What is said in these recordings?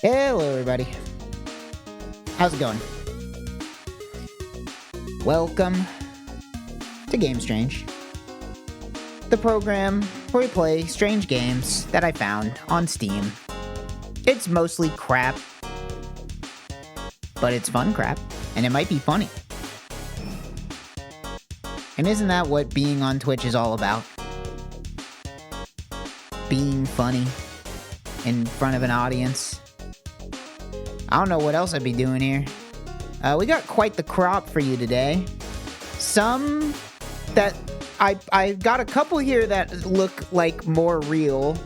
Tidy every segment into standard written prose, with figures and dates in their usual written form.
Hello, everybody. How's it going? Welcome to Gamestrange, the program where we play strange games that I found on Steam. It's mostly crap, but it's fun crap, and it might be funny. And isn't that what being on Twitch is all about? Being funny in front of an audience. I don't know what else I'd be doing here. We got quite the crop for you today. Some that I got a couple here that look like more real,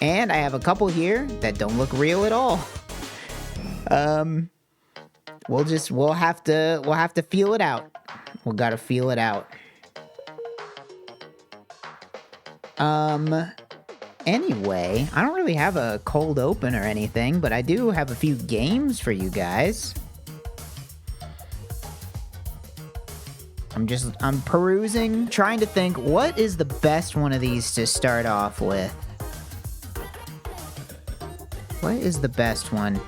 and I have a couple here that don't look real at all. We'll have to feel it out. We gotta feel it out. Anyway, I don't really have a cold open or anything, but I do have a few games for you guys. I'm perusing, trying to think, what is the best one of these to start off with? What is the best one?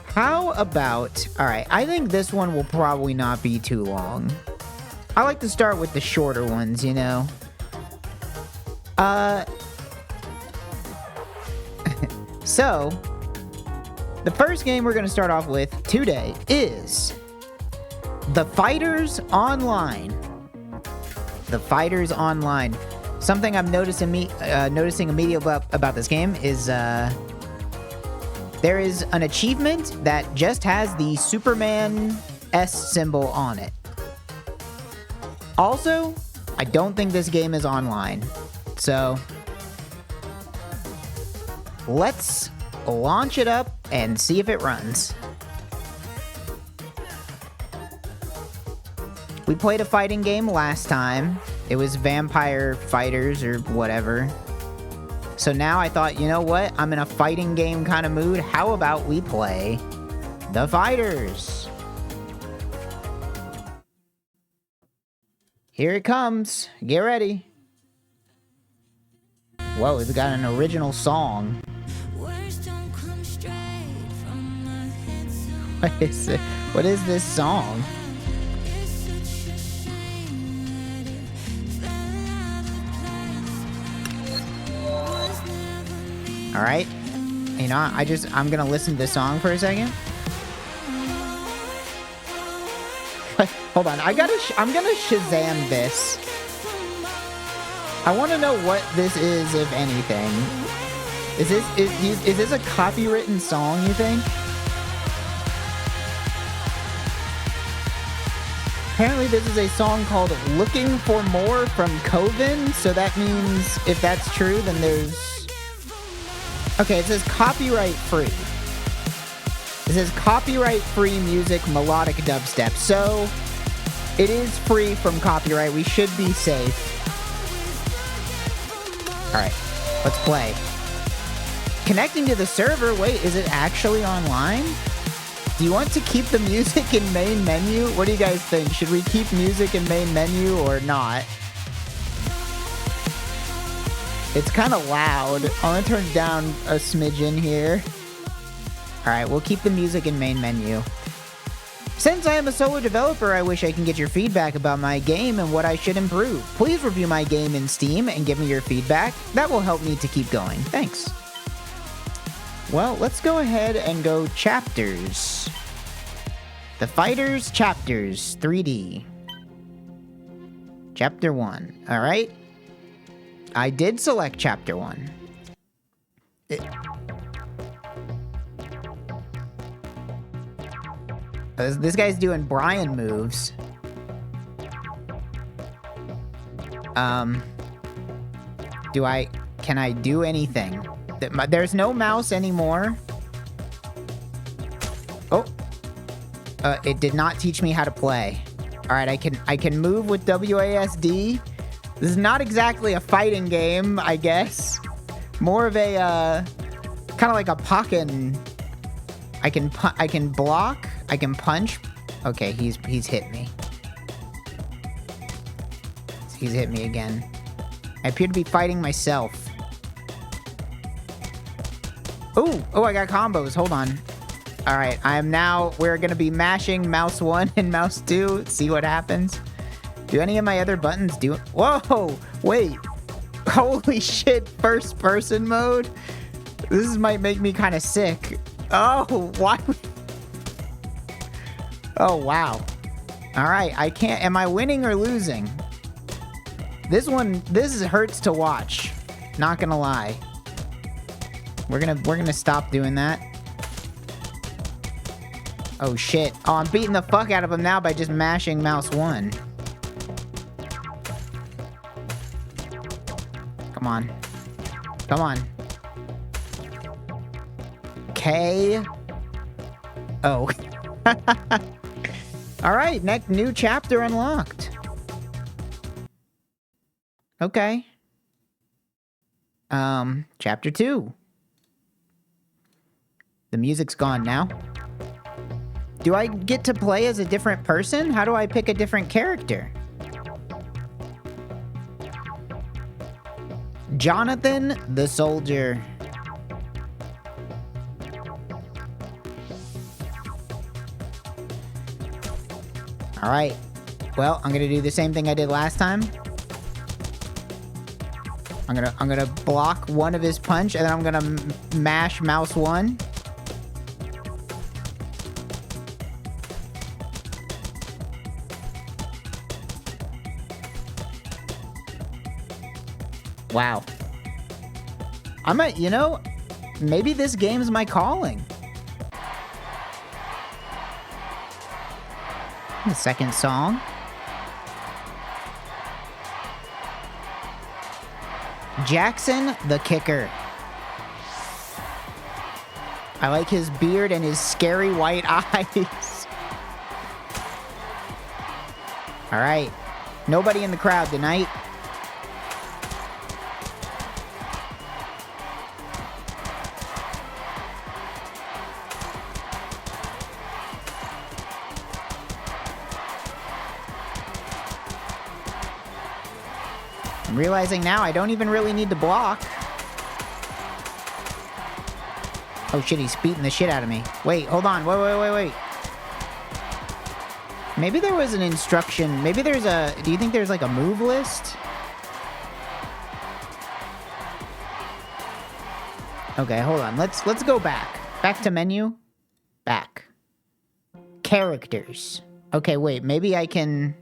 How about, alright, I think this one will probably not be too long. I like to start with the shorter ones, you know? So, the first game we're going to start off with today is The Fighters Online. The Fighters Online. Something I'm noticing immediately about this game is there is an achievement that just has the Superman S symbol on it. Also, I don't think this game is online. So, let's launch it up and see if it runs. We played a fighting game last time. It was Vampire Fighters or whatever. So now I thought, you know what? I'm in a fighting game kind of mood. How about we play The Fighters? Here it comes. Get ready. Whoa, it's got an original song. What is it? What is this song? All right. You know, I'm gonna listen to this song for a second. Hold on. I'm gonna Shazam this. I want to know what this is, if anything. Is this a copywritten song, you think? Apparently this is a song called Looking for More from Coven, so that means if that's true, then there's... Okay, it says copyright free. It says copyright free music, melodic dubstep, so it is free from copyright. We should be safe. Alright, let's play. Connecting to the server, wait, is it actually online? Do you want to keep the music in main menu? What do you guys think? Should we keep music in main menu or not? It's kind of loud. I'm gonna turn it down a smidgen here. Alright, we'll keep the music in main menu. Since I am a solo developer, I wish I can get your feedback about my game and what I should improve. Please review my game in Steam and give me your feedback. That will help me to keep going. Thanks. Well, let's go ahead and go chapters. The Fighters Chapters 3D. Chapter 1. Alright. I did select Chapter 1. This guy's doing Brian moves. Can I do anything? There's no mouse anymore. Oh. It did not teach me how to play. Alright, I can move with WASD. This is not exactly a fighting game, I guess. More of a, kind of like a Pokken. I can block. I can punch. Okay, he's hit me. He's hit me again. I appear to be fighting myself. Oh, I got combos. Hold on. All right, we're gonna be mashing mouse 1 and mouse 2. See what happens. Do any of my other buttons do? Whoa, wait. Holy shit, first person mode? This might make me kind of sick. Oh, why? Oh, wow. All right, I can't, am I winning or losing? This hurts to watch. Not gonna lie. We're gonna stop doing that. Oh shit. Oh, I'm beating the fuck out of him now by just mashing mouse 1. Come on. Come on. K. Oh. All right, next new chapter unlocked. Okay. Chapter 2. The music's gone now. Do I get to play as a different person? How do I pick a different character? Jonathan the soldier. All right. Well, I'm gonna do the same thing I did last time. I'm gonna block one of his punch, and then I'm gonna mash mouse 1. Wow. I might, you know, maybe this game's my calling. The second song. Jackson the Kicker. I like his beard and his scary white eyes. All right. Nobody in the crowd tonight. I'm realizing now I don't even really need to block. Oh shit, he's beating the shit out of me. Wait, hold on. Wait. Maybe there was an instruction. Maybe there's a... Do you think there's like a move list? Okay, hold on. Let's go back. Back to menu. Back. Characters. Okay, wait. Maybe I can...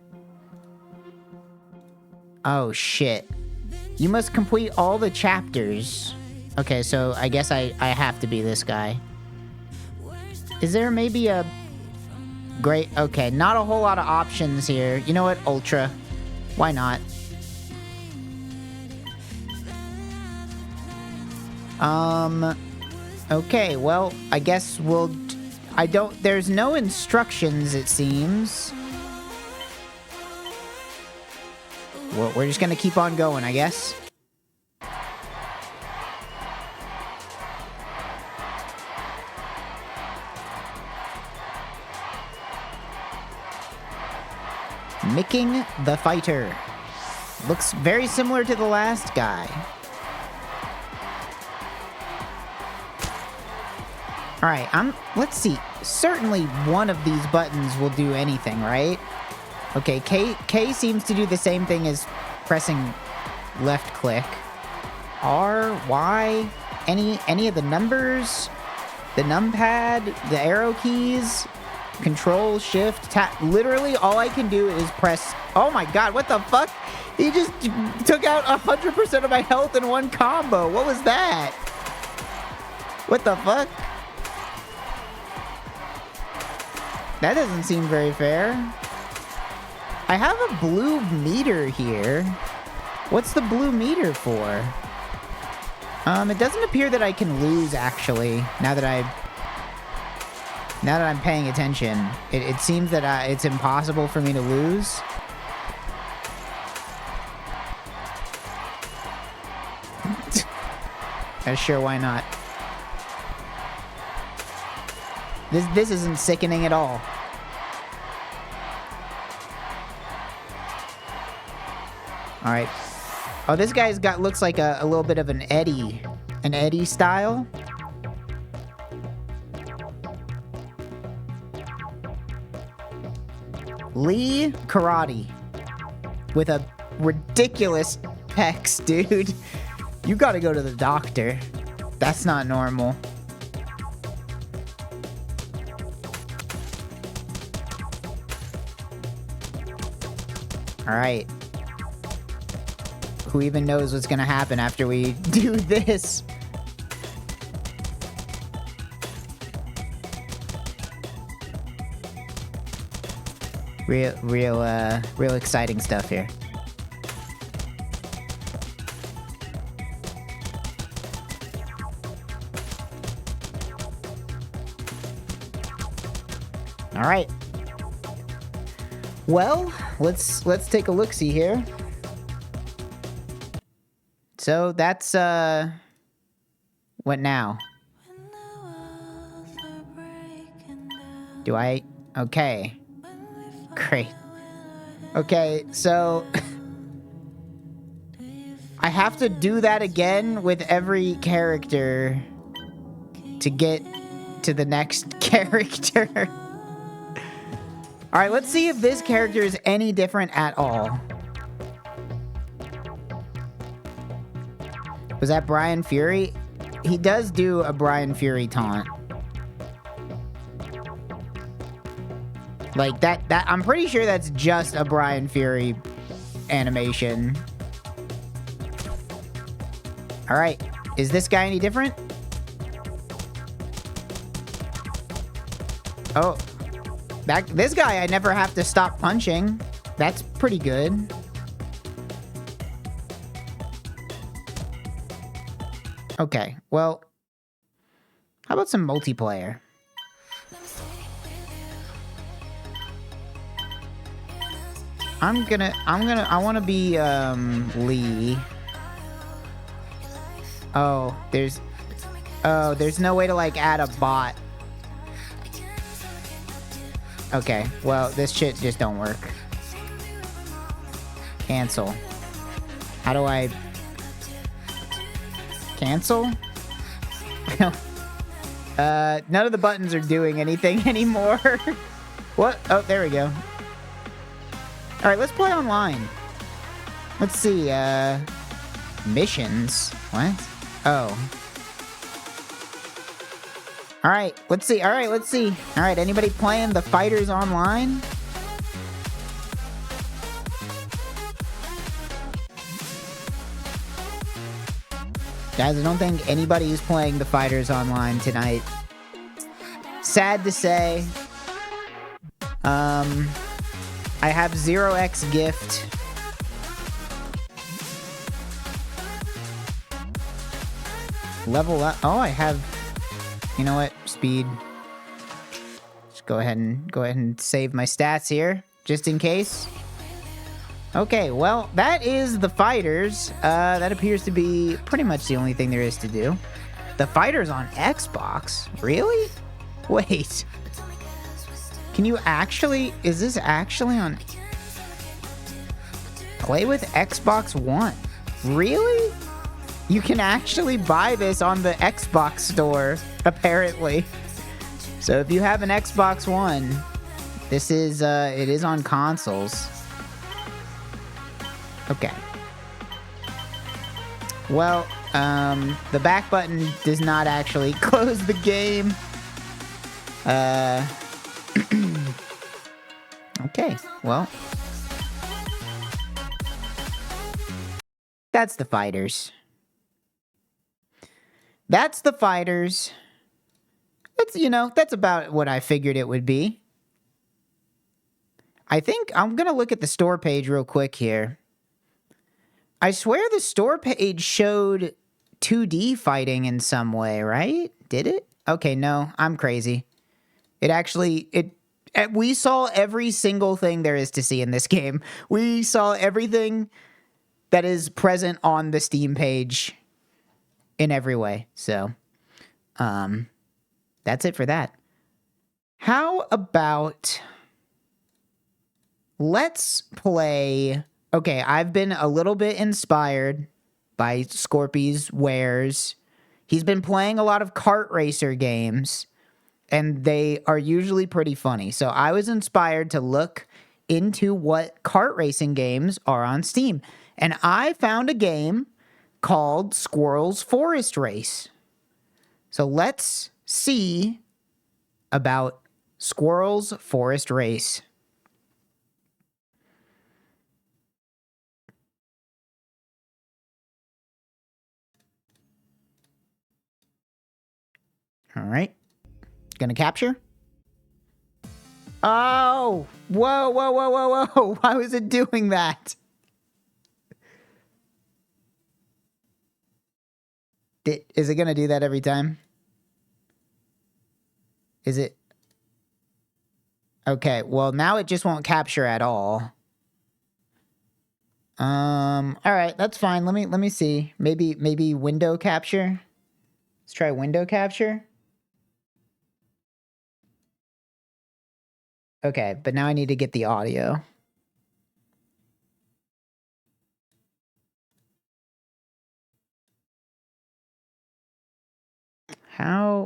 Oh, shit. You must complete all the chapters. Okay, so I guess I have to be this guy. Is there maybe a... Great... Okay, not a whole lot of options here. You know what? Ultra. Why not? Okay, well, I guess we'll... There's no instructions, it seems. Well, we're just gonna keep on going, I guess. Micking the Fighter. Looks very similar to the last guy. Alright, let's see. Certainly one of these buttons will do anything, right? Okay, K seems to do the same thing as pressing left click. R, Y, any of the numbers, the numpad, the arrow keys, control, shift, tap. Literally all I can do is press. Oh my god, what the fuck? He just took out 100% of my health in one combo. What was that? What the fuck? That doesn't seem very fair. I have a blue meter here. What's the blue meter for? It doesn't appear that I can lose, actually, now that I'm paying attention. It seems that it's impossible for me to lose. Sure, why not? This isn't sickening at all. All right. Oh, this guy's looks like a little bit of an Eddie style. Lee Karate. With a ridiculous pecs, dude. You gotta go to the doctor. That's not normal. Alright. Who even knows what's gonna happen after we do this? Real exciting stuff here. All right. Well, let's take a look-see here. So that's what now? Do I? Okay. Great. Okay, so I have to do that again with every character to get to the next character. All right, let's see if this character is any different at all. Was that Brian Fury? He does do a Brian Fury taunt. Like, that I'm pretty sure that's just a Brian Fury animation. Alright, is this guy any different? Oh, this guy I never have to stop punching. That's pretty good. Okay, well, how about some multiplayer? I wanna be, Lee. Oh, there's no way to, like, add a bot. Okay, well, this shit just don't work. Cancel. How do I... Cancel? None of the buttons are doing anything anymore. What? Oh, there we go. Alright, let's play online. Let's see, missions. What? Oh. Alright, let's see. Alright, anybody playing the Fighters online? Guys, I don't think anybody is playing the Fighters online tonight. Sad to say. I have 0x gift. Level up. Oh, I have... You know what? Speed. Just go ahead and save my stats here, just in case. Okay, well, that is the Fighters. That appears to be pretty much the only thing there is to do. The Fighters on Xbox? Really? Wait. Can you actually... Is this actually on... Play with Xbox One? Really? You can actually buy this on the Xbox store, apparently. So if you have an Xbox One, this is, it is on consoles. Okay. Well, the back button does not actually close the game. Okay, well. That's the Fighters. That's the Fighters. That's, you know, that's about what I figured it would be. I think I'm gonna look at the store page real quick here. I swear the store page showed 2D fighting in some way, right? Did it? Okay, no, I'm crazy. It actually, we saw every single thing there is to see in this game. We saw everything that is present on the Steam page in every way. So, that's it for that. How about, let's play... Okay, I've been a little bit inspired by Scorpy's wares. He's been playing a lot of kart racer games. and they are usually pretty funny. So I was inspired to look into what kart racing games are on Steam. And I found a game called Squirrels Forest Race. So let's see about Squirrels Forest Race. All right. Gonna capture. Oh, whoa, whoa, whoa, whoa, whoa. Why was it doing that? Is it gonna do that every time? Is it? Okay, well, now it just won't capture at all. All right, that's fine. Let me see. Maybe window capture. Let's try window capture. Okay, but now I need to get the audio.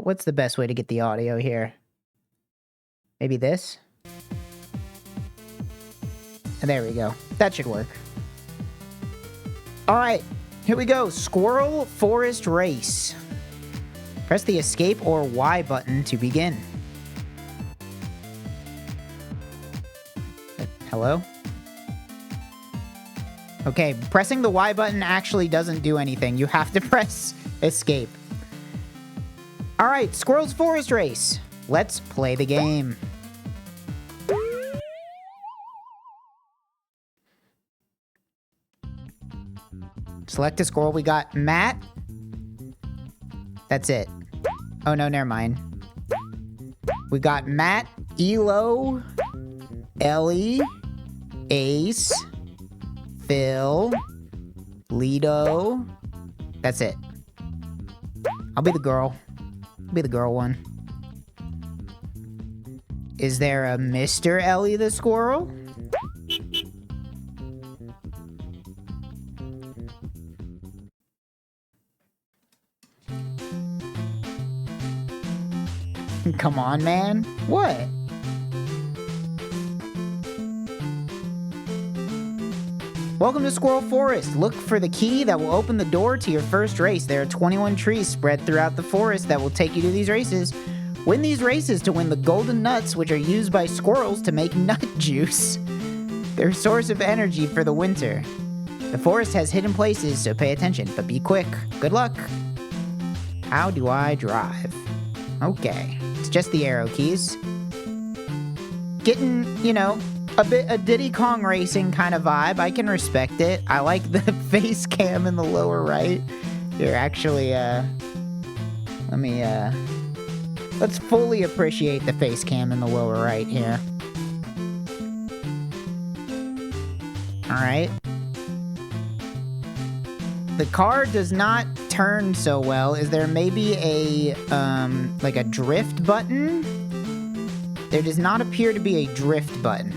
What's the best way to get the audio here? Maybe this? And there we go. That should work. All right, here we go. Squirrel Forest Race. Press the escape or Y button to begin. Hello? Okay, pressing the Y button actually doesn't do anything. You have to press escape. All right, Squirrels Forest Race. Let's play the game. Select a squirrel. We got Matt. That's it. Oh, no, never mind. We got Matt, Elo, Ellie, Ace, Phil, Lido. That's it. I'll be the girl. I'll be the girl one. Is there a Mr. Ellie the squirrel? Come on, man. What? Welcome to Squirrel Forest. Look for the key that will open the door to your first race. There are 21 trees spread throughout the forest that will take you to these races. Win these races to win the golden nuts, which are used by squirrels to make nut juice. They're a source of energy for the winter. The forest has hidden places, so pay attention, but be quick. Good luck. How do I drive? Okay. It's just the arrow keys. Getting, you know, a Diddy Kong racing kind of vibe. I can respect it. I like the face cam in the lower right. Here, actually, let's fully appreciate the face cam in the lower right here. All right. The car does not turn so well. Is there maybe a, like a drift button? There does not appear to be a drift button.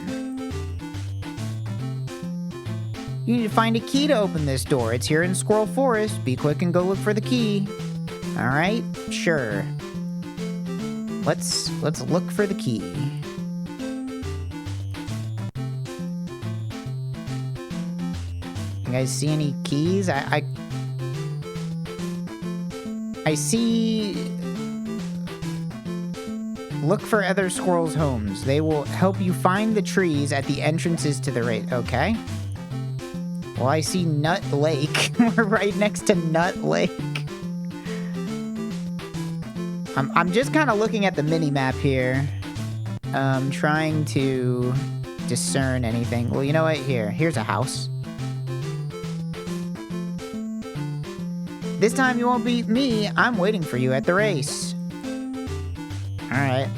You need to find a key to open this door. It's here in Squirrel Forest. Be quick and go look for the key. All right, sure. Let's look for the key. You guys see any keys? I see. Look for other squirrels' homes. They will help you find the trees at the entrances to the race. Okay. Well, I see Nut Lake. We're right next to Nut Lake. I'm just kind of looking at the mini-map here. Trying to discern anything. Well, you know what? Here's a house. This time you won't beat me. I'm waiting for you at the race. Alright.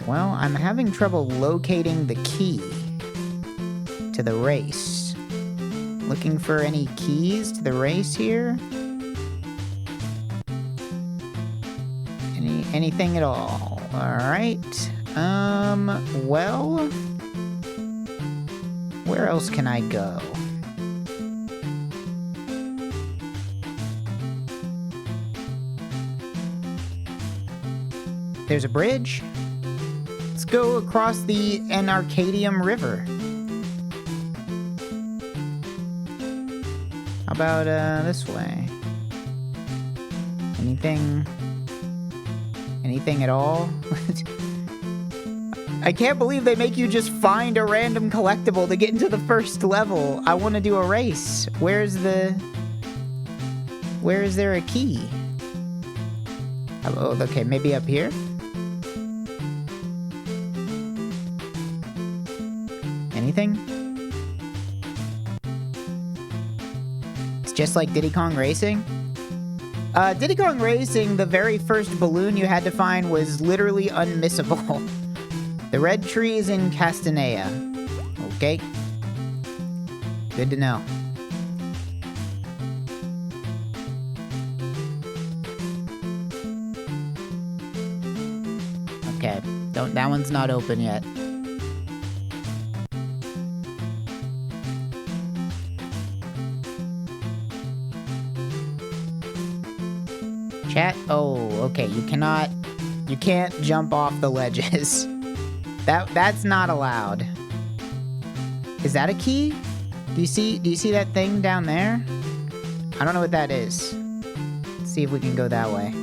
Well, I'm having trouble locating the key to the race. Looking for any keys to the race here? Anything at all? Alright. Well, where else can I go? There's a bridge. Let's go across the Anarcadium River. How about this way? Anything at all? I can't believe they make you just find a random collectible to get into the first level. I want to do a race. Where is there a key? Oh, okay, maybe up here? Anything? It's just like Diddy Kong Racing? Diddy Kong Racing, the very first balloon you had to find was literally unmissable. The red tree is in Castanea. Okay. Good to know. Okay. That one's not open yet. Chat? Oh, okay. You can't jump off the ledges. That's not allowed. Is that a key? Do you see that thing down there? I don't know what that is. Let's see if we can go that way.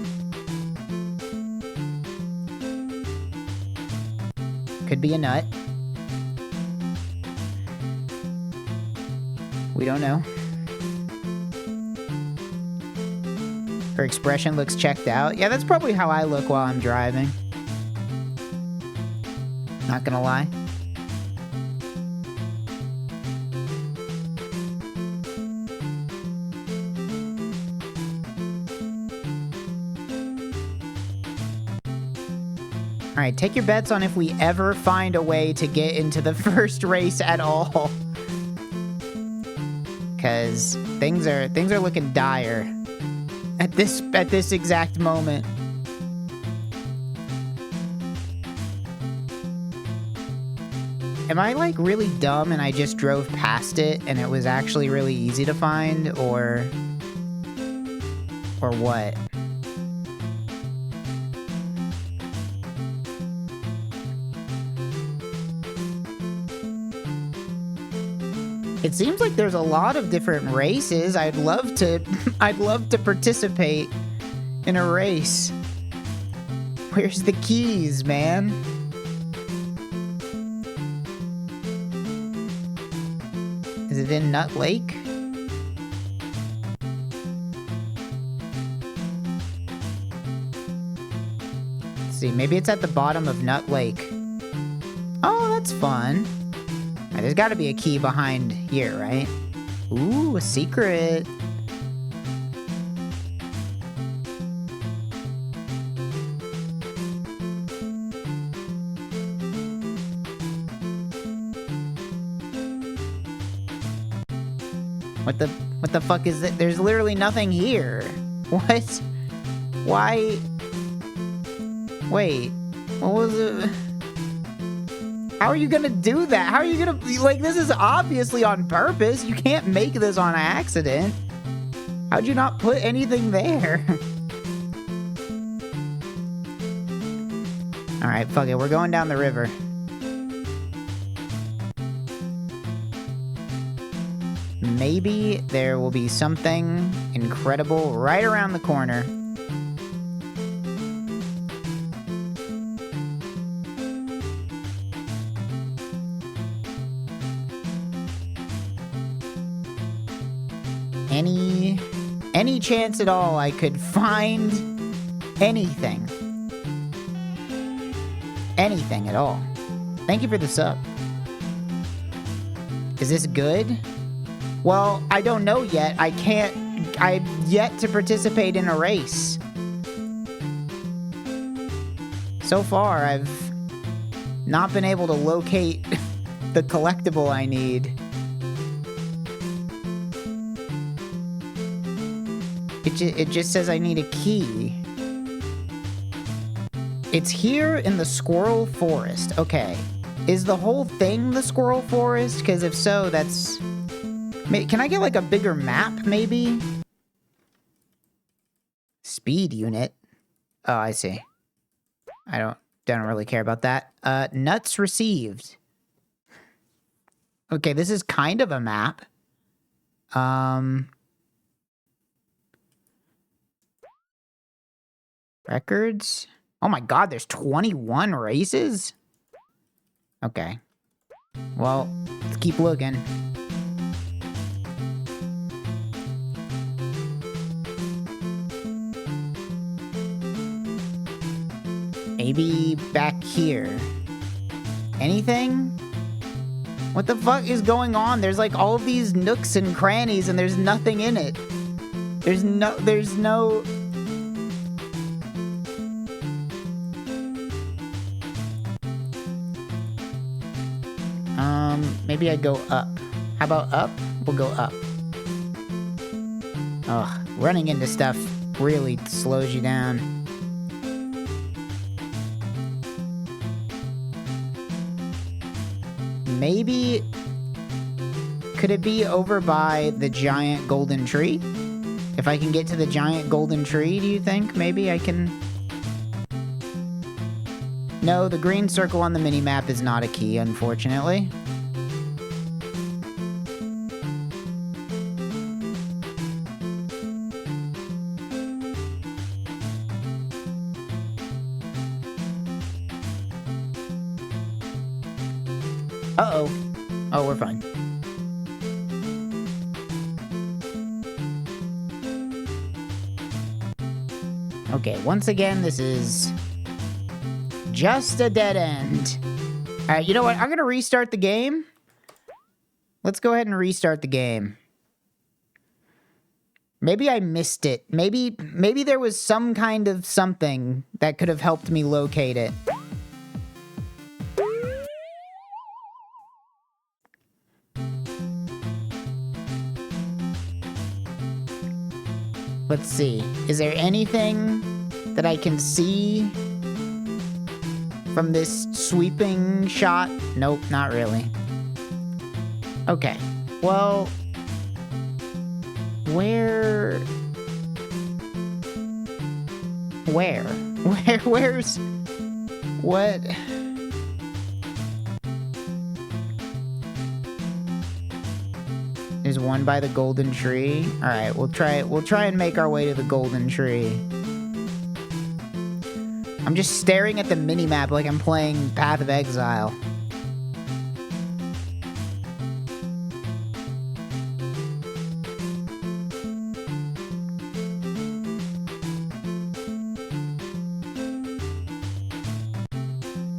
Could be a nut. We don't know. Her expression looks checked out. Yeah, that's probably how I look while I'm driving. Not gonna lie. Alright, take your bets on if we ever find a way to get into the first race at all. Cause things are looking dire at this exact moment. Am I, like, really dumb and I just drove past it and it was actually really easy to find, or what? It seems like there's a lot of different races. I'd love to participate in a race. Where's the keys, man? Is it in Nut Lake? Let's see, maybe it's at the bottom of Nut Lake. Oh, that's fun. Right, there's gotta be a key behind here, right? Ooh, a secret. What the fuck is it? There's literally nothing here. What? Why? Wait. What was it? How are you gonna do that? How are you gonna... Like, this is obviously on purpose. You can't make this on accident. How'd you not put anything there? Alright, fuck it. We're going down the river. Maybe there will be something incredible right around the corner. Any chance at all I could find anything. Anything at all. Thank you for the sub. Is this good? Well, I don't know yet. I've yet to participate in a race. So far, I've not been able to locate the collectible I need. It just says I need a key. It's here in the Squirrel Forest. Okay. Is the whole thing the Squirrel Forest? Because if so, that's... Can I get, like, a bigger map, maybe? Speed unit. Oh, I see. I don't really care about that. Nuts received. Okay, this is kind of a map. Records? Oh my god, there's 21 races? Okay. Well, let's keep looking. Maybe back here. Anything? What the fuck is going on? There's like all of these nooks and crannies and there's nothing in it. There's no... Maybe I go up. How about up? We'll go up. Ugh, running into stuff really slows you down. Maybe... Could it be over by the giant golden tree? If I can get to the giant golden tree, do you think? Maybe I can... No, the green circle on the minimap is not a key, unfortunately. Uh-oh. Oh, we're fine. Okay, once again, this is just a dead end. All right, you know what? I'm going to restart the game. Let's go ahead and restart the game. Maybe I missed it. Maybe there was some kind of something that could have helped me locate it. Let's see. Is there anything that I can see from this sweeping shot? Nope, not really. Okay. Well, where's what? There's one by the golden tree. All right, we'll try and make our way to the golden tree. I'm just staring at the minimap like I'm playing Path of Exile.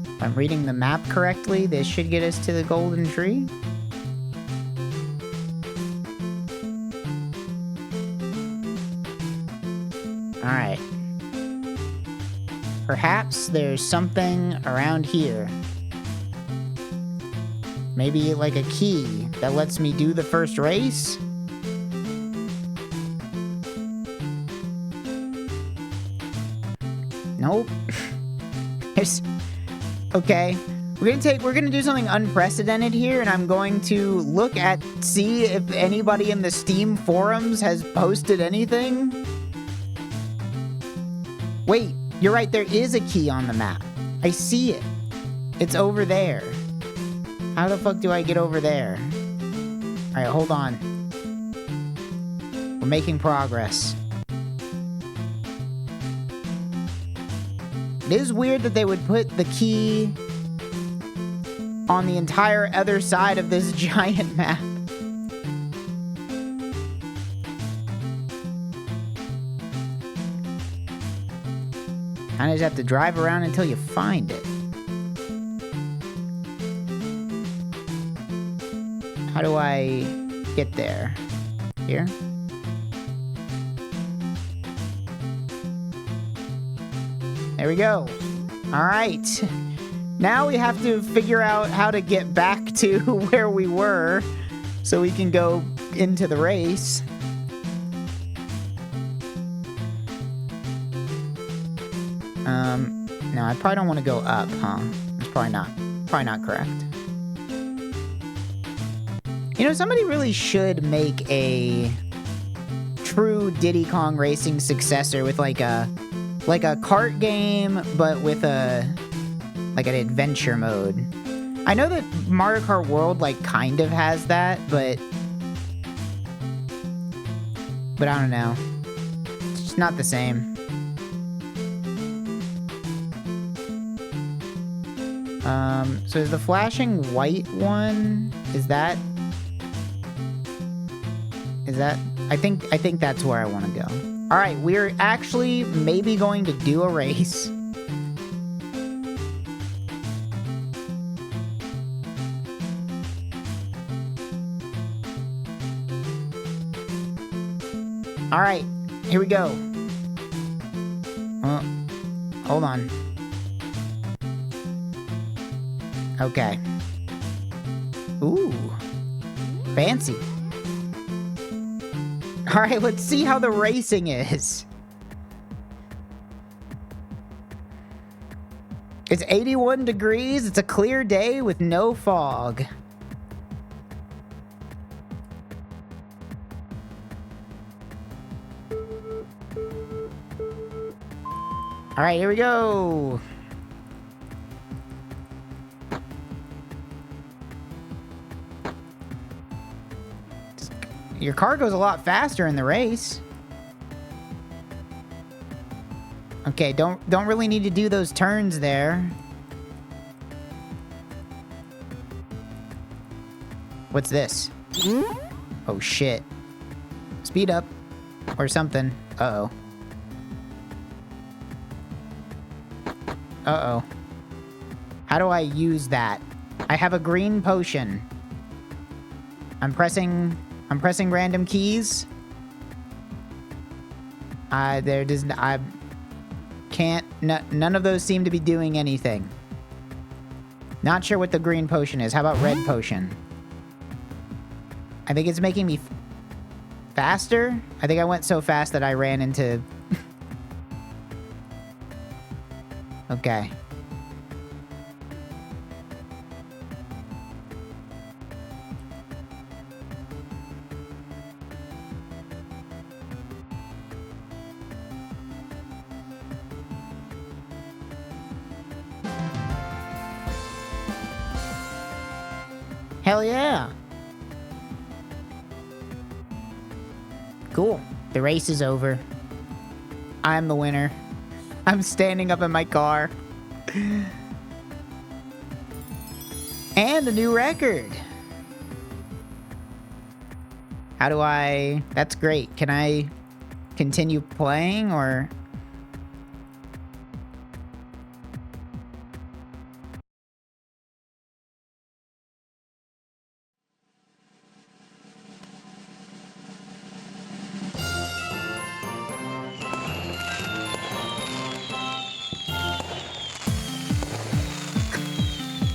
If I'm reading the map correctly, this should get us to the golden tree. Alright. Perhaps there's something around here. Maybe like a key that lets me do the first race? Nope. There's... Okay. We're gonna do something unprecedented here, and I'm going to see if anybody in the Steam forums has posted anything. Wait, you're right, there is a key on the map. I see it. It's over there. How the fuck do I get over there? Alright, hold on. We're making progress. It is weird that they would put the key on the entire other side of this giant map. Kinda just have to drive around until you find it. How do I get there? Here? There we go. All right. Now we have to figure out how to get back to where we were so we can go into the race. No, I probably don't want to go up, huh? It's probably not correct. You know, somebody really should make a true Diddy Kong Racing successor with like a like a kart game, but with like an adventure mode. I know that Mario Kart World like kind of has that, but I don't know. It's just not the same. So is the flashing white one, is that, I think that's where I want to go. All right, we're actually maybe going to do a race. All right, here we go. Hold on. Okay. Ooh. Fancy. All right, let's see how the racing is. It's 81 degrees. It's a clear day with no fog. All right, here we go. Your car goes a lot faster in the race. Okay, don't really need to do those turns there. What's this? Oh shit. Speed up or something. Uh-oh. Uh-oh. How do I use that? I have a green potion. I'm pressing random keys. I can't, none of those seem to be doing anything. Not sure what the green potion is. How about red potion? I think it's making me faster. I think I went so fast that I ran into... Okay. Hell yeah. Cool. The race is over. I'm the winner. I'm standing up in my car. And a new record. How do I... That's great. Can I continue playing or...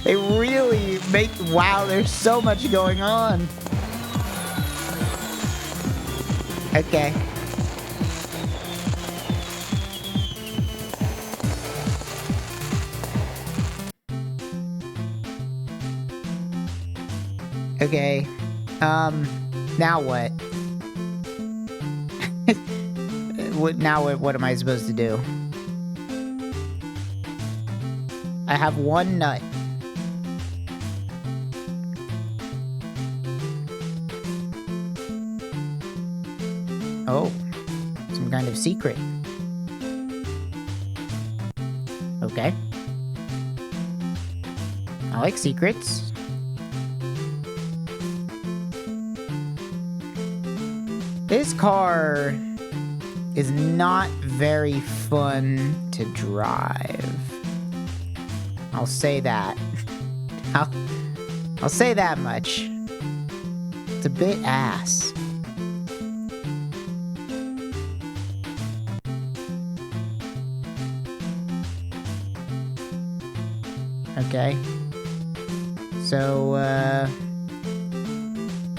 They really make... Wow, there's so much going on. Okay. Okay. Now what? What am I supposed to do? I have one nut. Oh, some kind of secret. Okay. I like secrets. This car is not very fun to drive. I'll say that. I'll say that much. It's a bit ass. Okay. So,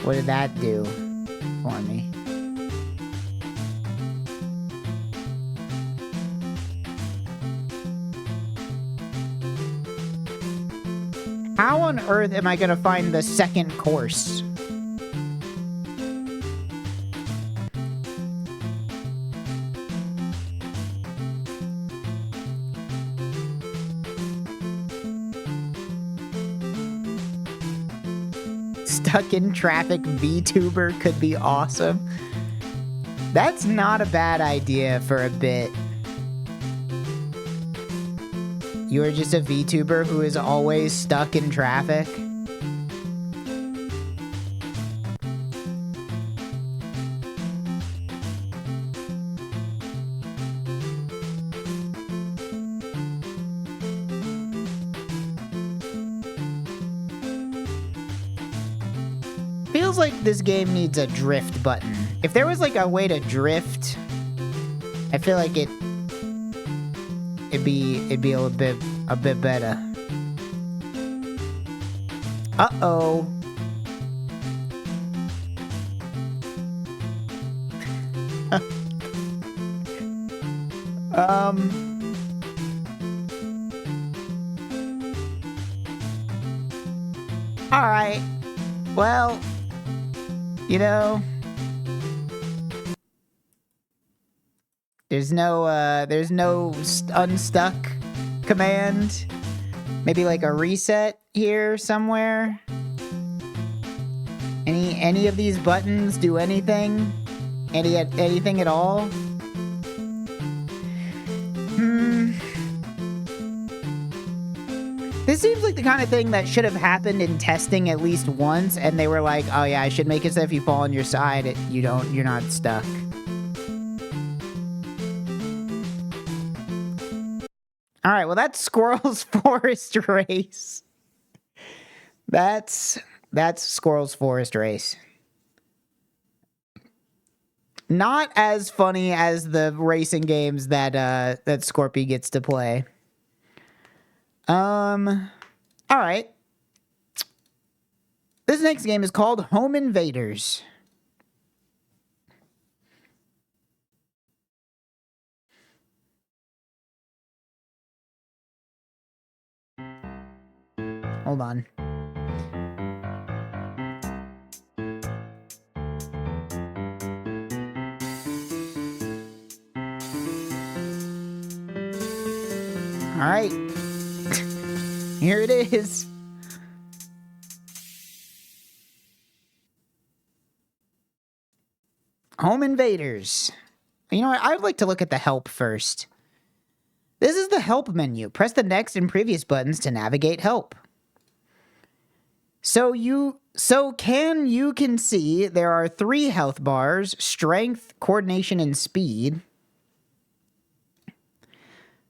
what did that do for me? How on earth am I gonna find the second course? stuck in traffic VTuber could be awesome. That's not a bad idea for a bit. You are just a VTuber who is always stuck in traffic. Feels like this game needs a drift button. If there was like a way to drift, I feel like it'd be a bit better. Uh-oh. All right. Well, you know, there's no unstuck command. Maybe like a reset here somewhere. Any of these buttons do anything? Anything at all? This seems like the kind of thing that should have happened in testing at least once, and they were like, "Oh yeah, I should make it so if you fall on your side, you're not stuck." All right, well that's Squirrels Forest Race. That's Squirrels Forest Race. Not as funny as the racing games that Scorpy gets to play. All right. This next game is called Home Invaders. Hold on. All right. Here it is. Home Invaders. You know what? I would like to look at the help first. This is the help menu. Press the next and previous buttons to navigate help. So you can see there are 3 health bars: strength, coordination, and speed.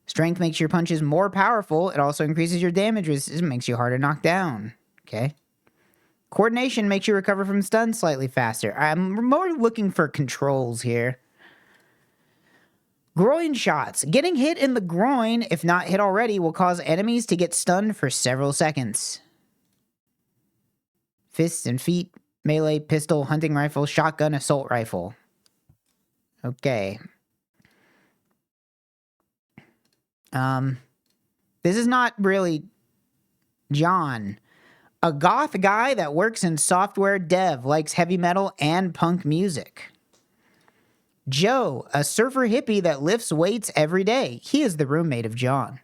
Strength makes your punches more powerful. It also increases your damage resistance, makes you harder to knock down. Okay. Coordination makes you recover from stuns slightly faster. I'm more looking for controls here. Groin shots. Getting hit in the groin, if not hit already, will cause enemies to get stunned for several seconds. Fists and feet. Melee, pistol, hunting rifle, shotgun, assault rifle. Okay. This is not really John. A goth guy that works in software dev, likes heavy metal and punk music. Joe, a surfer hippie that lifts weights every day. He is the roommate of John.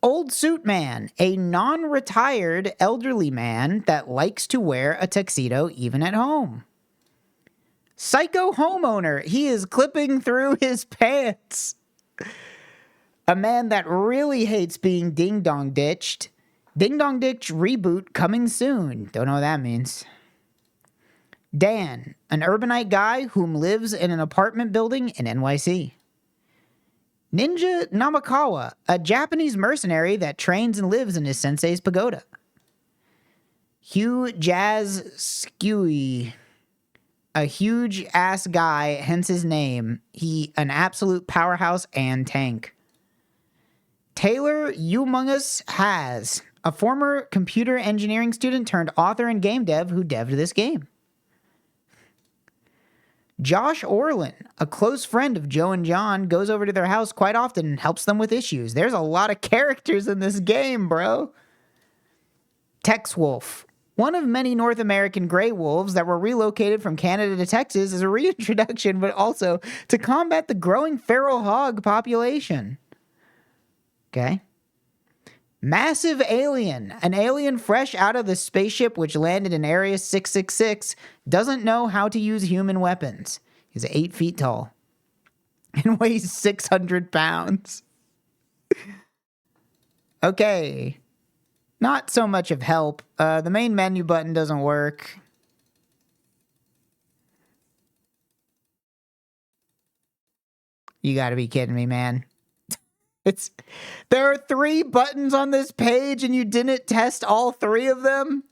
Old Suit Man, a non-retired elderly man that likes to wear a tuxedo even at home. Psycho Homeowner, he is clipping through his pants. A man that really hates being ding-dong ditched. Ding-dong ditch reboot coming soon. Don't know what that means. Dan, an urbanite guy whom lives in an apartment building in NYC. Ninja Namakawa, a Japanese mercenary that trains and lives in his sensei's pagoda. Hugh Jazz Skewy, a huge-ass guy, hence his name. He an absolute powerhouse and tank. Taylor Humongous Has, a former computer engineering student turned author and game dev who devved this game. Josh Orlin, a close friend of Joe and John, goes over to their house quite often and helps them with issues. There's a lot of characters in this game, bro. Tex Wolf, one of many North American gray wolves that were relocated from Canada to Texas as a reintroduction, but also to combat the growing feral hog population. Okay. Massive alien. An alien fresh out of the spaceship which landed in Area 666 doesn't know how to use human weapons. He's 8 feet tall and weighs 600 pounds. Okay. Not so much of help. The main menu button doesn't work. You gotta be kidding me, man. There are 3 buttons on this page and you didn't test all 3 of them?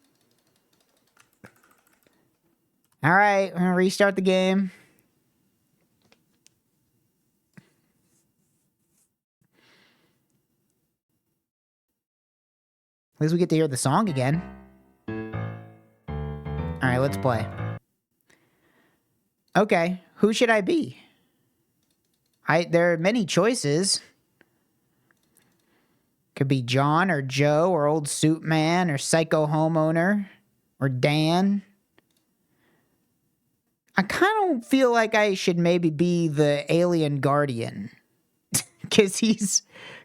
Alright, I'm gonna restart the game. At least we get to hear the song again. Alright, let's play. Okay, who should I be? There are many choices. Could be John or Joe or Old Suit Man or Psycho Homeowner or Dan. I kind of feel like I should maybe be the Alien Guardian. Because he's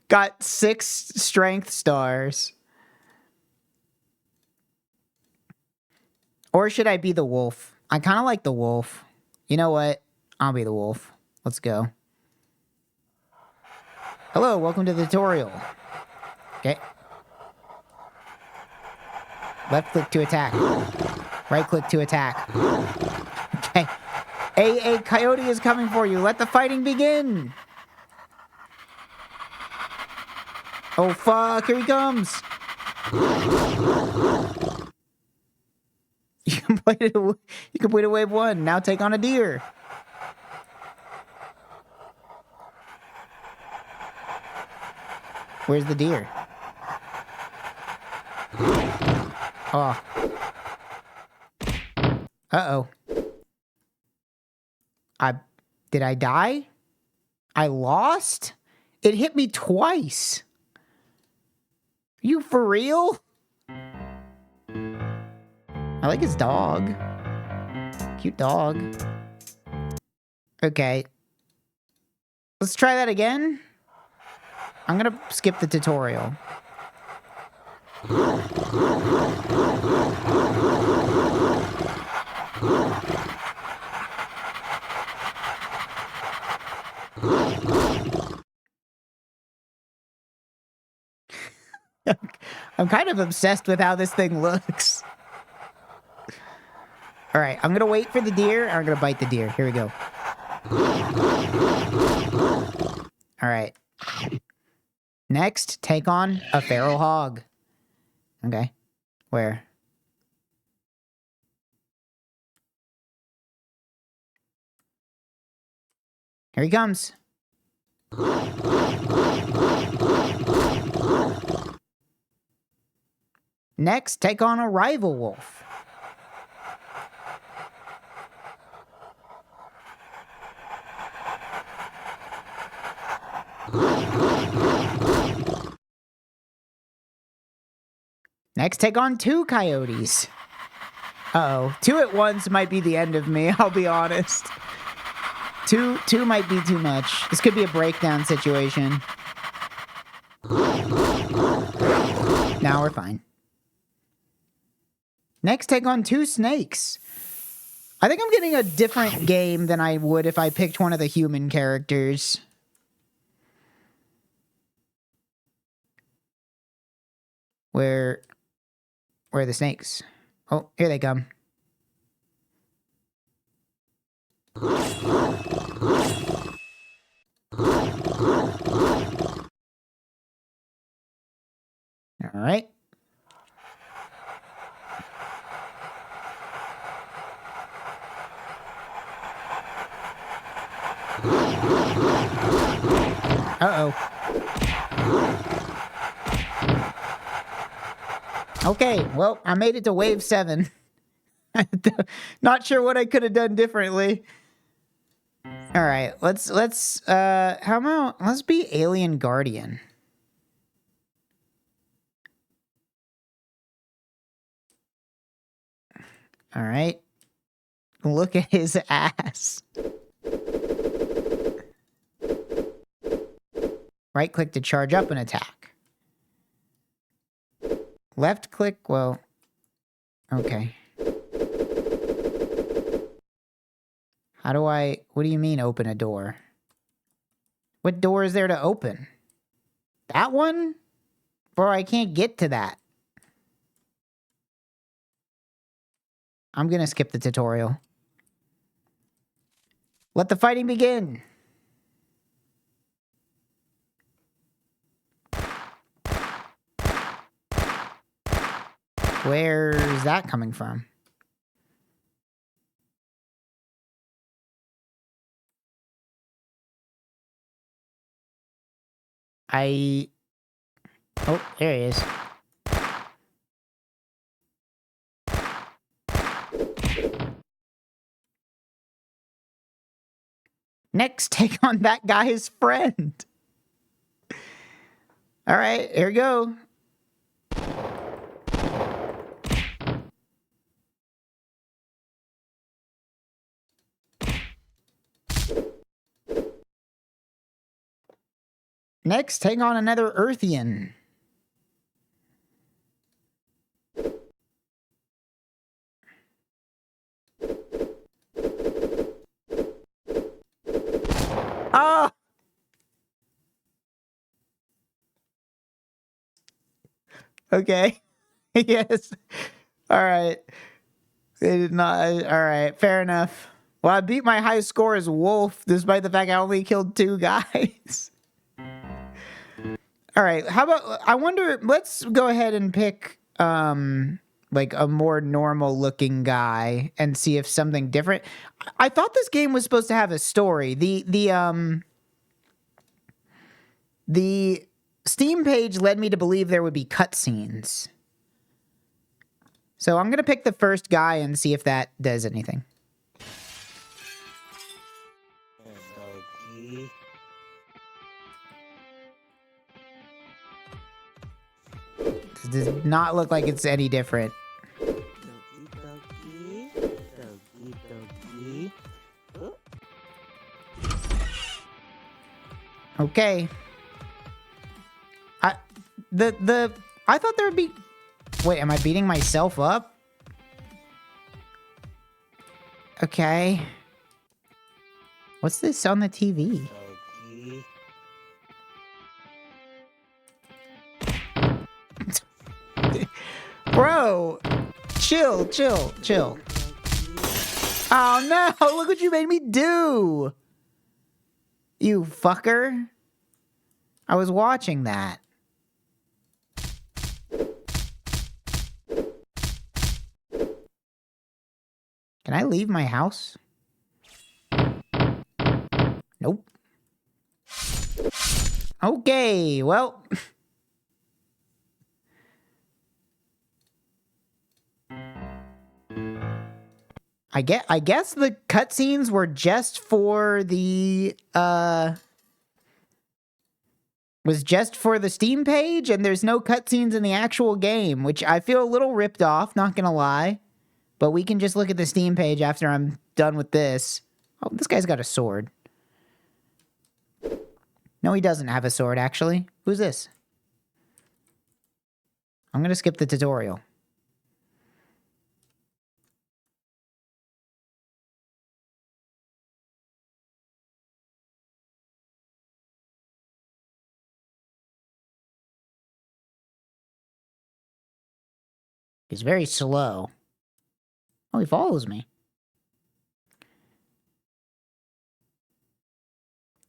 got 6 strength stars. Or should I be the wolf? I kind of like the wolf. You know what? I'll be the wolf. Let's go. Hello, welcome to the tutorial. Okay. Left click to attack. Right click to attack. Okay. A coyote is coming for you. Let the fighting begin. Oh fuck, here he comes. You completed wave 1. Now take on a deer. Where's the deer? Oh. Uh-oh. Did I die? I lost? It hit me twice. You for real? I like his dog. Cute dog. Okay. Let's try that again. I'm gonna skip the tutorial. I'm kind of obsessed with how this thing looks. All right, I'm gonna wait for the deer. I'm gonna bite the deer. Here we go. All right. Next, take on a feral hog. Okay. Where? Here he comes. Next, take on a rival wolf. Next, take on 2 coyotes. Uh-oh. 2 at once might be the end of me, I'll be honest. Two might be too much. This could be a breakdown situation. Now we're fine. Next, take on 2 snakes. I think I'm getting a different game than I would if I picked one of the human characters. Where are the snakes? Oh, here they come. All right. Uh-oh. Okay, well, I made it to wave 7. Not sure what I could have done differently. All right, let's be Alien Guardian. All right. Look at his ass. Right click to charge up an attack. Left click, well... Okay. How do I... What do you mean open a door? What door is there to open? That one? Bro, I can't get to that. I'm gonna skip the tutorial. Let the fighting begin! Where's that coming from? Oh, there he is. Next, take on that guy's friend. All right, here we go. Next, take on another Earthian. Oh! Okay. Yes. All right. They did not. All right. Fair enough. Well, I beat my high score as Wolf, despite the fact I only killed 2 guys. All right. How about, I wonder, let's go ahead and pick, like a more normal looking guy and see if something different. I thought this game was supposed to have a story. The Steam page led me to believe there would be cutscenes. So I'm going to pick the first guy and see if that does anything. This does not look like it's any different. Okay. I thought there would be... Wait, am I beating myself up? Okay. What's this on the TV? Bro! Chill, chill, chill. Oh no! Look what you made me do! You fucker. I was watching that. Can I leave my house? Nope. Okay, well... I guess the cutscenes were just for the, was just for the Steam page, and there's no cutscenes in the actual game, which I feel a little ripped off, not gonna lie. But we can just look at the Steam page after I'm done with this. Oh, this guy's got a sword. No, he doesn't have a sword, actually. Who's this? I'm gonna skip the tutorial. He's very slow. Oh, he follows me.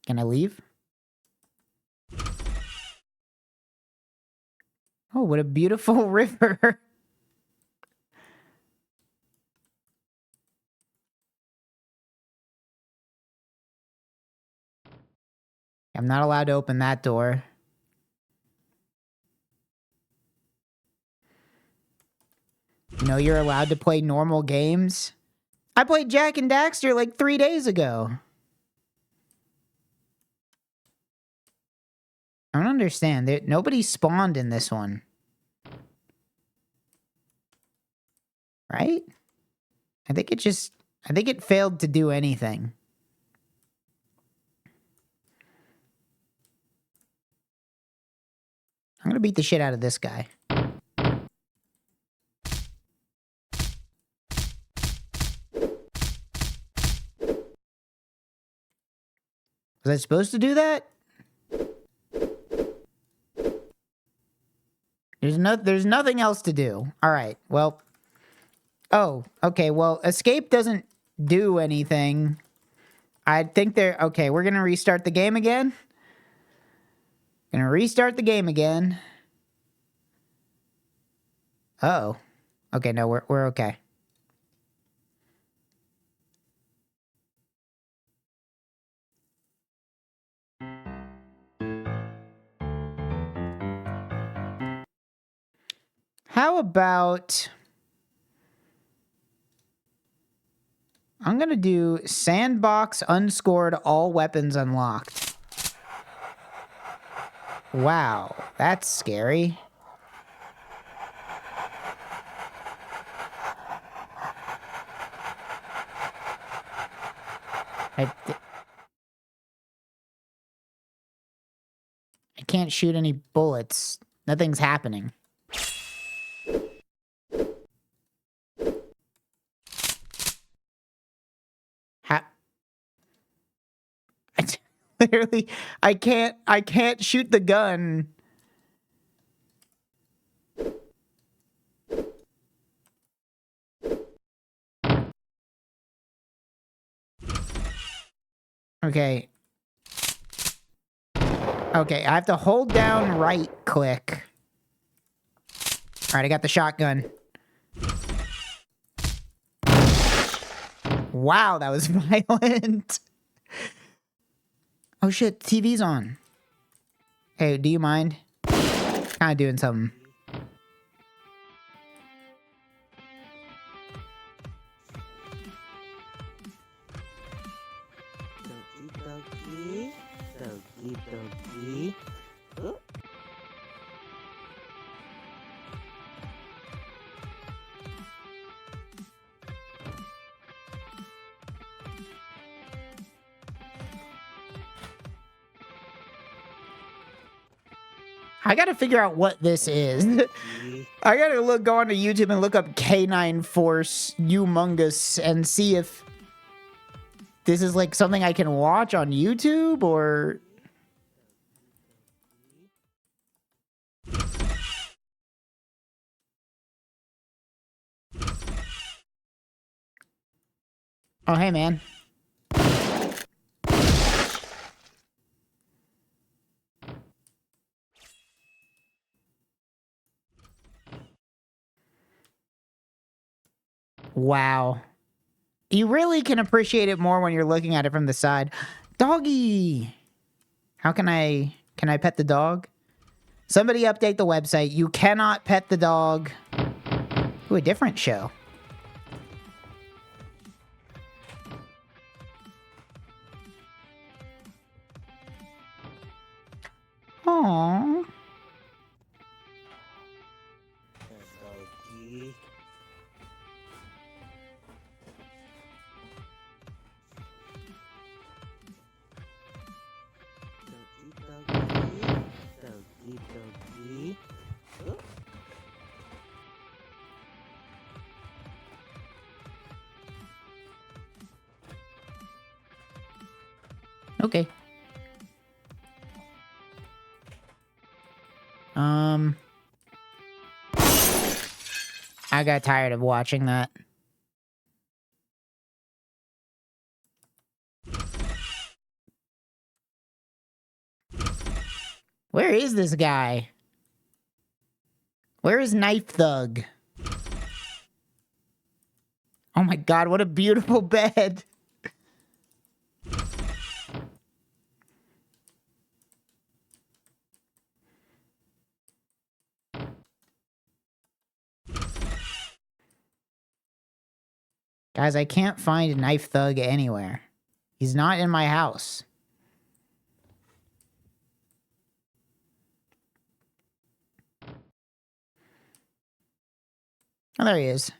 Can I leave? Oh, what a beautiful river. I'm not allowed to open that door. You know you're allowed to play normal games? I played Jak and Daxter like 3 days ago. I don't understand. Nobody spawned in this one. Right? I think it failed to do anything. I'm gonna beat the shit out of this guy. Was I supposed to do that? There's nothing else to do. All right. Well. Oh, okay. Well, escape doesn't do anything. I think okay, we're going to restart the game again. Gonna restart the game again. Uh-oh. Okay, no, we're okay. How about... I'm gonna do sandbox unscored, all weapons unlocked. Wow, that's scary. I can't shoot any bullets. Nothing's happening. Literally, I can't shoot the gun. Okay. Okay, I have to hold down right click. All right, I got the shotgun. Wow, that was violent. Oh shit, TV's on. Hey, do you mind? Kind of doing something. Doggy, doggy, doggy. Oh. I gotta figure out what this is. I gotta go onto YouTube and look up Canine Force Humongous and see if this is like something I can watch on YouTube or... Oh, hey, man. Wow. You really can appreciate it more when you're looking at it from the side. Doggy! How can I pet the dog? Somebody update the website. You cannot pet the dog. Ooh, a different show. Aww. Doggy. Doggy, doggy, doggy. Oh. Okay. I got tired of watching that. Where is this guy? Where is Knife Thug? Oh my god, what a beautiful bed. Guys, I can't find Knife Thug anywhere. He's not in my house. Oh, there he is.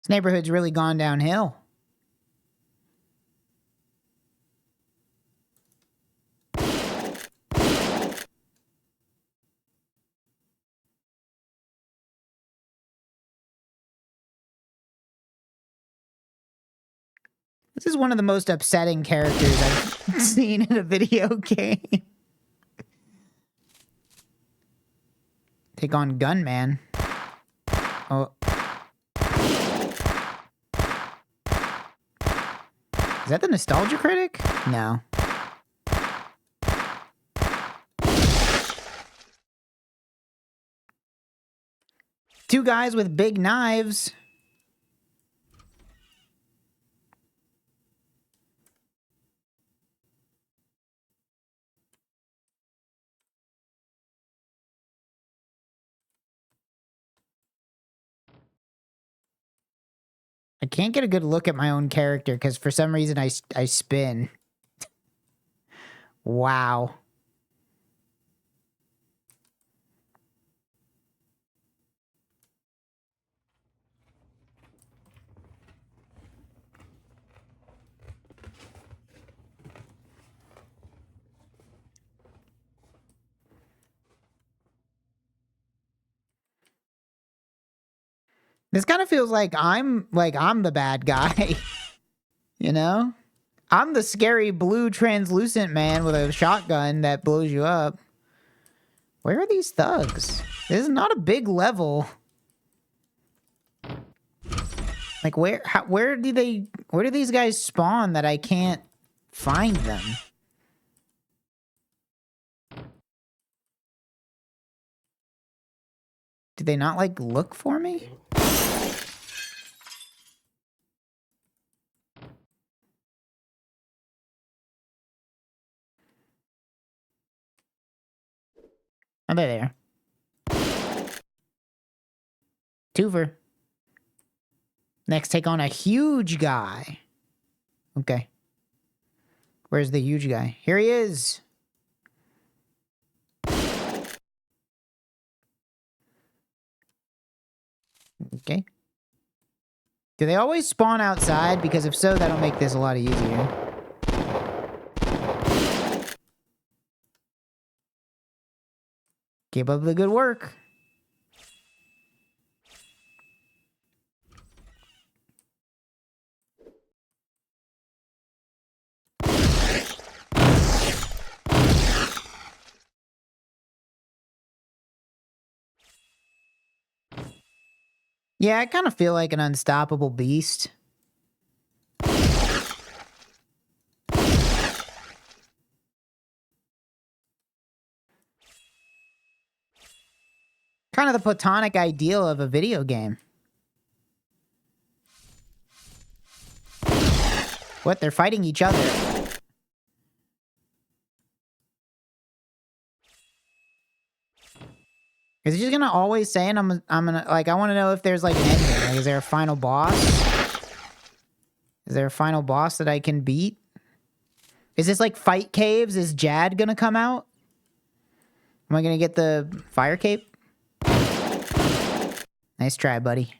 This neighborhood's really gone downhill. This is one of the most upsetting characters I've seen in a video game. Take on Gunman. Oh. Is that the Nostalgia Critic? No. Two guys with big knives. I can't get a good look at my own character because for some reason I spin. Wow. This kind of feels like I'm the bad guy. You know? I'm the scary blue translucent man with a shotgun that blows you up. Where are these thugs? This is not a big level. Like where do these guys spawn that I can't find them? Did they not like look for me? Oh, they're there. Twofer. Next, take on a huge guy. Okay. Where's the huge guy? Here he is. Okay. Do they always spawn outside? Because if so, that'll make this a lot easier. Keep up the good work. Yeah, I kind of feel like an unstoppable beast. Kind of the platonic ideal of a video game. What? They're fighting each other. Is he just gonna always saying I'm gonna, like, I want to know if there's like an ending. Like, is there a final boss? Is there a final boss that I can beat? Is this like Fight Caves? Is Jad gonna come out? Am I gonna get the fire cape? Nice try, buddy.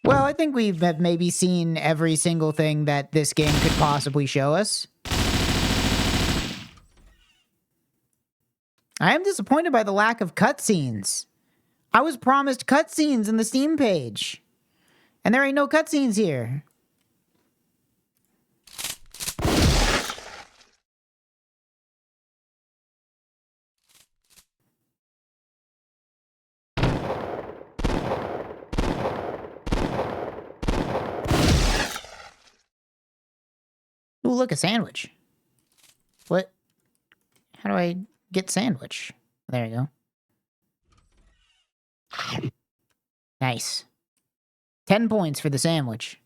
Well, I think we've maybe seen every single thing that this game could possibly show us. I am disappointed by the lack of cutscenes. I was promised cutscenes in the Steam page. And there ain't no cutscenes here. Ooh, look, a sandwich. What? How do I get sandwich? There you go. Nice. 10 points for the sandwich.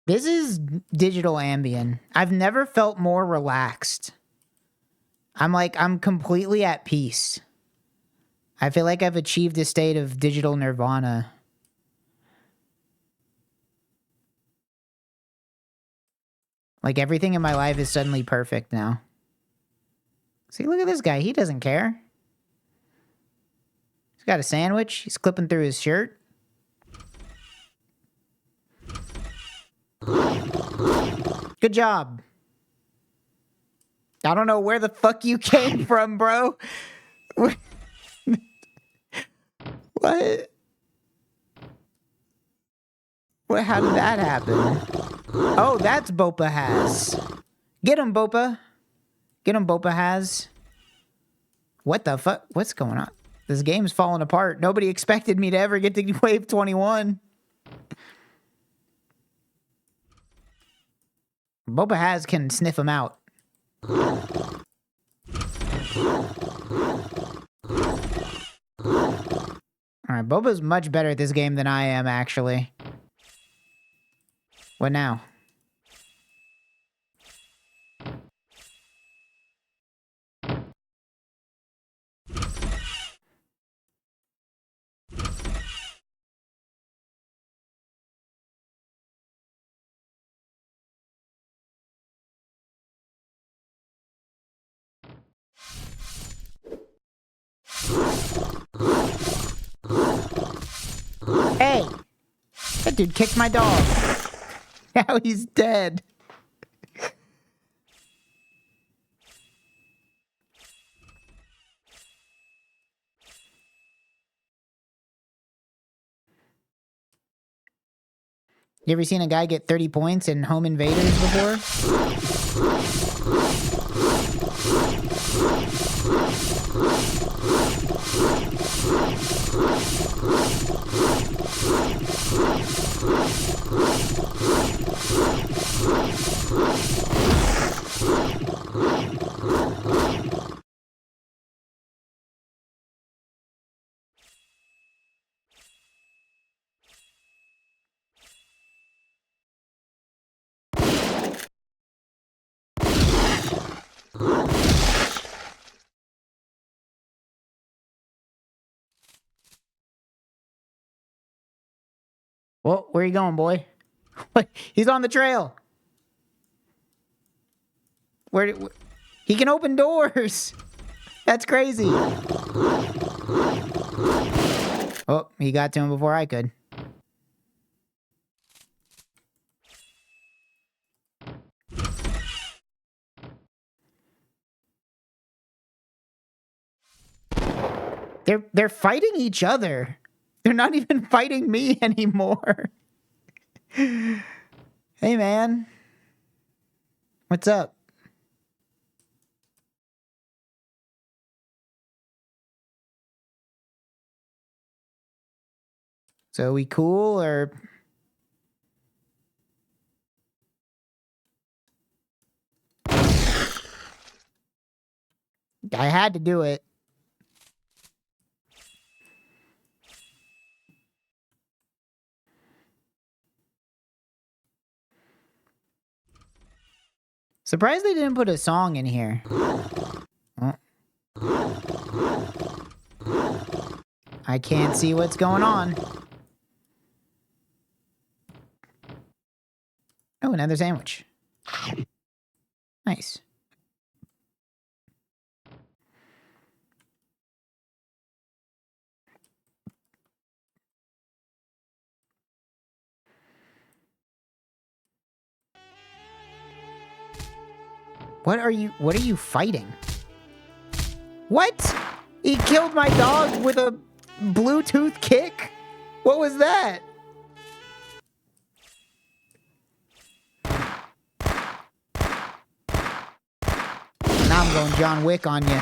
This is digital Ambien. I've never felt more relaxed. I'm completely at peace. I feel like I've achieved a state of digital nirvana. Like everything in my life is suddenly perfect now. See, look at this guy. He doesn't care. He's got a sandwich. He's clipping through his shirt. Good job. I don't know where the fuck you came from, bro. What? What? How did that happen? Oh, that's Bopa has. Get him, Bopa. Get him, Bopa has. What the fuck? What's going on? This game's falling apart. Nobody expected me to ever get to wave 21. Boba Has can sniff him out. Alright, Boba's much better at this game than I am, actually. What now? Hey! That dude kicked my dog. Now he's dead. You ever seen a guy get 30 points in Home Invaders before? Well, where you going, boy? He's on the trail. Where he can open doors. That's crazy. Oh, he got to him before I could. They're fighting each other. They're not even fighting me anymore. Hey, man. What's up? So we cool or... I had to do it. Surprised they didn't put a song in here. Oh. I can't see what's going on. Oh, another sandwich. Nice. What are you fighting? What? He killed my dog with a Bluetooth kick? What was that? Now I'm going John Wick on you.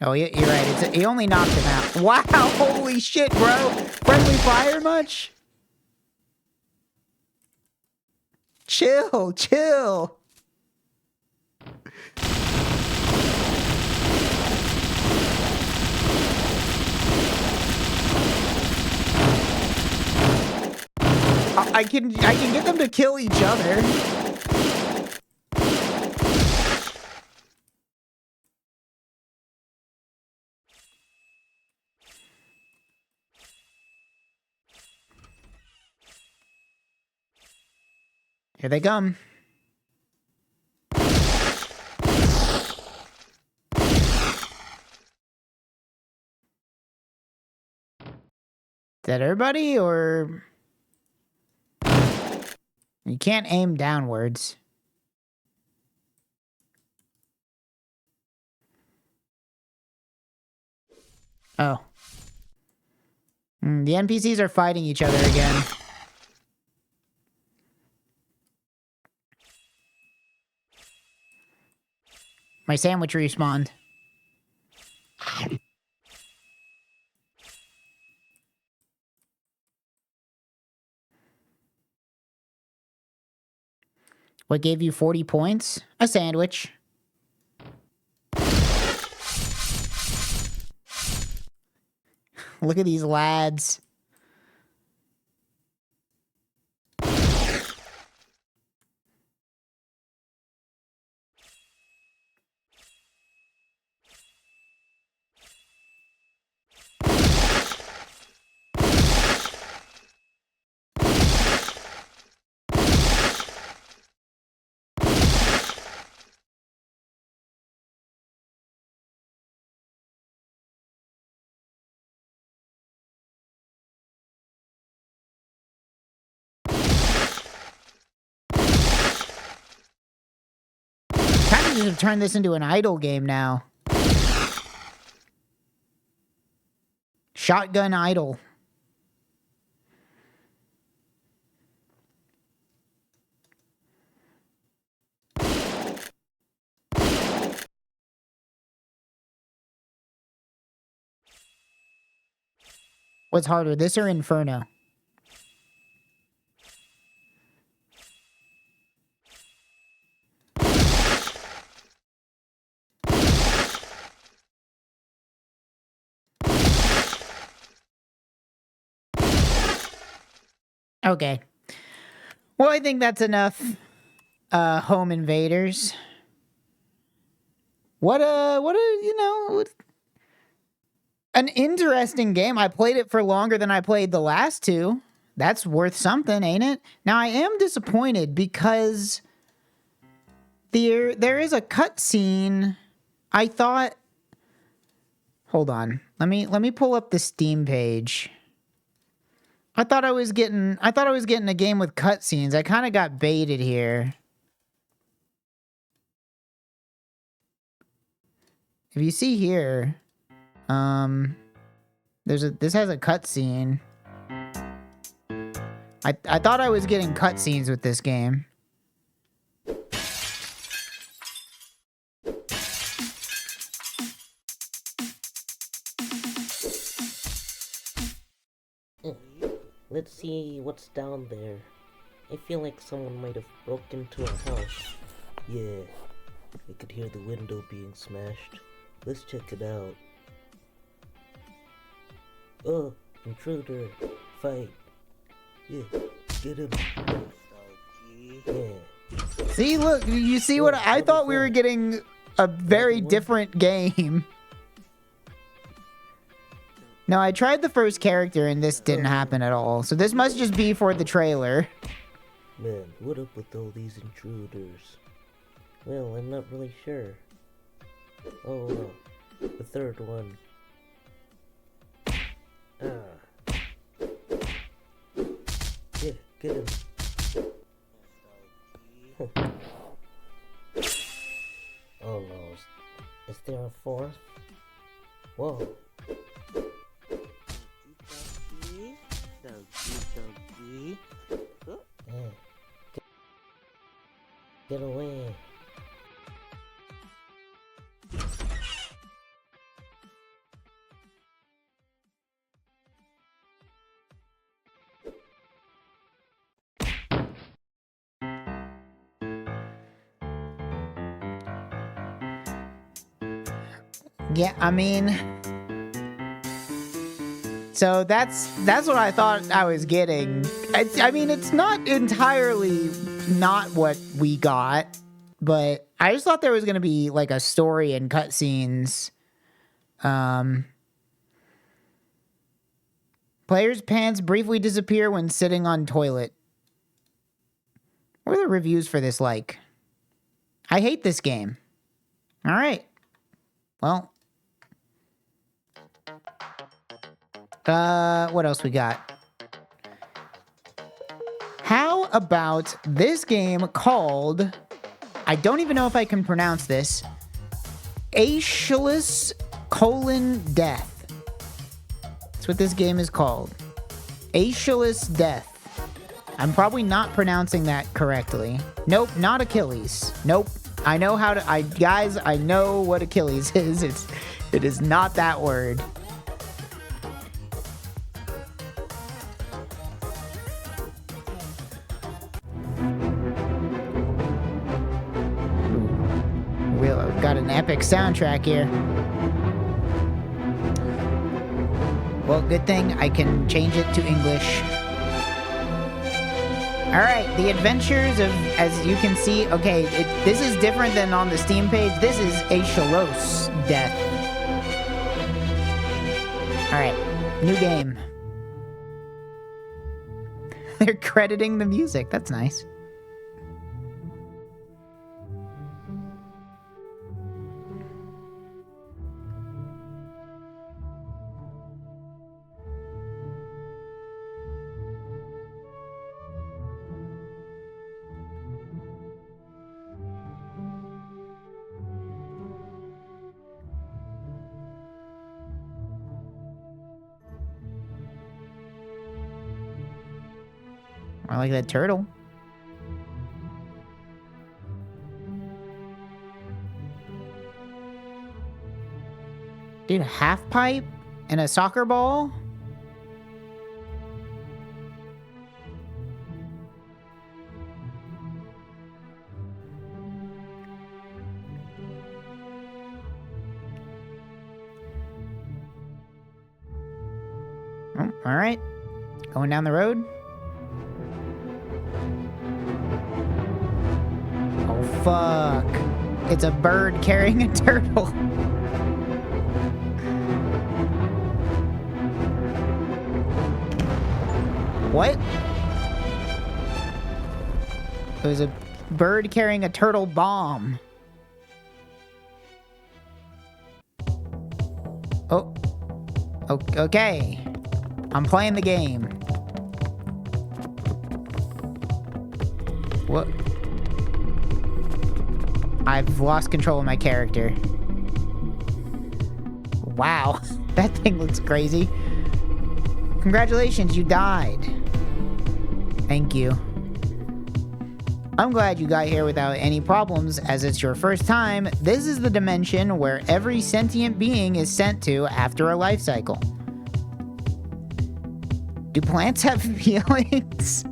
Oh, you're right. He only knocked him out. Wow, holy shit, bro. Friendly fire much? Chill, chill. I can get them to kill each other. Here they come. Is that everybody, or... You can't aim downwards. Oh. The NPCs are fighting each other again. My sandwich respawned. What gave you 40 points? A sandwich. Look at these lads. Kind of just turn this into an idle game now. Shotgun idle. What's harder, this or Inferno? Okay. Well, I think that's enough, home invaders. What an interesting game. I played it for longer than I played the last two. That's worth something, ain't it? Now, I am disappointed because there is a cutscene. I thought... Hold on. Let me pull up the Steam page. I thought I was getting a game with cutscenes. I kind of got baited here. If you see here, this has a cutscene. I thought I was getting cutscenes with this game. Let's see what's down there. I feel like someone might have broken into our house. Yeah, I could hear the window being smashed. Let's check it out. Oh, intruder, fight. Yeah, get him. Yeah. See, look, you see what I thought we were getting a very different game. No, I tried the first character and this didn't happen at all. So this must just be for the trailer. Man, what up with all these intruders? Well, I'm not really sure. Oh, well. The third one. Yeah, get him. Oh no, is there a fourth? Whoa. Yeah. Get away. Yeah, I mean, so that's what I thought I was getting. I mean, it's not entirely not what we got, but I just thought there was gonna be like a story and cutscenes. Player's pants briefly disappear when sitting on toilet. What are the reviews for this like? I hate this game. All right. Well. What else we got? How about this game called, I don't even know if I can pronounce this, Asialist: Death. That's what this game is called. Asialist Death. I'm probably not pronouncing that correctly. Nope, not Achilles. Nope. I know how to, guys, I know what Achilles is. It is not that word. We've got an epic soundtrack here. Well, good thing I can change it to English. Alright, the adventures of, as you can see, okay, this is different than on the Steam page. This is Asialist Death. Alright, new game. They're crediting the music, that's nice. I like that turtle. Dude, a half pipe and a soccer ball? Oh, all right. Going down the road. Oh, fuck. It's a bird carrying a turtle. What? It was a bird carrying a turtle bomb. Oh. Okay. I'm playing the game. What? I've lost control of my character. Wow. That thing looks crazy. Congratulations, you died. Thank you. I'm glad you got here without any problems, as it's your first time. This is the dimension where every sentient being is sent to after a life cycle. Do plants have feelings?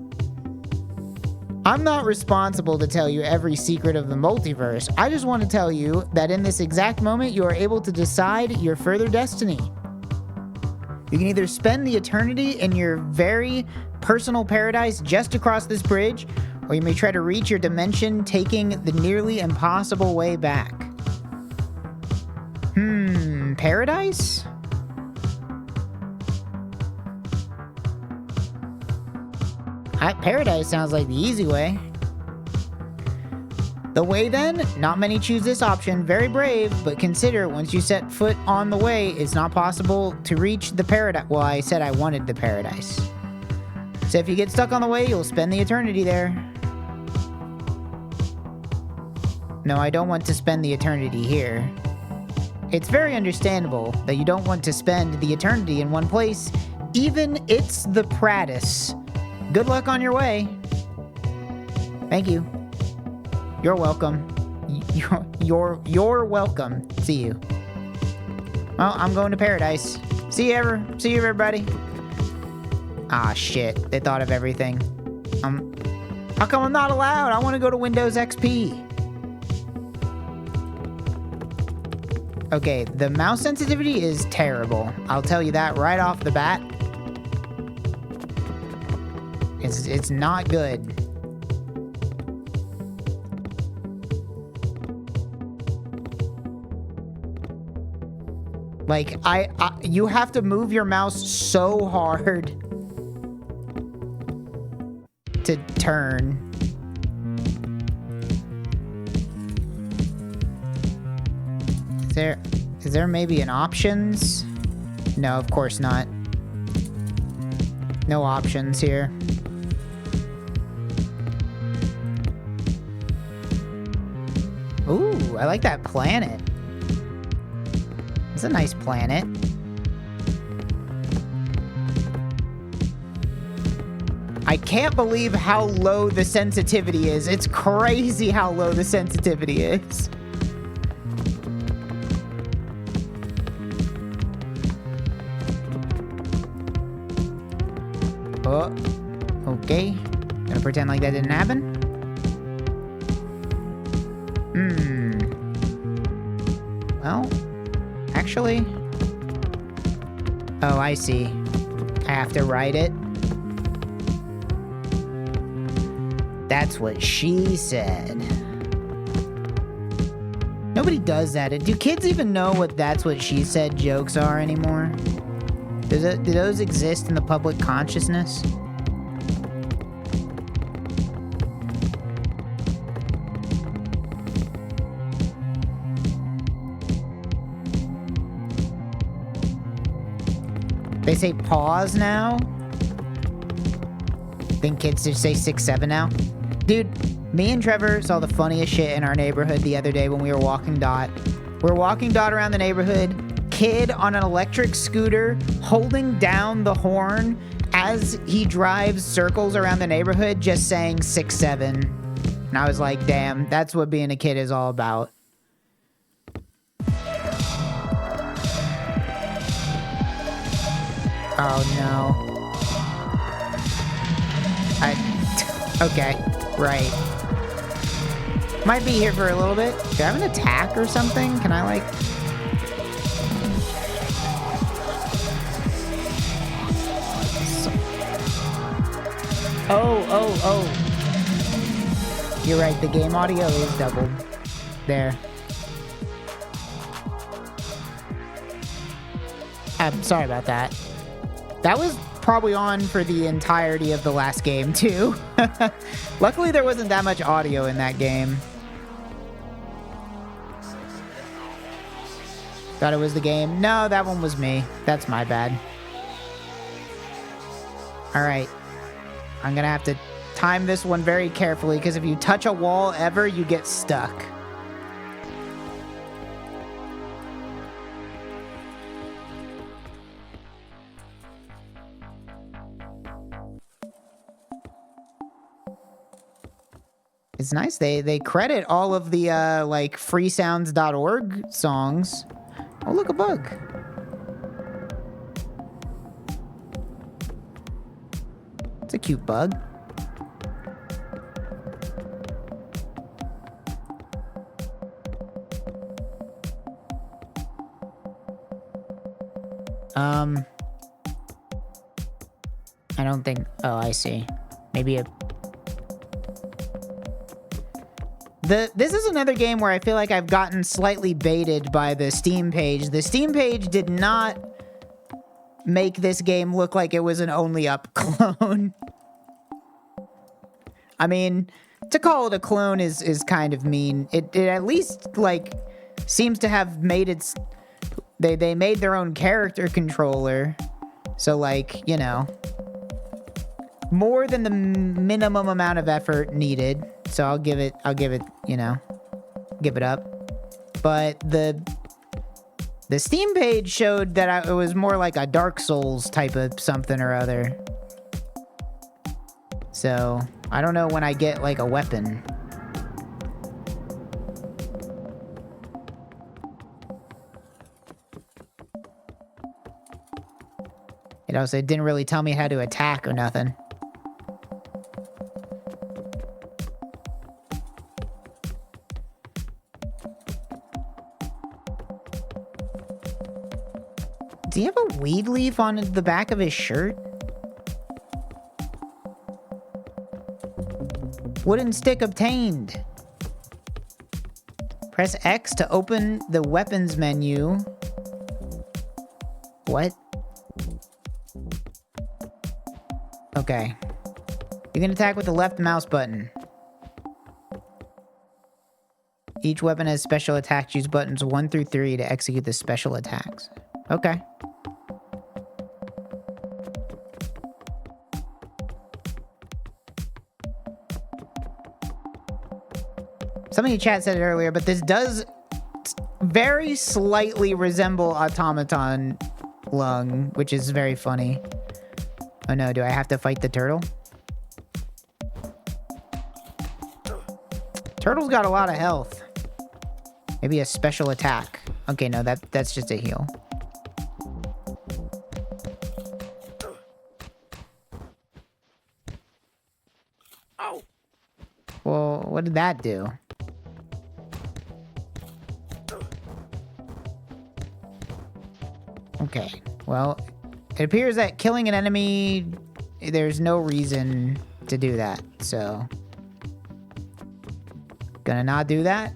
I'm not responsible to tell you every secret of the multiverse. I just want to tell you that in this exact moment, you are able to decide your further destiny. You can either spend the eternity in your very personal paradise just across this bridge, or you may try to reach your dimension taking the nearly impossible way back. Paradise? Paradise sounds like the easy way. The way then? Not many choose this option. Very brave, but consider once you set foot on the way, it's not possible to reach the paradise. Well, I said I wanted the paradise. So if you get stuck on the way, you'll spend the eternity there. No, I don't want to spend the eternity here. It's very understandable that you don't want to spend the eternity in one place, even it's the Pradis. Good luck on your way. Thank you. You're welcome. You're welcome. See you. Well, I'm going to paradise. See you, everybody. Ah, shit. They thought of everything. How come I'm not allowed? I want to go to Windows XP. Okay, the mouse sensitivity is terrible. I'll tell you that right off the bat. It's not good. Like, you have to move your mouse so hard to turn. Is there maybe an options? No, of course not. No options here. Ooh, I like that planet. It's a nice planet. I can't believe how low the sensitivity is. It's crazy how low the sensitivity is. Oh, okay. Gonna pretend like that didn't happen. Well, actually... Oh, I see. I have to write it. That's what she said. Nobody does that. Do kids even know what that's what she said jokes are anymore? Do those exist in the public consciousness? They say pause now? Think kids just say 6-7 now? Dude, me and Trevor saw the funniest shit in our neighborhood the other day when we were walking Dot. We were walking Dot around the neighborhood, kid on an electric scooter holding down the horn as he drives circles around the neighborhood just saying 6-7. And I was like, damn, that's what being a kid is all about. Oh no. Okay, right. Might be here for a little bit. Do I have an attack or something? Can I like... Oh. You're right, the game audio is doubled. There. I'm sorry about that. That was probably on for the entirety of the last game, too. Luckily, there wasn't that much audio in that game. Thought it was the game. No, that one was me. That's my bad. Alright. I'm gonna have to time this one very carefully, because if you touch a wall ever, you get stuck. It's nice. They credit all of the, like, freesounds.org songs. Oh, look, a bug. It's a cute bug. I don't think... Oh, I see. Maybe a... This is another game where I feel like I've gotten slightly baited by the Steam page. The Steam page did not make this game look like it was an only up clone. I mean, To call it a clone is kind of mean. It at least, like, seems to have made its... They made their own character controller. So, like, you know... more than the minimum amount of effort needed. So I'll give it, you know, give it up. But the Steam page showed that it was more like a Dark Souls type of something or other. So I don't know when I get like a weapon. It also didn't really tell me how to attack or nothing. Do you have a weed leaf on the back of his shirt? Wooden stick obtained. Press X to open the weapons menu. What? Okay. You can attack with the left mouse button. Each weapon has special attacks. Use buttons 1 through 3 to execute the special attacks. Okay. Somebody in chat said it earlier, but this does very slightly resemble Automaton Lung, which is very funny. Oh no, do I have to fight the turtle? Turtle's got a lot of health. Maybe a special attack. Okay, no, that's just a heal. Well, what did that do? Okay, well, it appears that killing an enemy, there's no reason to do that, so... Gonna not do that.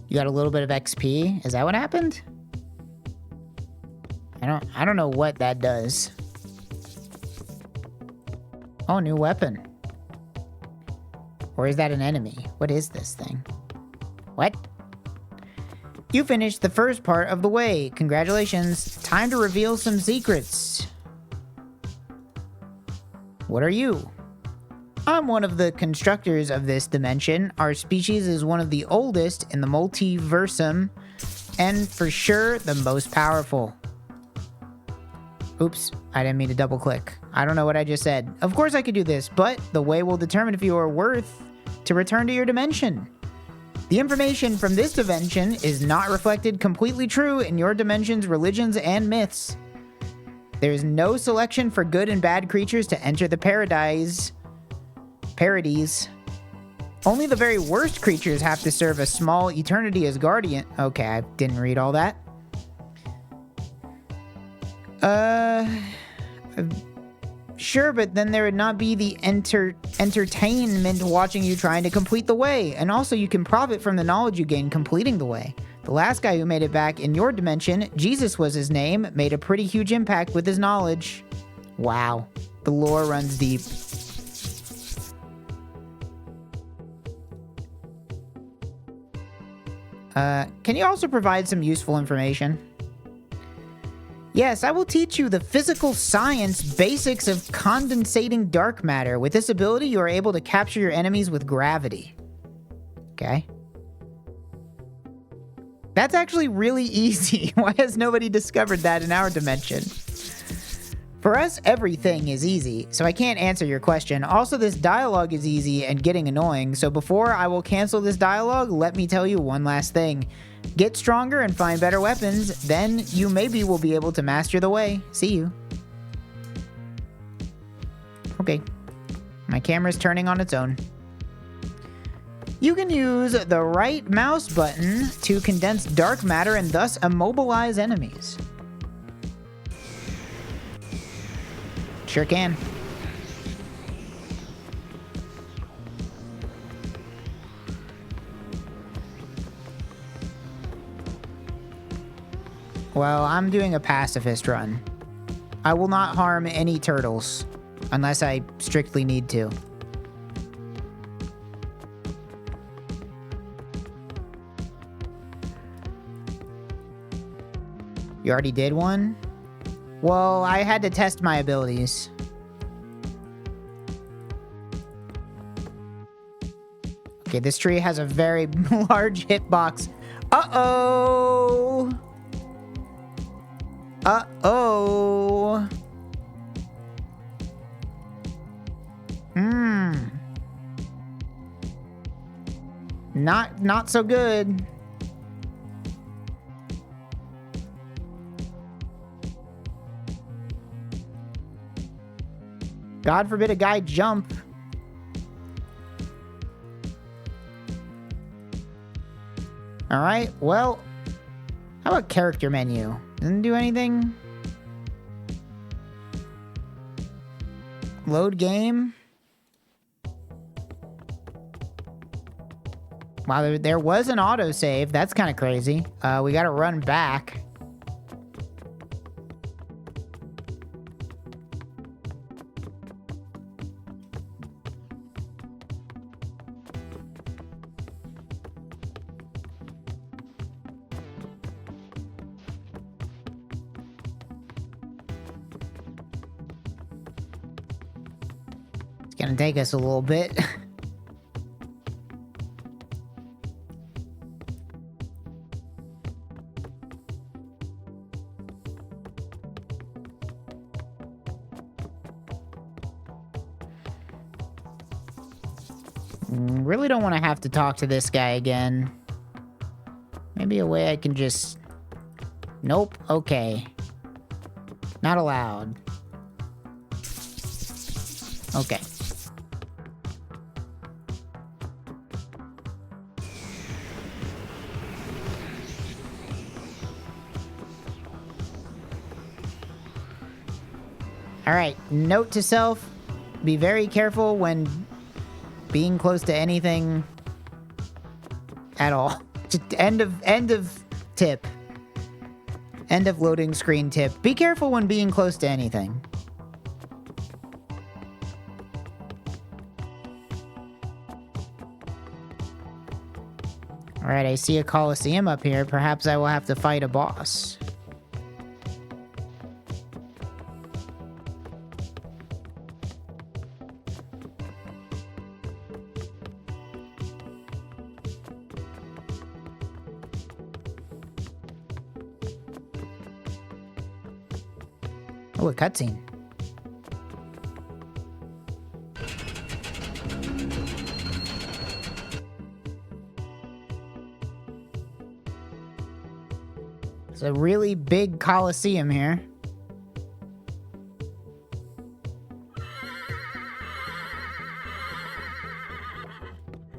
You got a little bit of XP? Is that what happened? I don't know what that does. Oh, new weapon. Or is that an enemy? What is this thing? What? You finished the first part of the way. Congratulations. Time to reveal some secrets. What are you? I'm one of the constructors of this dimension. Our species is one of the oldest in the multiversum, and for sure, the most powerful. Oops, I didn't mean to double click. I don't know what I just said. Of course I could do this, but the way will determine if you are worth to return to your dimension. The information from this dimension is not reflected completely true in your dimension's religions and myths. There is no selection for good and bad creatures to enter the paradies. Only the very worst creatures have to serve a small eternity as guardian. Okay, I didn't read all that. Sure, but then there would not be the entertainment watching you trying to complete the way. And also you can profit from the knowledge you gain completing the way. The last guy who made it back in your dimension, Jesus was his name, made a pretty huge impact with his knowledge. Wow, the lore runs deep. Can you also provide some useful information? Yes, I will teach you the physical science basics of condensating dark matter. With this ability, you are able to capture your enemies with gravity. Okay. That's actually really easy. Why has nobody discovered that in our dimension? For us, everything is easy, so I can't answer your question. Also, this dialogue is easy and getting annoying, so before I will cancel this dialogue, let me tell you one last thing. Get stronger and find better weapons, then you maybe will be able to master the way. See you. Okay. My camera's turning on its own. You can use the right mouse button to condense dark matter and thus immobilize enemies. Sure can. Well, I'm doing a pacifist run. I will not harm any turtles unless I strictly need to. You already did one? Well, I had to test my abilities. Okay, this tree has a very large hitbox. Uh-oh! Uh-oh! Not so good. God forbid a guy jump. All right, well, how about character menu? Doesn't do anything. Load game. Wow, there was an autosave. That's kind of crazy. We gotta run back. It's gonna take us a little bit. Really don't want to have to talk to this guy again. Maybe a way I can just... Nope. Okay. Not allowed. Okay. Alright, note to self, be very careful when being close to anything at all. Just end of tip. End of loading screen tip. Be careful when being close to anything. Alright, I see a Coliseum up here. Perhaps I will have to fight a boss. Oh, a cutscene. It's a really big Coliseum here.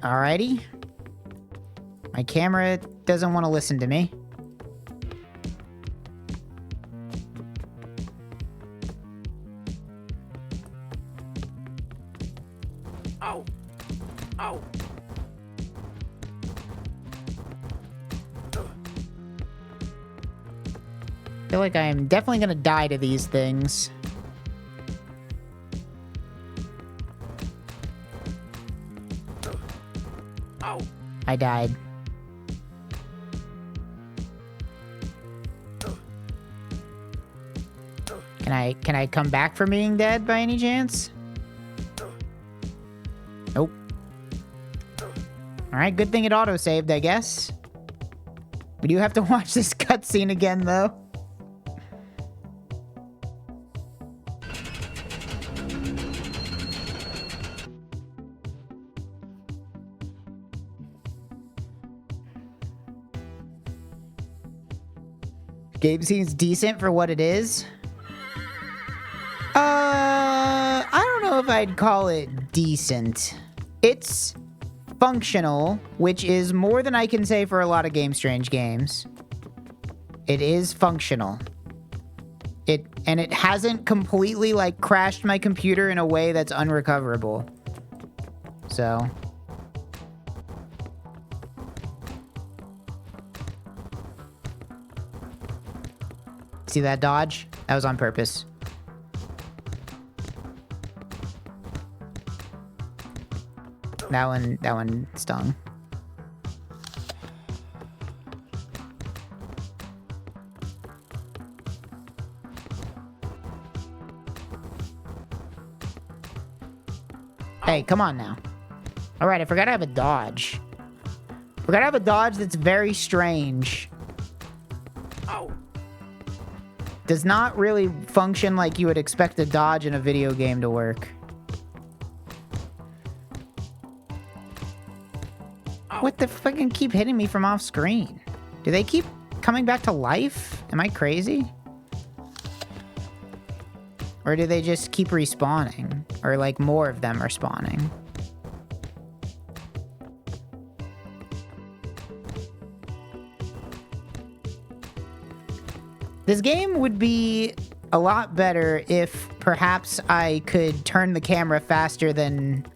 Alrighty. My camera doesn't want to listen to me. Ow! Ow! I feel like I am definitely gonna die to these things. Ow! I died. Can I come back from being dead by any chance? Nope. Alright, good thing it auto-saved, I guess. We do have to watch this cutscene again, though. Game seems decent for what it is. I don't know if I'd call it decent. It's functional, which is more than I can say for a lot of Gamestrange games. It is functional. And it hasn't completely, like, crashed my computer in a way that's unrecoverable. So... See that dodge? That was on purpose. That one stung. Hey, come on now. All right, I forgot I have a dodge. Forgot I have a dodge that's very strange. Does not really function like you would expect a dodge in a video game to work. What the fucking keep hitting me from off screen? Do they keep coming back to life? Am I crazy? Or do they just keep respawning? Or like more of them are spawning? This game would be a lot better if perhaps I could turn the camera faster than...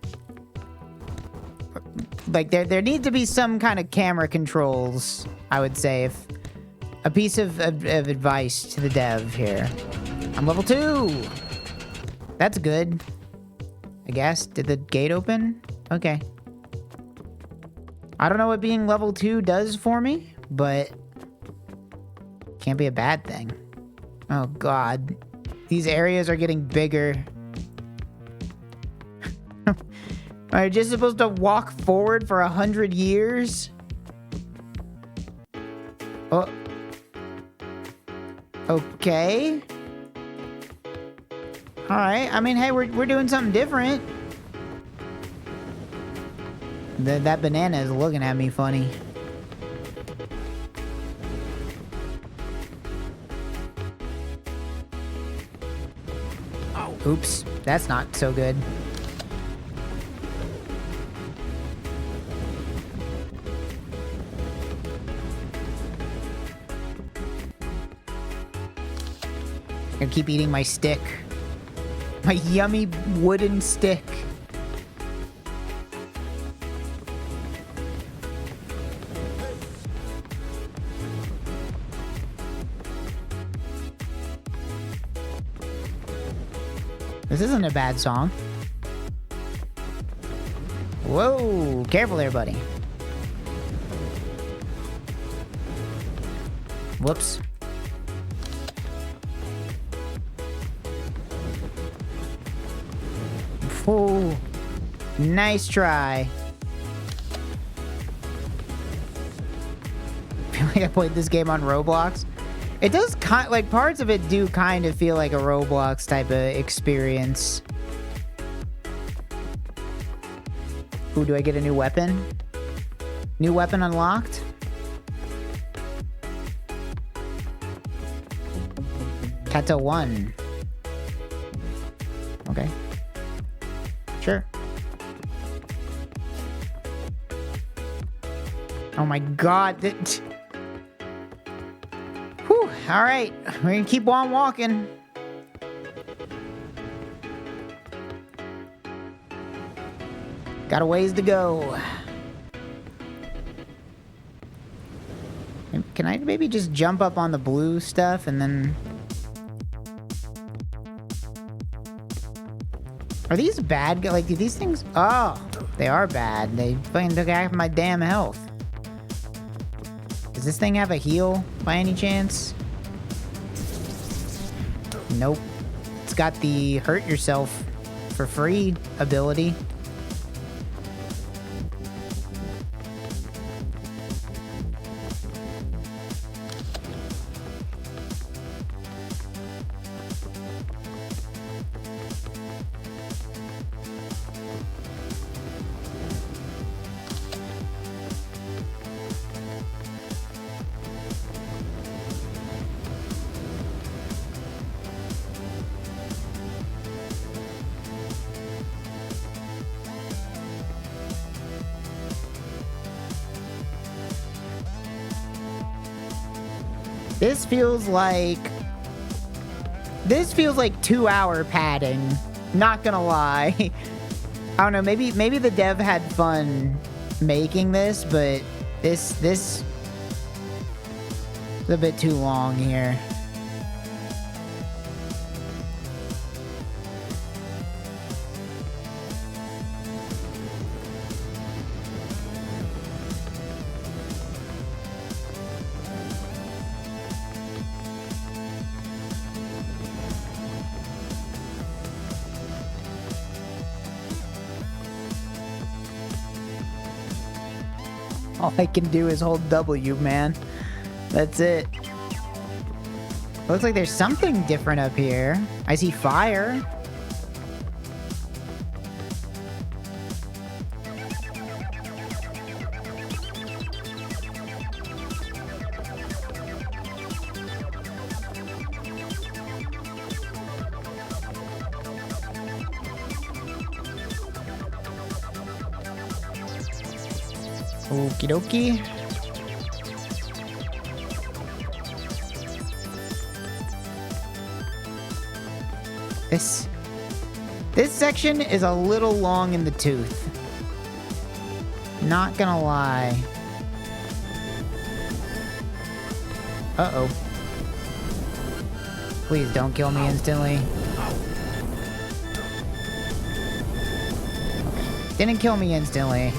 Like, there need to be some kind of camera controls, I would say. If a piece of advice to the dev here. I'm level 2! That's good. I guess. Did the gate open? Okay. I don't know what being level 2 does for me, but... Can't be a bad thing. Oh, God. These areas are getting bigger. Am I just supposed to walk forward for 100 years? Oh. Okay. Alright. I mean, hey, we're doing something different. That banana is looking at me funny. Oops, that's not so good. I'm gonna keep eating my stick. My yummy wooden stick. This isn't a bad song. Whoa, careful there, buddy. Whoops. Oh, nice try. I feel like I played this game on Roblox. It does like parts of it do kind of feel like a Roblox type of experience. Ooh, do I get a new weapon? New weapon unlocked? Kata 1. Okay. Sure. Oh my God. Whew. All right. We're gonna keep on walking. Got a ways to go. Can I maybe just jump up on the blue stuff and then... Are these bad? Like, do these things... Oh, they are bad. They fucking took half my damn health. Does this thing have a heal by any chance? Nope. It's got the hurt yourself for free ability. This feels like 2-hour padding. Not gonna lie. I don't know, maybe the dev had fun making this, but this is a bit too long here. All I can do is hold W, man. That's it. Looks like there's something different up here. I see fire. Okie dokie. This section is a little long in the tooth. Not gonna lie. Uh-oh. Please don't kill me instantly. Didn't kill me instantly.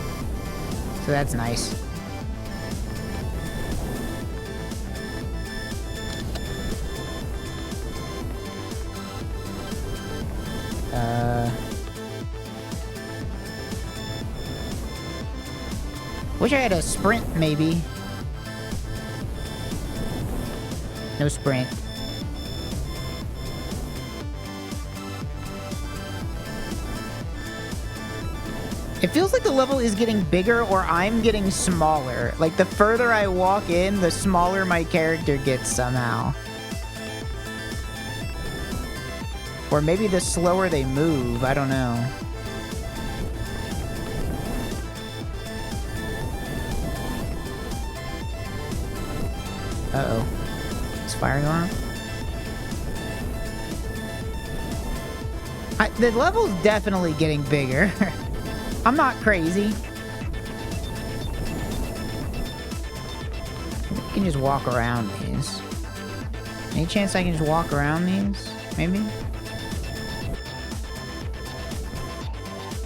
So that's nice. Wish I had a sprint, maybe. No sprint. It feels like the level is getting bigger or I'm getting smaller. Like, the further I walk in, the smaller my character gets somehow. Or maybe the slower they move, I don't know. Uh-oh. Is fire going on? The level's definitely getting bigger. I'm not crazy. I can just walk around these. Any chance I can just walk around these? Maybe?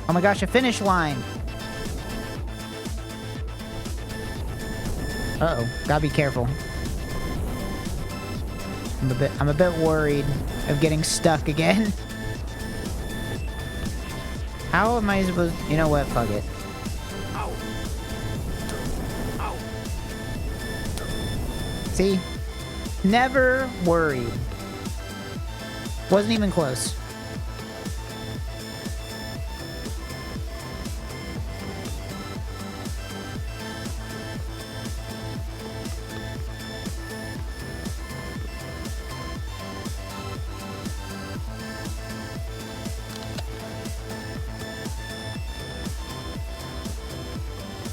Oh my gosh, a finish line! Uh-oh. Gotta be careful. I'm a bit worried of getting stuck again. How am I supposed... You know what? Fuck it. See? Never worried. Wasn't even close.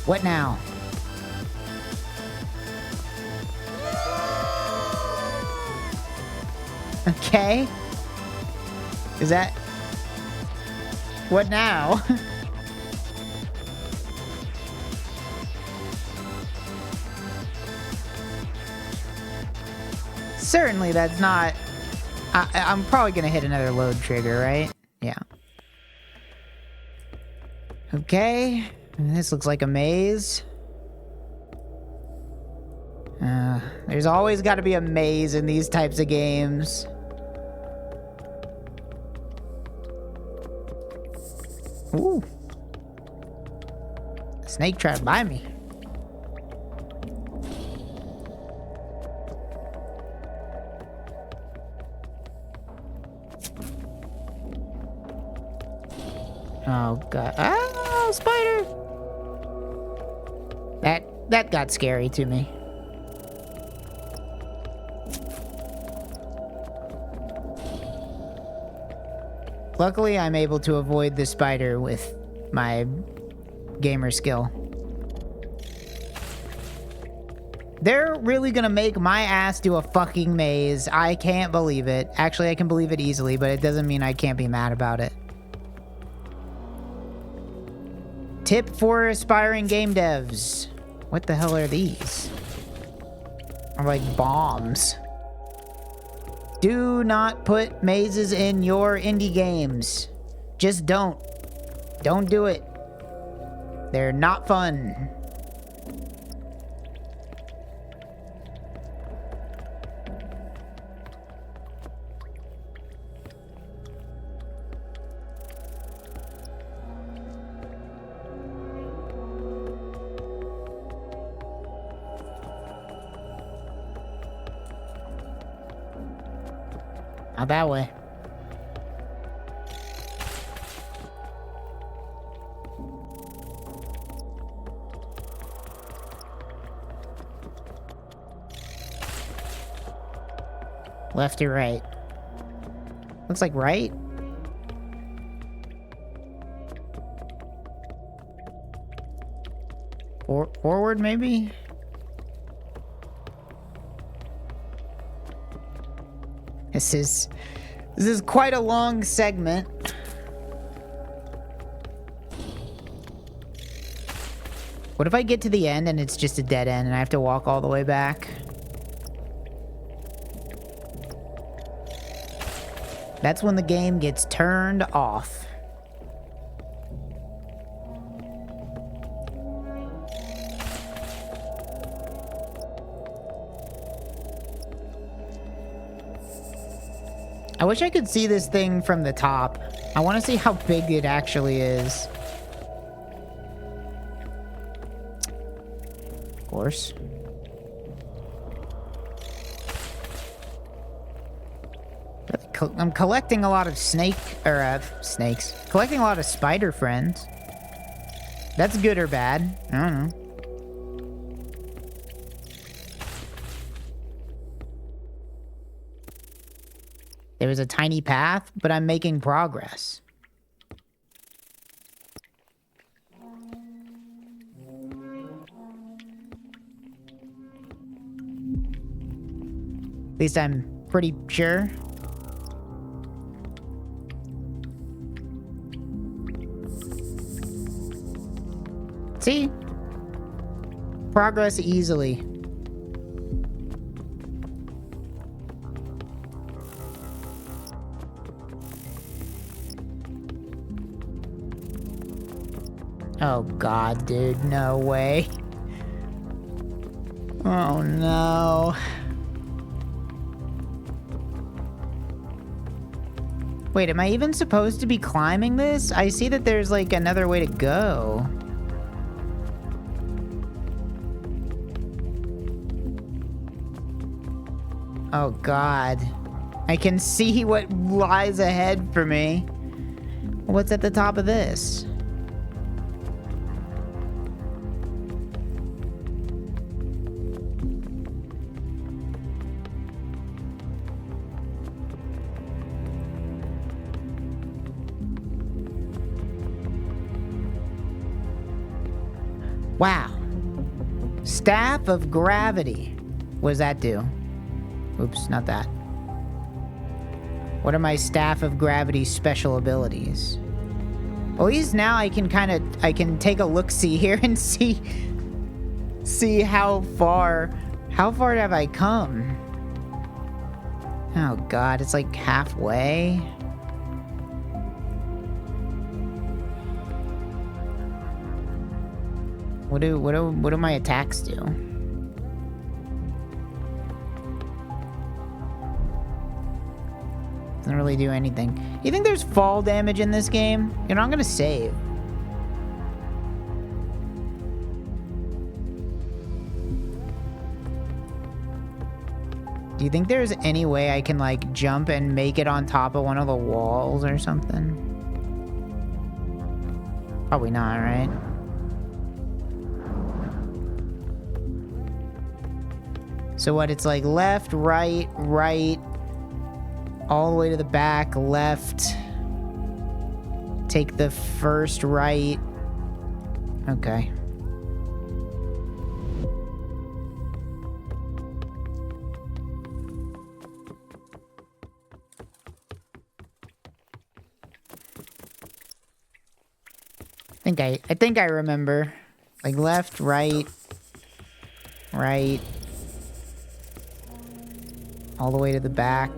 What now? Okay. Is that... What now? Certainly that's not... I'm probably gonna hit another load trigger, right? Yeah. Okay. This looks like a maze. There's always got to be a maze in these types of games. Ooh. Snake tried to buy me. Oh god. Ah, spider! That got scary to me. Luckily, I'm able to avoid the spider with my gamer skill. They're really gonna make my ass do a fucking maze. I can't believe it. Actually, I can believe it easily, but it doesn't mean I can't be mad about it. Tip for aspiring game devs. What the hell are these? Are like bombs. Do not put mazes in your indie games. Just don't. Don't do it. They're not fun. Not that way. Left or right? Looks like right. Forward, maybe? This is quite a long segment. What if I get to the end and it's just a dead end and I have to walk all the way back? That's when the game gets turned off. I wish I could see this thing from the top. I want to see how big it actually is. Of course. I'm collecting a lot of snakes. Collecting a lot of spider friends. That's good or bad. I don't know. There was a tiny path, but I'm making progress. At least I'm pretty sure. See? Progress easily. Oh god, dude, no way. Oh no. Wait, am I even supposed to be climbing this? I see that there's like another way to go. Oh god. I can see what lies ahead for me. What's at the top of this? Wow. Staff of Gravity. What does that do? Oops, not that. What are my Staff of Gravity special abilities? At least now I can take a look-see here and see how far have I come? Oh god, it's like halfway. What do my attacks do? Doesn't really do anything. You think there's fall damage in this game? You know, I'm gonna save. Do you think there's any way I can, like, jump and make it on top of one of the walls or something? Probably not, right? So what, it's like left, right, right, all the way to the back, left. Take the first right. Okay. I think I remember. Like left, right, right. All the way to the back.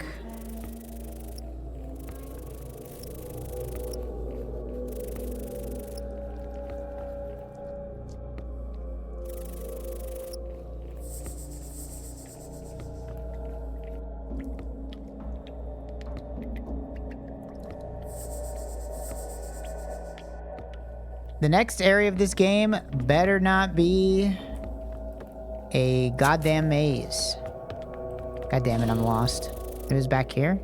The next area of this game better not be a goddamn maze. God damn it, I'm lost. It was back here?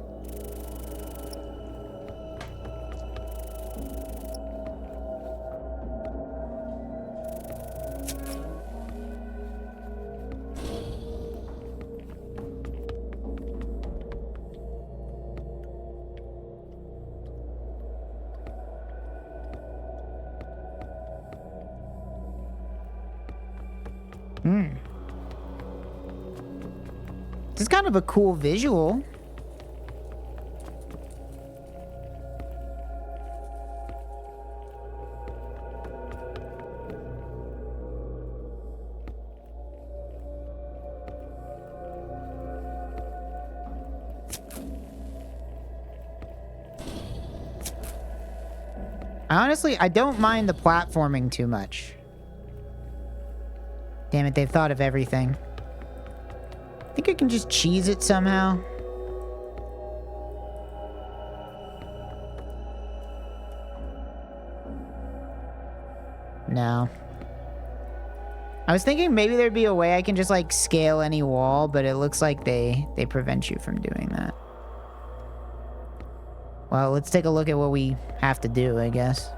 This is kind of a cool visual. Honestly, I don't mind the platforming too much. Damn it, they've thought of everything. I think I can just cheese it somehow. No. I was thinking maybe there'd be a way I can just like scale any wall, but it looks like they prevent you from doing that. Well, let's take a look at what we have to do, I guess.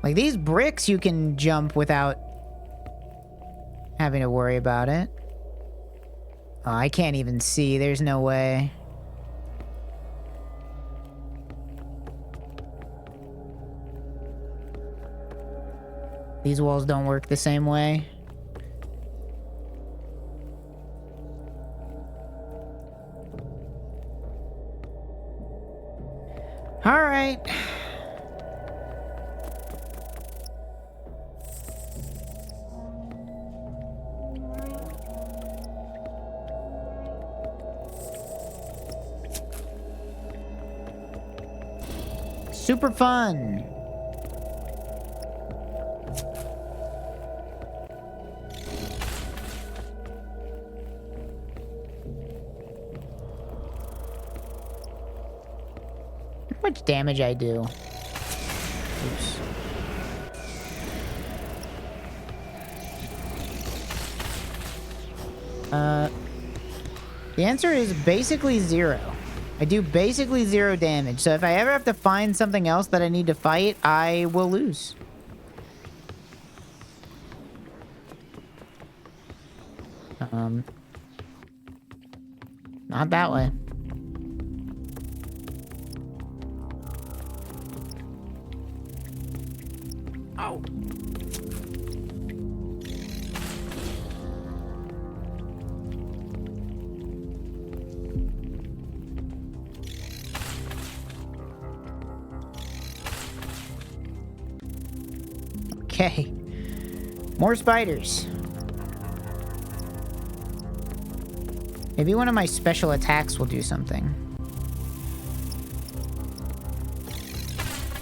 Like these bricks you can jump without having to worry about it. Oh, I can't even see. There's no way. These walls don't work the same way. All right. Super fun. How much damage I do? Oops. The answer is basically 0. I do basically 0 damage, so if I ever have to find something else that I need to fight, I will lose. Not that way. Oh. Okay. More spiders. Maybe one of my special attacks will do something.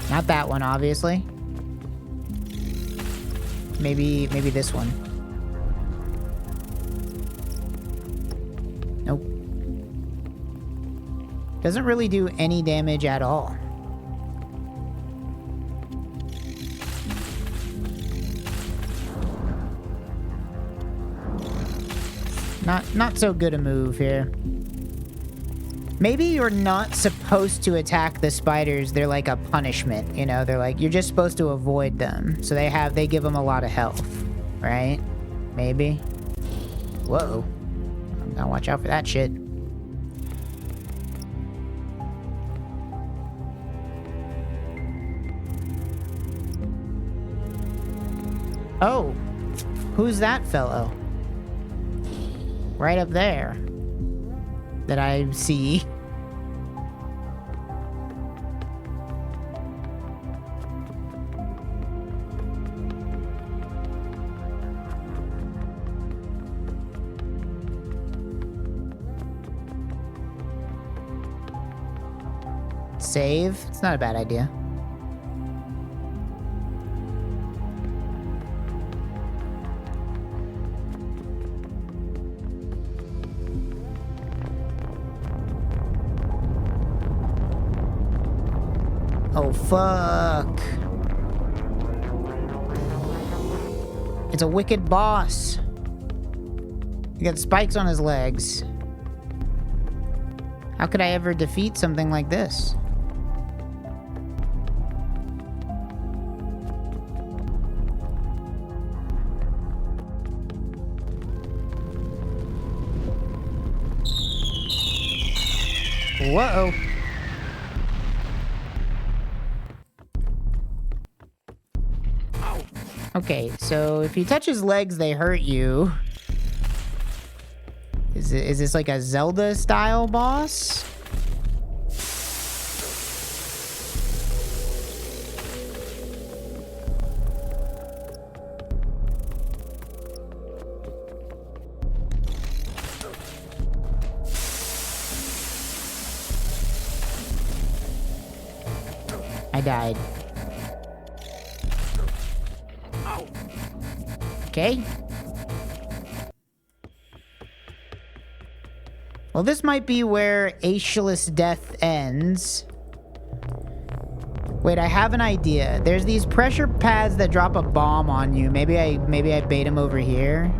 Not that one, obviously. Maybe this one. Nope. Doesn't really do any damage at all. Not so good a move here. Maybe you're not supposed to attack the spiders. They're like a punishment, you know? They're like, you're just supposed to avoid them. So they give them a lot of health, right? Maybe. Whoa. I'm gonna watch out for that shit. Oh. Who's that fellow? Right up there. That I see. Save? It's not a bad idea. Oh, fuck. It's a wicked boss. He got spikes on his legs. How could I ever defeat something like this? Whoa. Okay, so if you touch his legs, they hurt you. Is this like a Zelda-style boss? I died. Okay. Well, this might be where Asialist death ends. Wait, I have an idea. There's these pressure pads that drop a bomb on you. Maybe I bait him over here.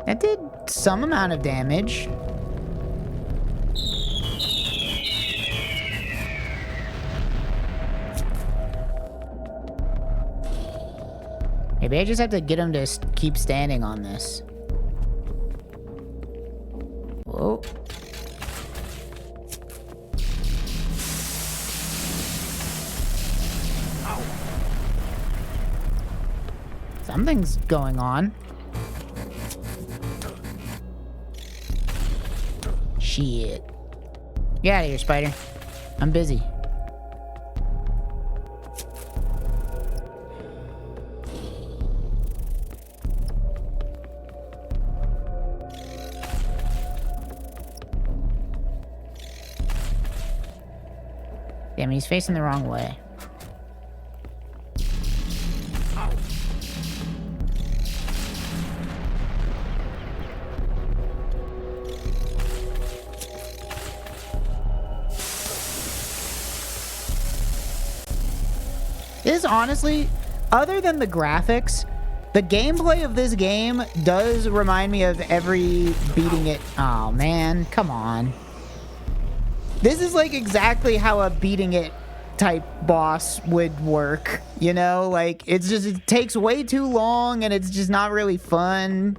That did some amount of damage. Maybe I just have to get him to keep standing on this. Whoa. Something's going on. Shit. Get out of here, spider. I'm busy. Damn, he's facing the wrong way. This honestly, other than the graphics, the gameplay of this game does remind me of every beating it. Oh man, come on. This is like exactly how a beating it type boss would work, you know? Like, it's just, it takes way too long and it's just not really fun.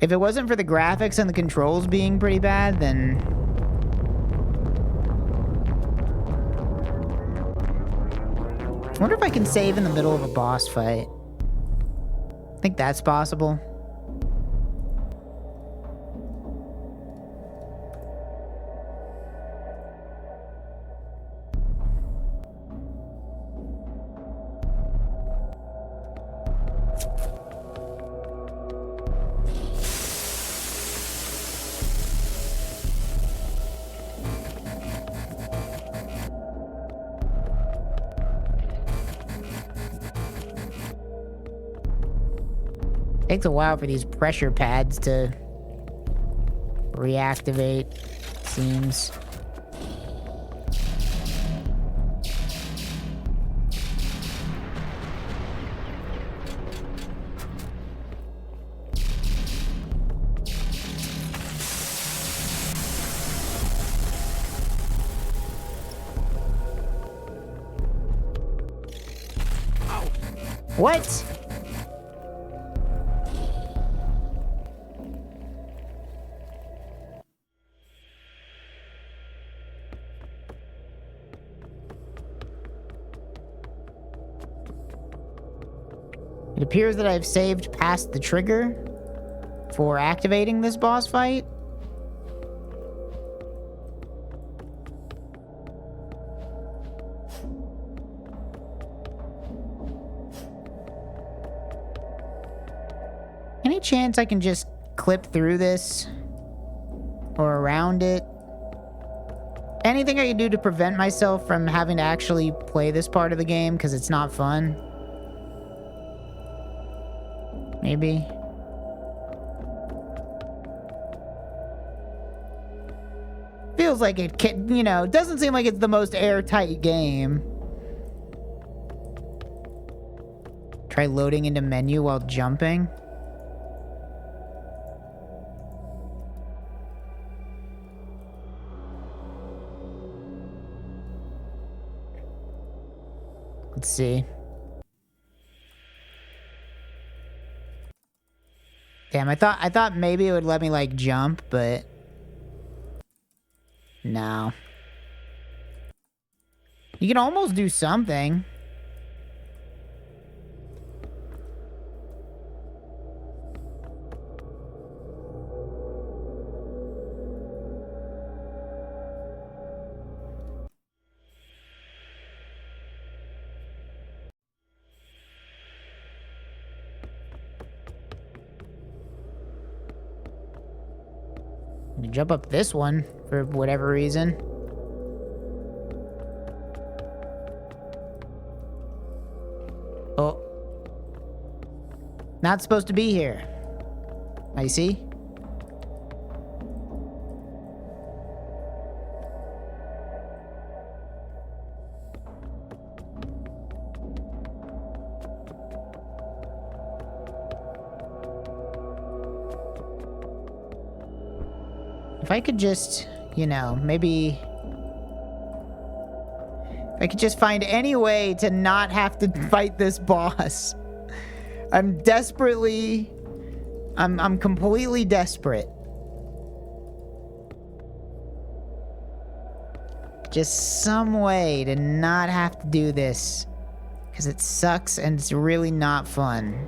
If it wasn't for the graphics and the controls being pretty bad, then... I wonder if I can save in the middle of a boss fight. I think that's possible. Takes a while for these pressure pads to reactivate, seems. What? It appears that I've saved past the trigger for activating this boss fight. Any chance I can just clip through this? Or around it? Anything I can do to prevent myself from having to actually play this part of the game because it's not fun? Maybe. Feels like it can, you know, doesn't seem like it's the most airtight game. Try loading into menu while jumping. Let's see. Damn, I thought maybe it would let me like jump, but no. You can almost do something. Jump up this one for whatever reason. Oh. Not supposed to be here. I see. If I could just, you know, maybe... If I could just find any way to not have to fight this boss. I'm desperately... I'm completely desperate. Just some way to not have to do this. Because it sucks and it's really not fun.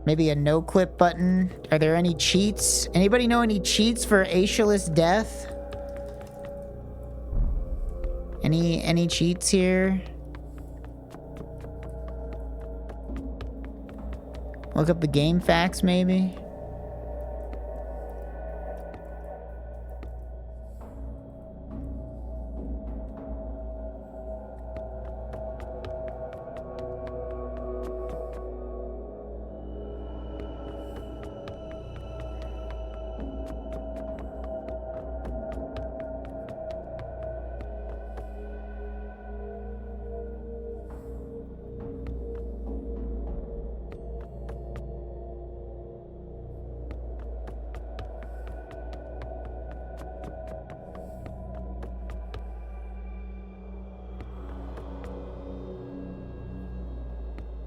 Maybe a no-clip button. Are there any cheats? Anybody know any cheats for Asialist death? Any cheats here? Look up the game facts, maybe?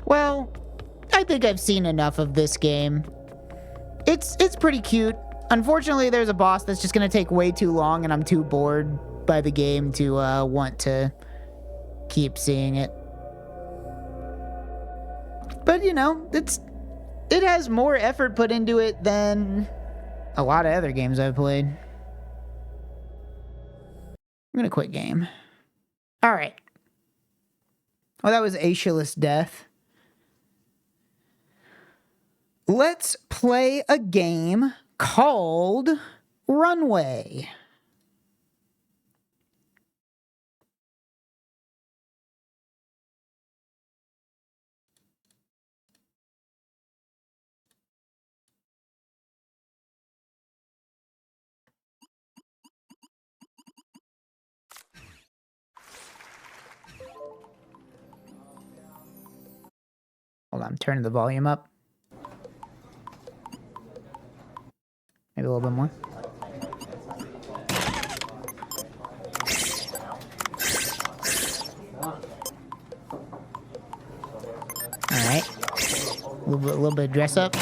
Well, I think I've seen enough of this game. It's pretty cute. Unfortunately, there's a boss that's just gonna take way too long, and I'm too bored by the game to want to keep seeing it. But you know, it has more effort put into it than a lot of other games I've played. I'm gonna quit game. All right. Well, that was Asialist death. Let's play a game called Runway. Hold on, I'm turning the volume up. Maybe a little bit more. All right. A little bit of dress up.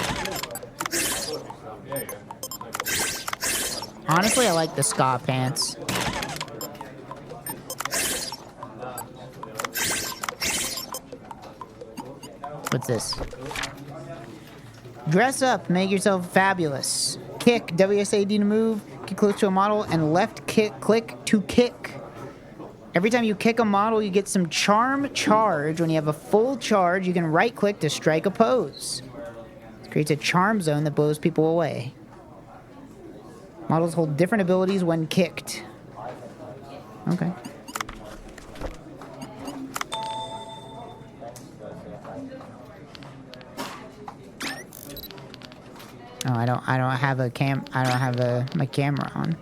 Honestly, I like the ska pants. What's this? Dress up, make yourself fabulous. Kick, WSAD to move, get close to a model, and left click to kick. Every time you kick a model, you get some charm charge. When you have a full charge, you can right click to strike a pose. This creates a charm zone that blows people away. Models hold different abilities when kicked. Okay. Oh, I don't have my camera on.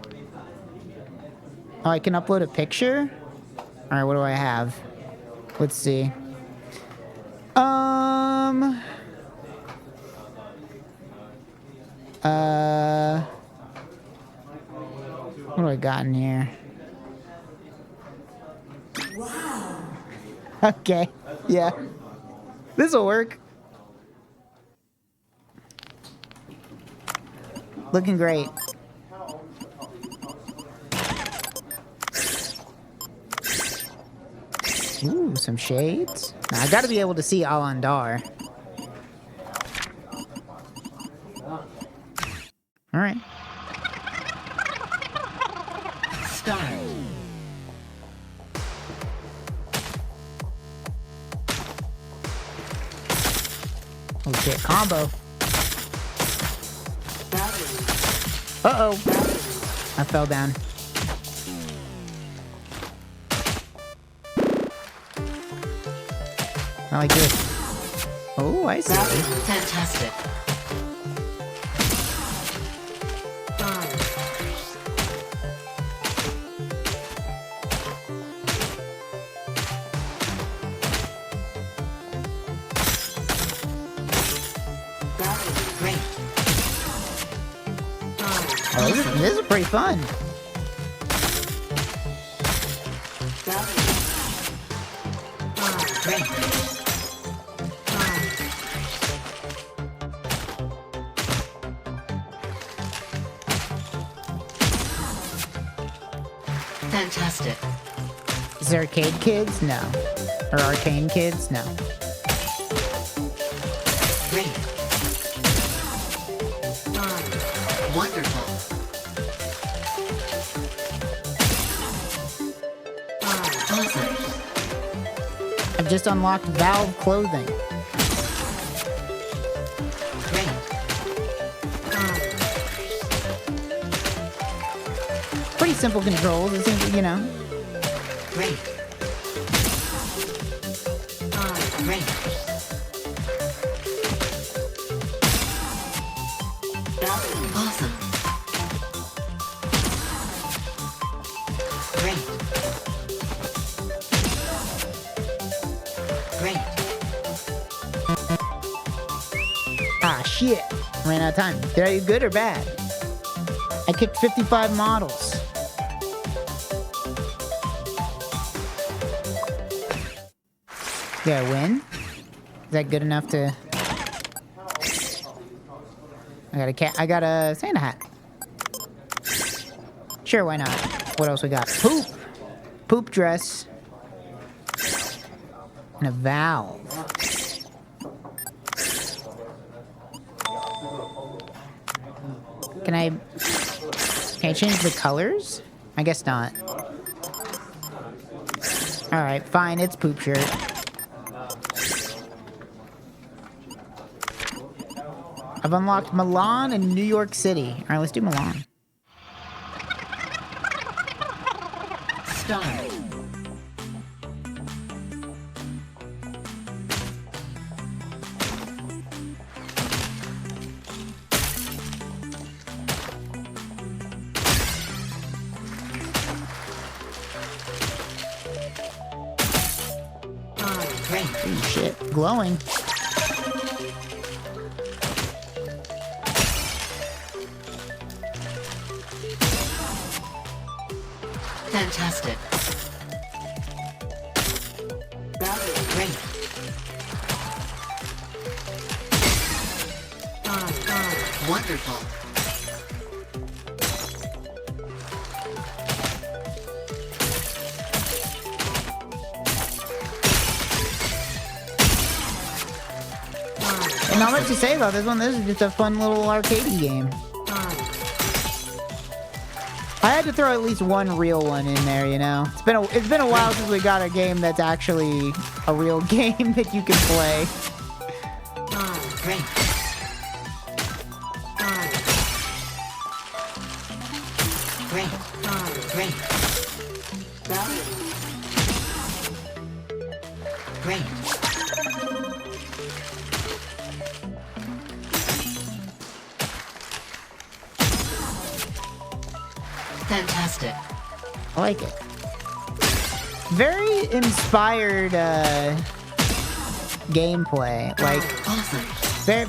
Oh, I can upload a picture? Alright, what do I have? Let's see. What do I got in here? Wow. Okay, yeah. This'll work. Looking great. Ooh, some shades. Now, I gotta be able to see Alandar. Alright. Start. Oh shit, combo. Uh-oh. I fell down. I like this. Oh, I see. Fantastic. Great. Oh, this is pretty fun. Great. Fantastic. Is there arcade kids? No. Or arcane kids? No. Great. Wonderful. Awesome. I've just unlocked Valve clothing. Great. Pretty simple controls. It seems, you know. Great. Great. Awesome. Great. Great. Ah, shit. Ran out of time. Did I do good or bad? I kicked 55 models. Did I win? Is that good enough to... I got a Santa hat. Sure, why not? What else we got? Poop! Poop dress. And a valve. Can I change the colors? I guess not. Alright, fine, it's poop shirt. I've unlocked Milan and New York City. Alright, let's do Milan. Start. Great. Ooh, shit. Glowing. Fantastic. Great. Wonderful. And not much to say about this one. This is just a fun little arcadey game. I had to throw at least one real one in there, you know. It's been a while since we got a game that's actually a real game that you can play. Great. Great. Great. Great. Fantastic. I like it. Very inspired gameplay. Like, Awesome.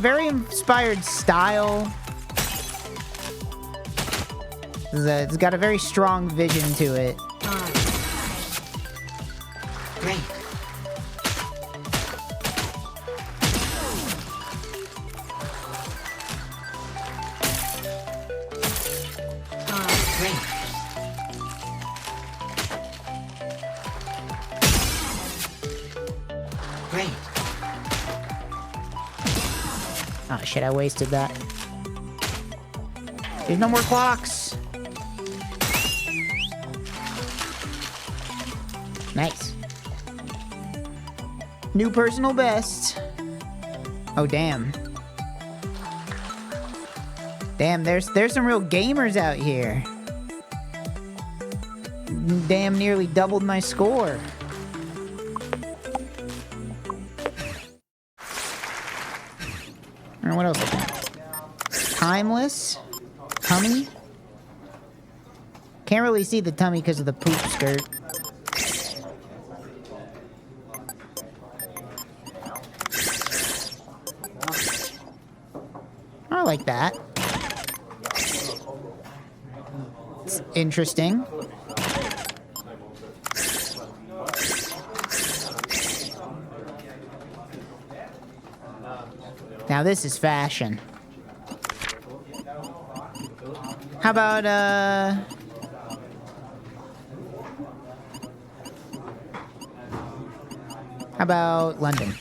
very inspired style. It's got a very strong vision to it. Great. Great. Great. Oh shit, I wasted that. There's no more clocks. Nice. New personal best. Oh damn. Damn, there's some real gamers out here. Damn, nearly doubled my score. Alright, what else I got? Timeless. Tummy. Can't really see the tummy because of the poop skirt. I like that. It's interesting. Now this is fashion. How about, how about London?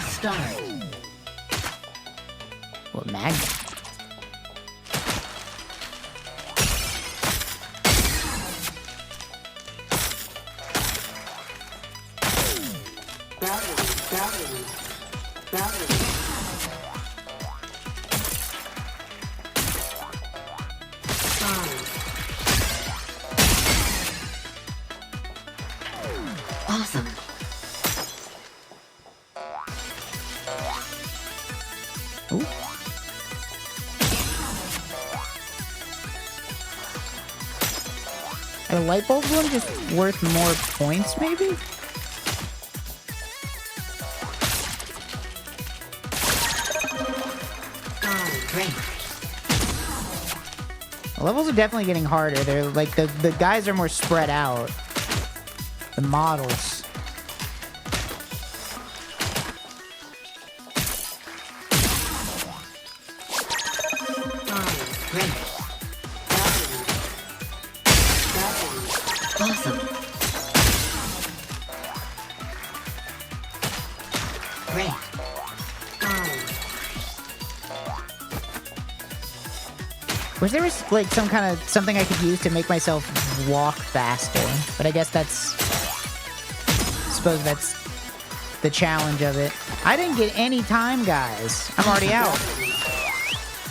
Start. What, magnet? Awesome. Ooh. Are the light bulbs one just worth more points, maybe? Great. The levels are definitely getting harder. They're like the guys are more spread out. The models. Great. Awesome. Great. Wish there was like something I could use to make myself walk faster, but I guess suppose that's the challenge of it. I didn't get any time, guys. I'm already out.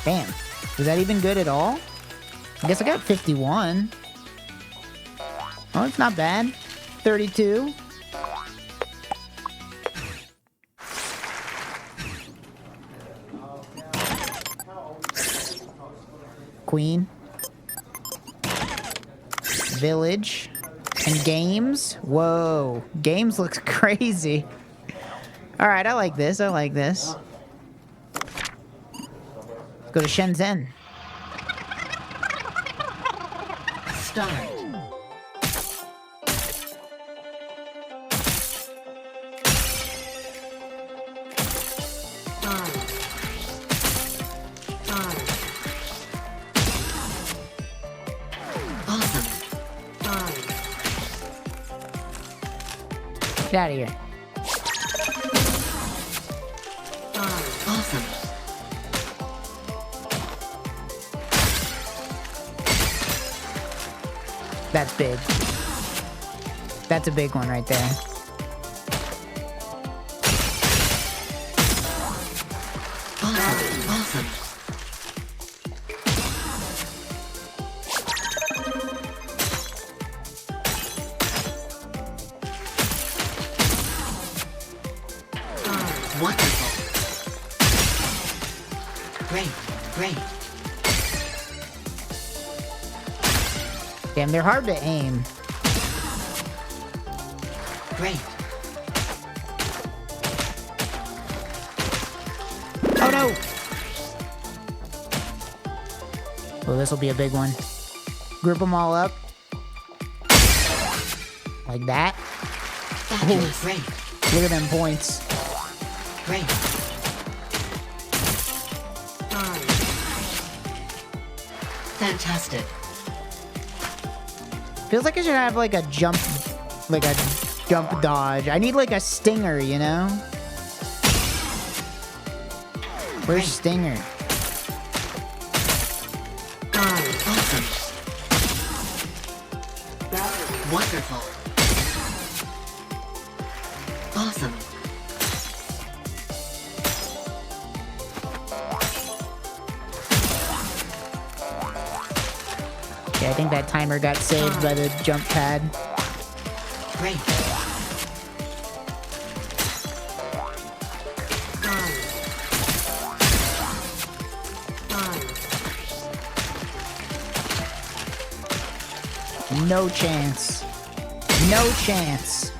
Damn. Was that even good at all? I guess I got 51. Oh, it's not bad. 32. Queen. Village. And games. Whoa. Games looks crazy. Alright, I like this. I like this. Let's go to Shenzhen. Start. Awesome. Get out of here. Awesome. That's big. That's a big one right there. Awesome. Wonderful. Great. Damn, they're hard to aim. Great. Oh no! Oh, this will be a big one. Group them all up. Like that. Fabulous. Great. Look at them points. Great. Fantastic. Feels like I should have like a jump dodge. I need like a stinger, you know? Where's Stinger? Awesome. Wonderful. Awesome. Yeah, I think that timer got saved by the jump pad. Great. No chance. No chance.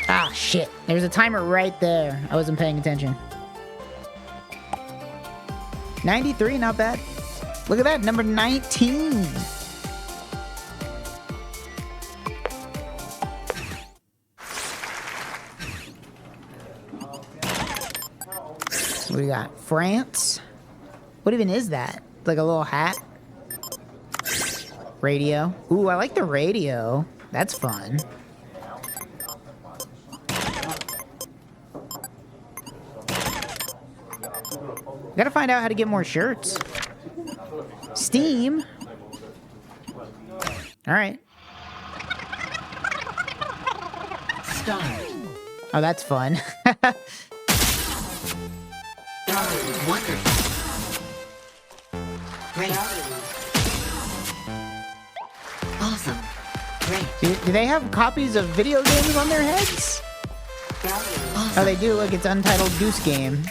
Ah, shit. There's a timer right there. I wasn't paying attention. 93, not bad. Look at that, number 19. What do we got? France? What even is that? Like a little hat? Radio. Ooh, I like the radio. That's fun. Gotta find out how to get more shirts. Steam. Alright. Start. Oh, that's fun. Wonderful. Great. Awesome. Great. Do they have copies of video games on their heads? Awesome. Oh, they do. Look, it's Untitled Goose Game.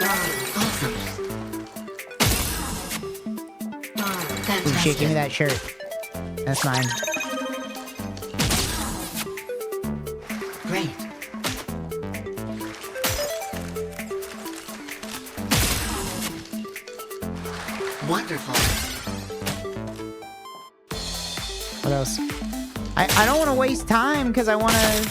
Awesome. Ooh, shit, give me that shirt. That's mine. Great. Wonderful. What else? I don't want to waste time because I want to...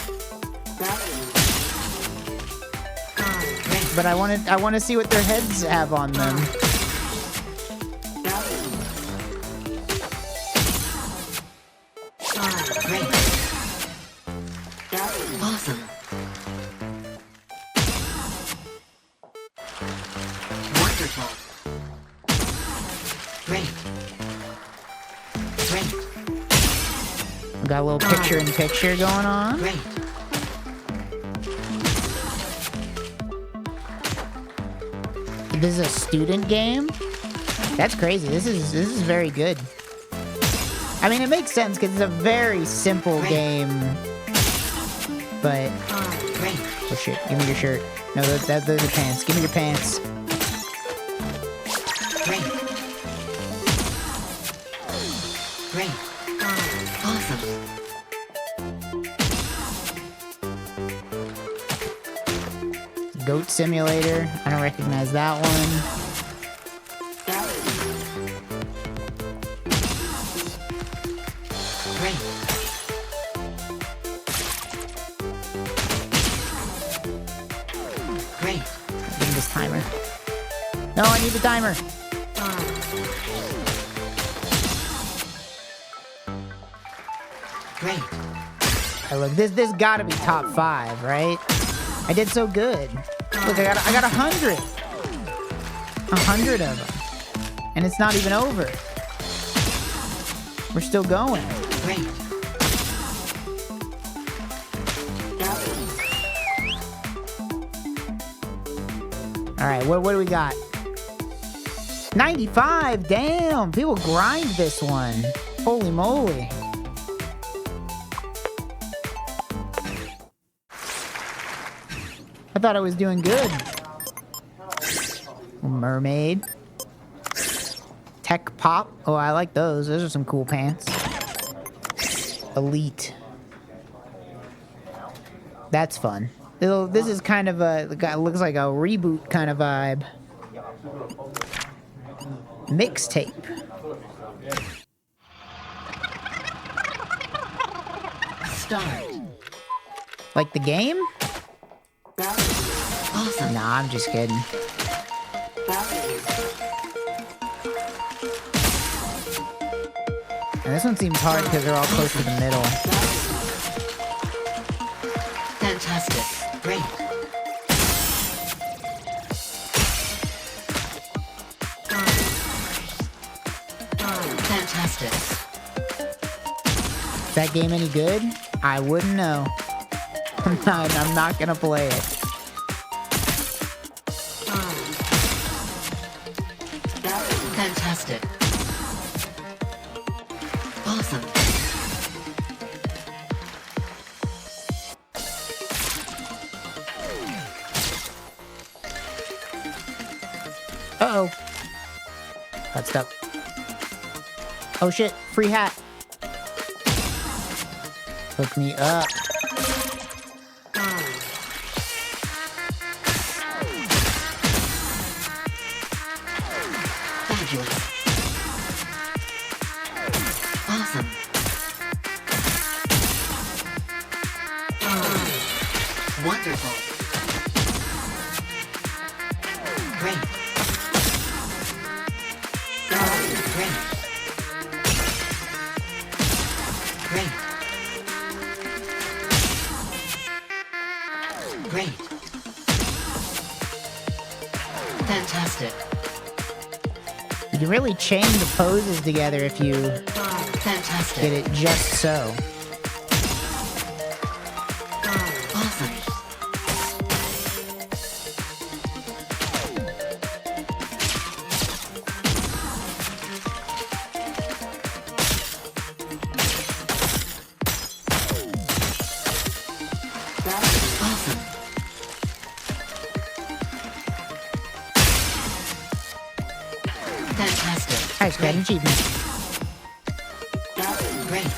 But I want to see what their heads have on them. Great. Awesome. Wonderful. Great. Great. We got a little picture-in-picture going on. Great. This is a student game? That's crazy. This is very good. I mean, it makes sense because it's a very simple game. But... Great. Oh shit, give me your shirt. No, those are pants. Give me your pants. Great. Great. Awesome. Goat Simulator. I don't recognize that one. Great. Great. Give me this timer. No, I need the timer. Great. Hey, look, this gotta be top 5, right? I did so good. Look, I got 100. 100 of them. And it's not even over. We're still going. Great. Alright, what do we got? 95! Damn! People grind this one. Holy moly. thought I was doing good. Mermaid. Tech pop. Oh, I like those. Those are some cool pants. Elite. That's fun. This is kind of a, looks like a reboot kind of vibe. Mixtape. Start. Like the game? Awesome. Nah, I'm just kidding. And this one seems hard because they're all close to the middle. Fantastic. Great. Fantastic. Is that game any good? I wouldn't know. I'm not gonna play it. Fantastic. Awesome. Uh-oh. Got stuck. Oh shit, free hat. Hook me up. Fabulous. Awesome. Wonderful. Great. Great. Great. Great. Fantastic. You can really chain the poses together if you Fantastic. get it just so. Awesome. Awesome. Fantastic. Nice, got an achievement. Great.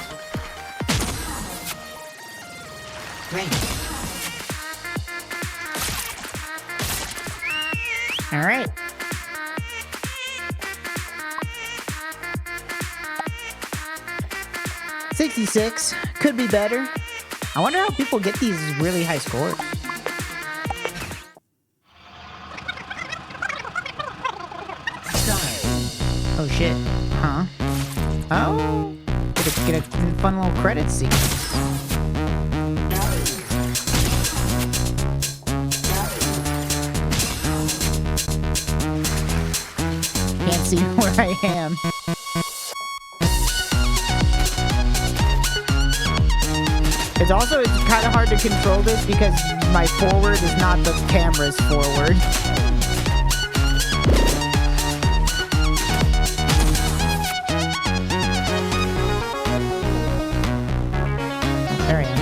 Great. Alright. $66. Could be better. I wonder how people get these really high scores. Start. Oh shit. Huh? Oh. Get a fun little credit sequence. Can't see where I am. It's kind of hard to control this because my forward is not the camera's forward. There I am.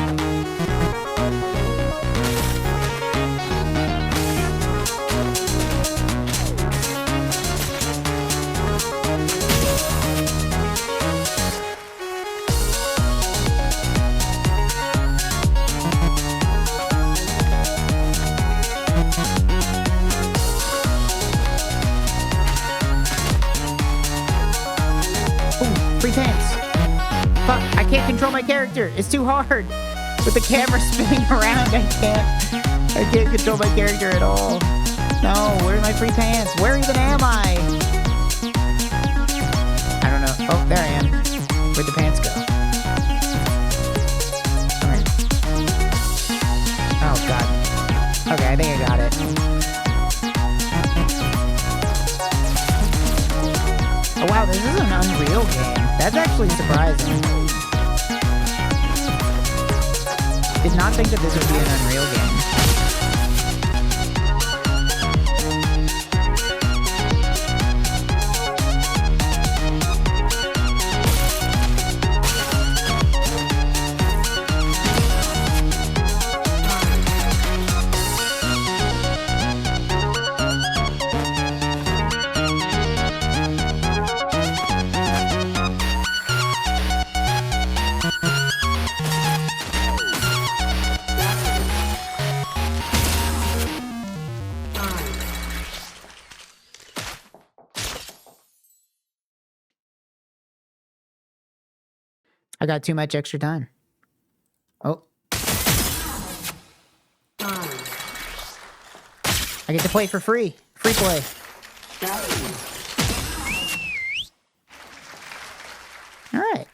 Free pants. Fuck, I can't control my character. It's too hard. With the camera spinning around, I can't control my character at all. No, where are my free pants? Where even am I? I don't know. Oh, there I am. Where'd the pants go? Alright. Oh, God. Okay, I think I got it. Oh, wow, this is an Unreal game. That's actually surprising. Did not think that this would be an Unreal game. I got too much extra time. Oh. I get to play for free. Free play. Alright.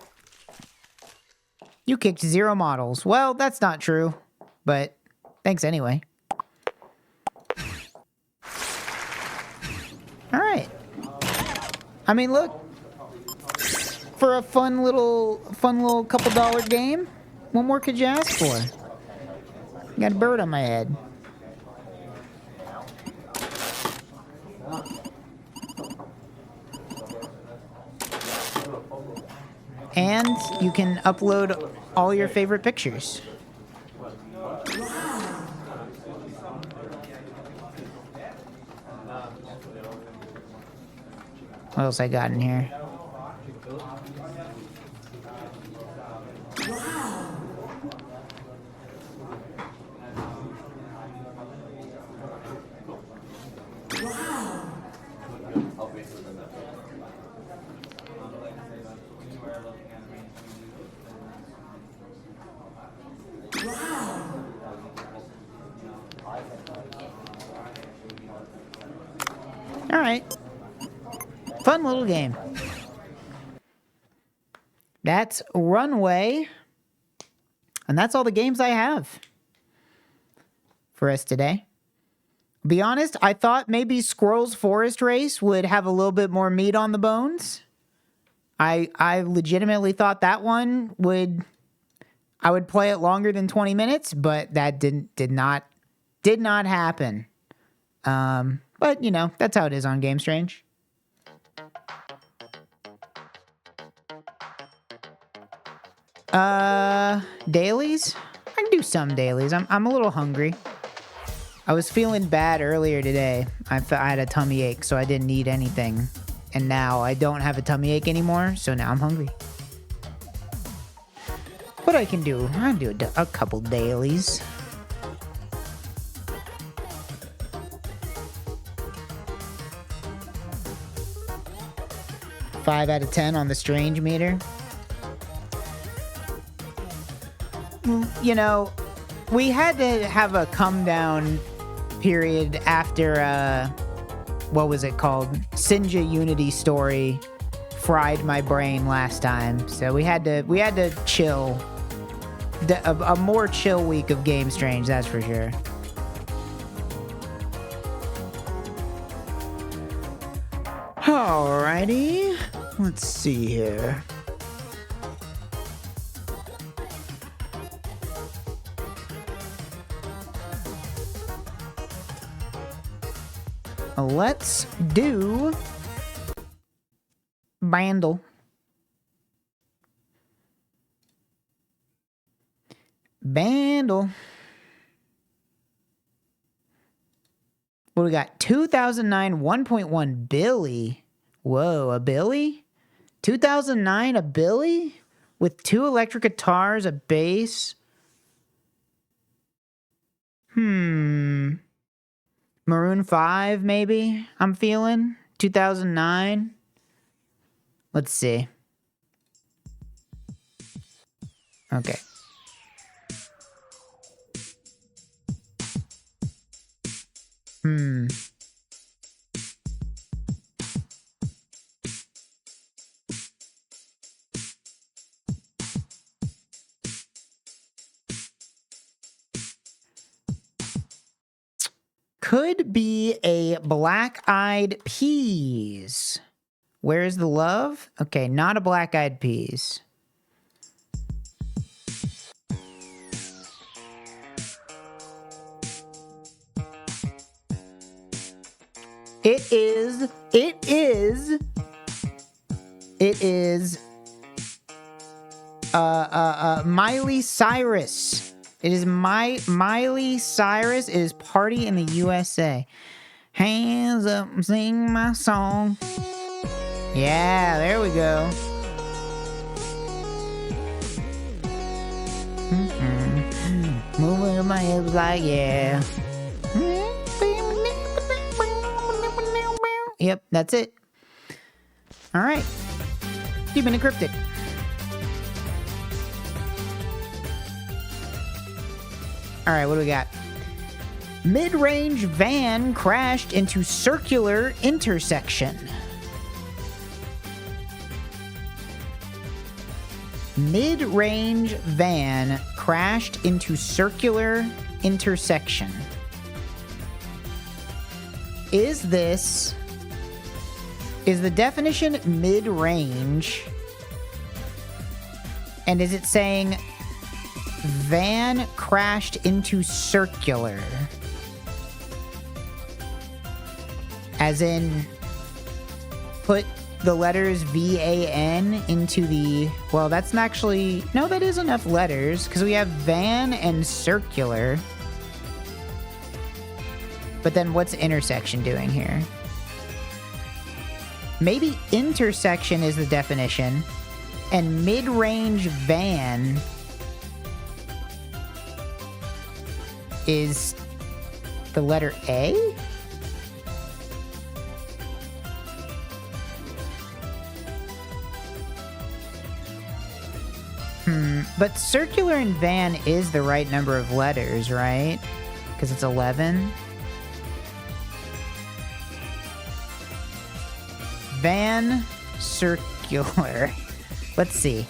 You kicked 0 models. Well, that's not true. But thanks anyway. Alright. I mean, look. For a fun little couple dollar game, what more could you ask for? Got a bird on my head. And you can upload all your favorite pictures. What else I got in here? Alright. Fun little game. That's Runway. And that's all the games I have for us today. Be honest, I thought maybe Squirrels Forest Race would have a little bit more meat on the bones. I legitimately thought that one I would play it longer than 20 minutes, but that did not happen. But you know, that's how it is on Gamestrange. Dailies? I can do some dailies. I'm a little hungry. I was feeling bad earlier today. I had a tummy ache, so I didn't eat anything. And now I don't have a tummy ache anymore, so now I'm hungry. What I can do a couple dailies. Five out of 10 on the strange meter. You know, we had to have a come down period after what was it called? Sinja Unity story fried my brain last time. So we had to chill. A more chill week of Gamestrange, that's for sure. Alrighty. Let's see here. Let's do Bandle. Bandle. What do we got? 2009 1.1 Billy. Whoa, a Billy? 2009 a Billy? With 2 electric guitars, a bass. Maroon 5, maybe? I'm feeling. 2009. Let's see. Okay. Could be a Black Eyed Peas. Where's the love? Okay, not a Black Eyed Peas. It is Miley Cyrus. It is Miley Cyrus. It is Party in the USA. Hands up and sing my song. Yeah, there we go. Moving my hips like yeah. Yep, that's it. All right. You've been encrypted. right, what do we got? Mid-range van crashed into circular intersection. Mid-range van crashed into circular intersection. Is the definition mid-range? And is it saying van crashed into circular? As in, put the letters V-A-N into the... Well, that's not actually... No, that is enough letters, because we have van and circular. But then what's intersection doing here? Maybe intersection is the definition, and mid-range van is the letter A? But circular and van is the right number of letters, right? Because it's 11. Van, circular. Let's see.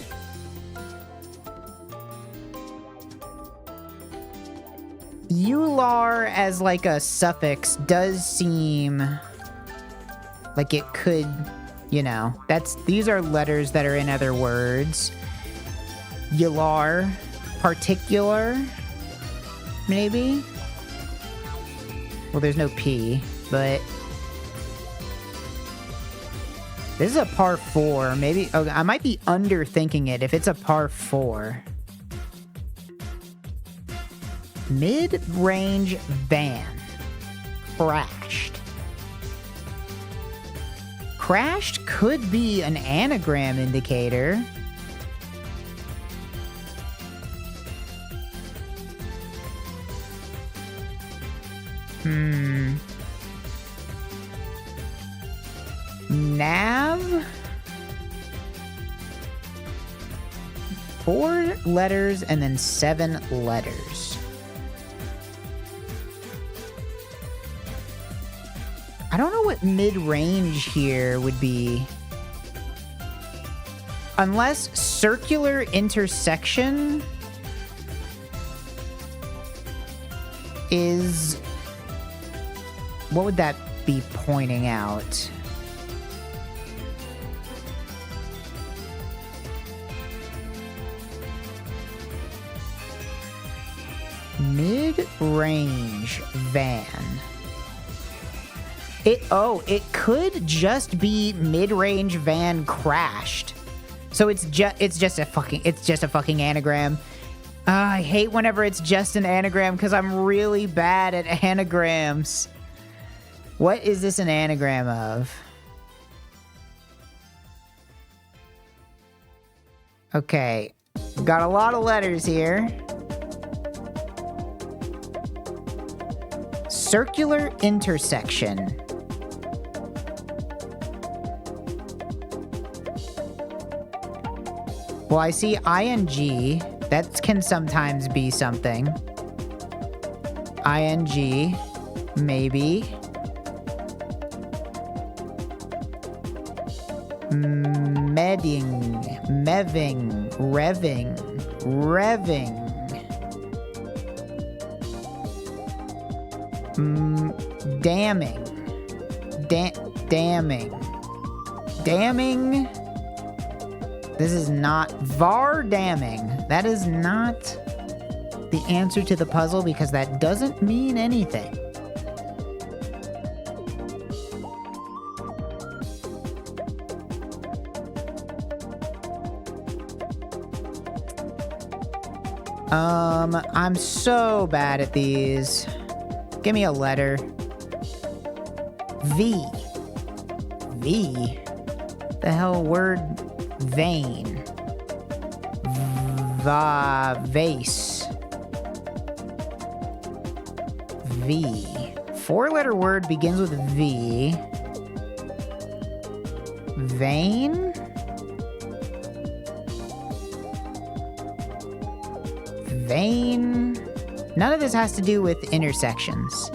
Eular as like a suffix does seem like it could, you know, these are letters that are in other words. Eular, particular, maybe? Well, there's no P, but this is a par 4. Maybe, okay, I might be underthinking it if it's a par 4. Mid-range van crashed. Crashed could be an anagram indicator. Nav? 4 letters and then 7 letters. I don't know what mid-range here would be. Unless circular intersection is... What would that be pointing out? Mid-range van. It could just be mid-range van crashed. So it's just a fucking anagram. I hate whenever it's just an anagram because I'm really bad at anagrams. What is this an anagram of? Okay, got a lot of letters here. Circular intersection. Well, I see ing. That can sometimes be something. ing, maybe. Meving, revving. Damning. This is not var damning. That is not the answer to the puzzle because that doesn't mean anything. I'm so bad at these. Give me a letter. V. The hell word? Vein. Vase. V. 4-letter word begins with V. Vein? Vein? None of this has to do with intersections.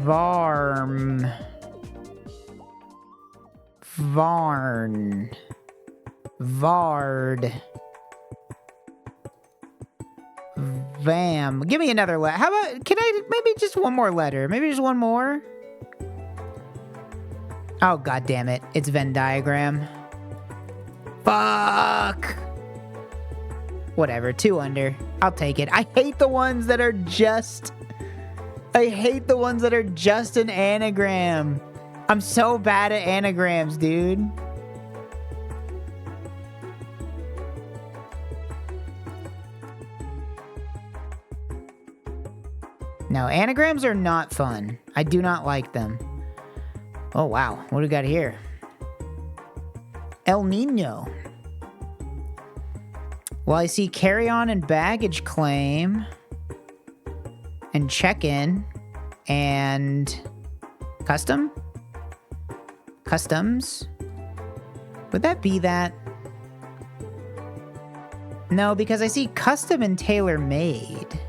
Varm. Varn. Vard. Vam. Give me another letter. How about, can I, maybe just one more letter? Maybe just one more? Oh, god damn it. It's Venn diagram. Fuck. Whatever, 2 under. I'll take it. I hate the ones that are just... I hate the ones that are just an anagram. I'm so bad at anagrams, dude. No, anagrams are not fun. I do not like them. Oh, wow. What do we got here? El Nino. Well, I see carry-on and baggage claim. And check-in. And custom? Customs? Would that be that? No, because I see custom and tailor-made.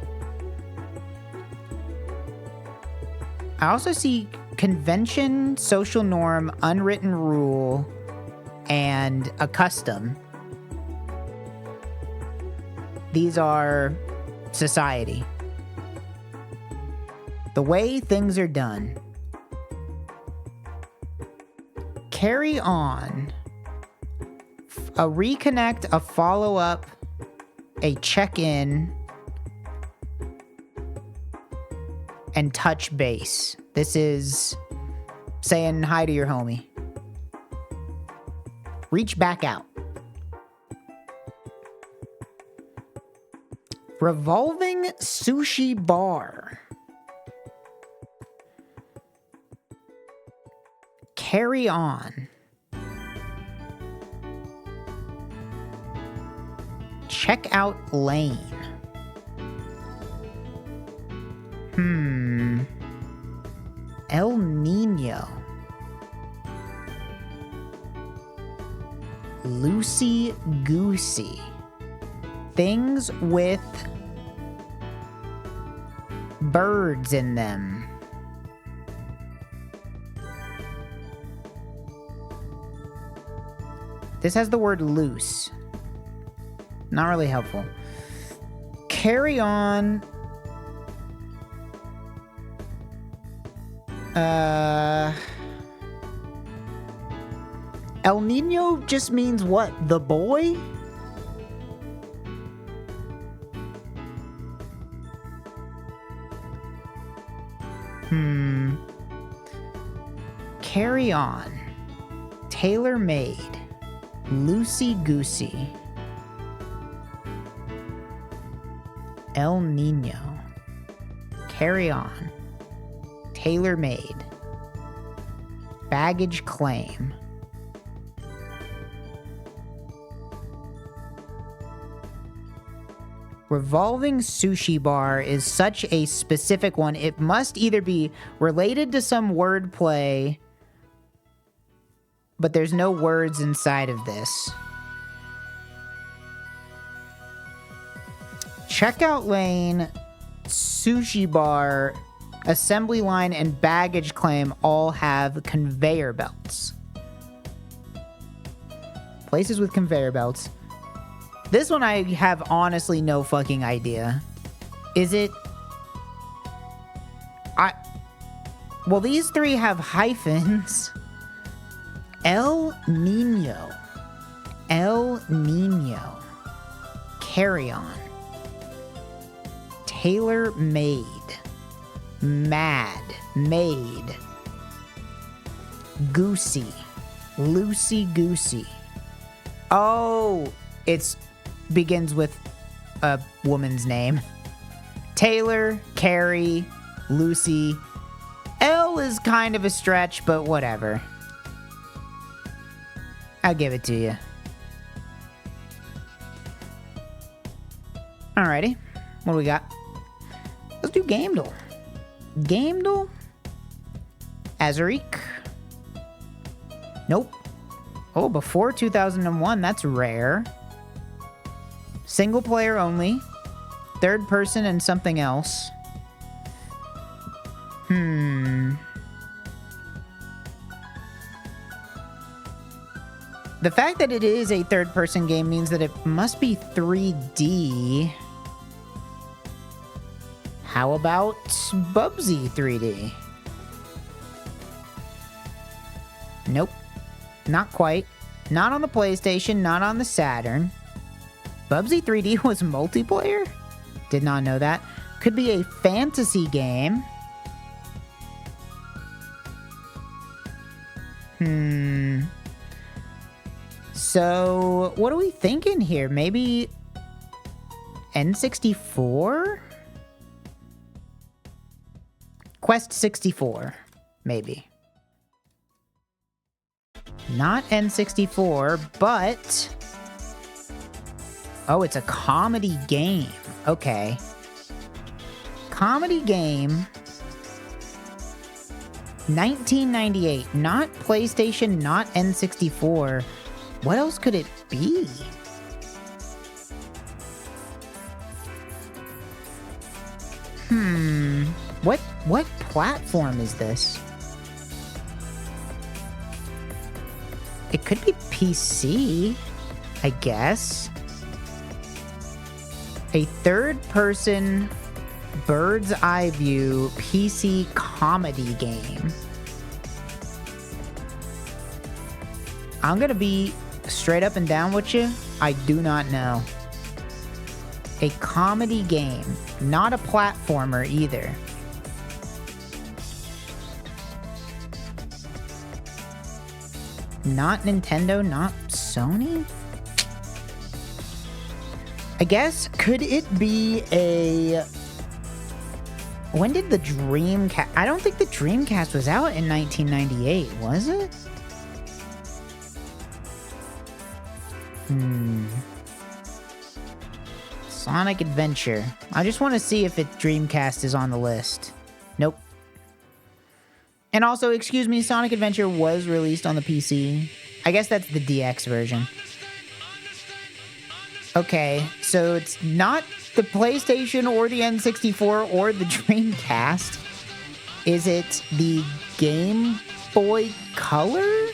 I also see convention, social norm, unwritten rule, and a custom. These are society. The way things are done. Carry on. A reconnect, a follow-up, a check-in, and touch base. This is saying hi to your homie. Reach back out. Revolving sushi bar. Carry on. Check out lane. El Nino. Loosey goosey. Things with birds in them. This has the word loose. Not really helpful. Carry on. El Nino just means what? The boy? Carry on. Tailor-made. Loosey-goosey. El Nino. Carry on. Tailor-made. Baggage claim. Revolving sushi bar is such a specific one. It must either be related to some wordplay, but there's no words inside of this. Checkout lane, sushi bar, assembly line, and baggage claim all have conveyor belts. Places with conveyor belts. This one I have honestly no fucking idea. Is it... Well, these three have hyphens. El Nino. El Nino. Carry on. Tailor-made. Mad. Made. Goosey. Loosey-goosey. Oh, it's... begins with a woman's name. Taylor, Carrie, Lucy. L is kind of a stretch, but whatever. I'll give it to you. Alrighty. What do we got? Let's do Gamdel. Gamdel. Azarik. Nope. Oh, before 2001, that's rare. Single player only. Third person and something else. The fact that it is a third person game means that it must be 3D. How about Bubsy 3D? Nope. Not quite. Not on the PlayStation, not on the Saturn. Bubsy 3D was multiplayer? Did not know that. Could be a fantasy game. So, what are we thinking here? Maybe N64? Quest 64, maybe. Not N64, but... Oh, it's a comedy game. Okay. Comedy game. 1998. Not PlayStation, not N64. What else could it be? What platform is this? It could be PC, I guess. A third-person, bird's-eye view PC comedy game. I'm gonna be straight up and down with you. I do not know. A comedy game, not a platformer either. Not Nintendo, not Sony? I guess, could it be a... When did the Dreamcast... I don't think the Dreamcast was out in 1998, was it? Sonic Adventure. I just want to see if Dreamcast is on the list. Nope. And also, excuse me, Sonic Adventure was released on the PC. I guess that's the DX version. Okay, so it's not the PlayStation or the N64 or the Dreamcast. Is it the Game Boy Color?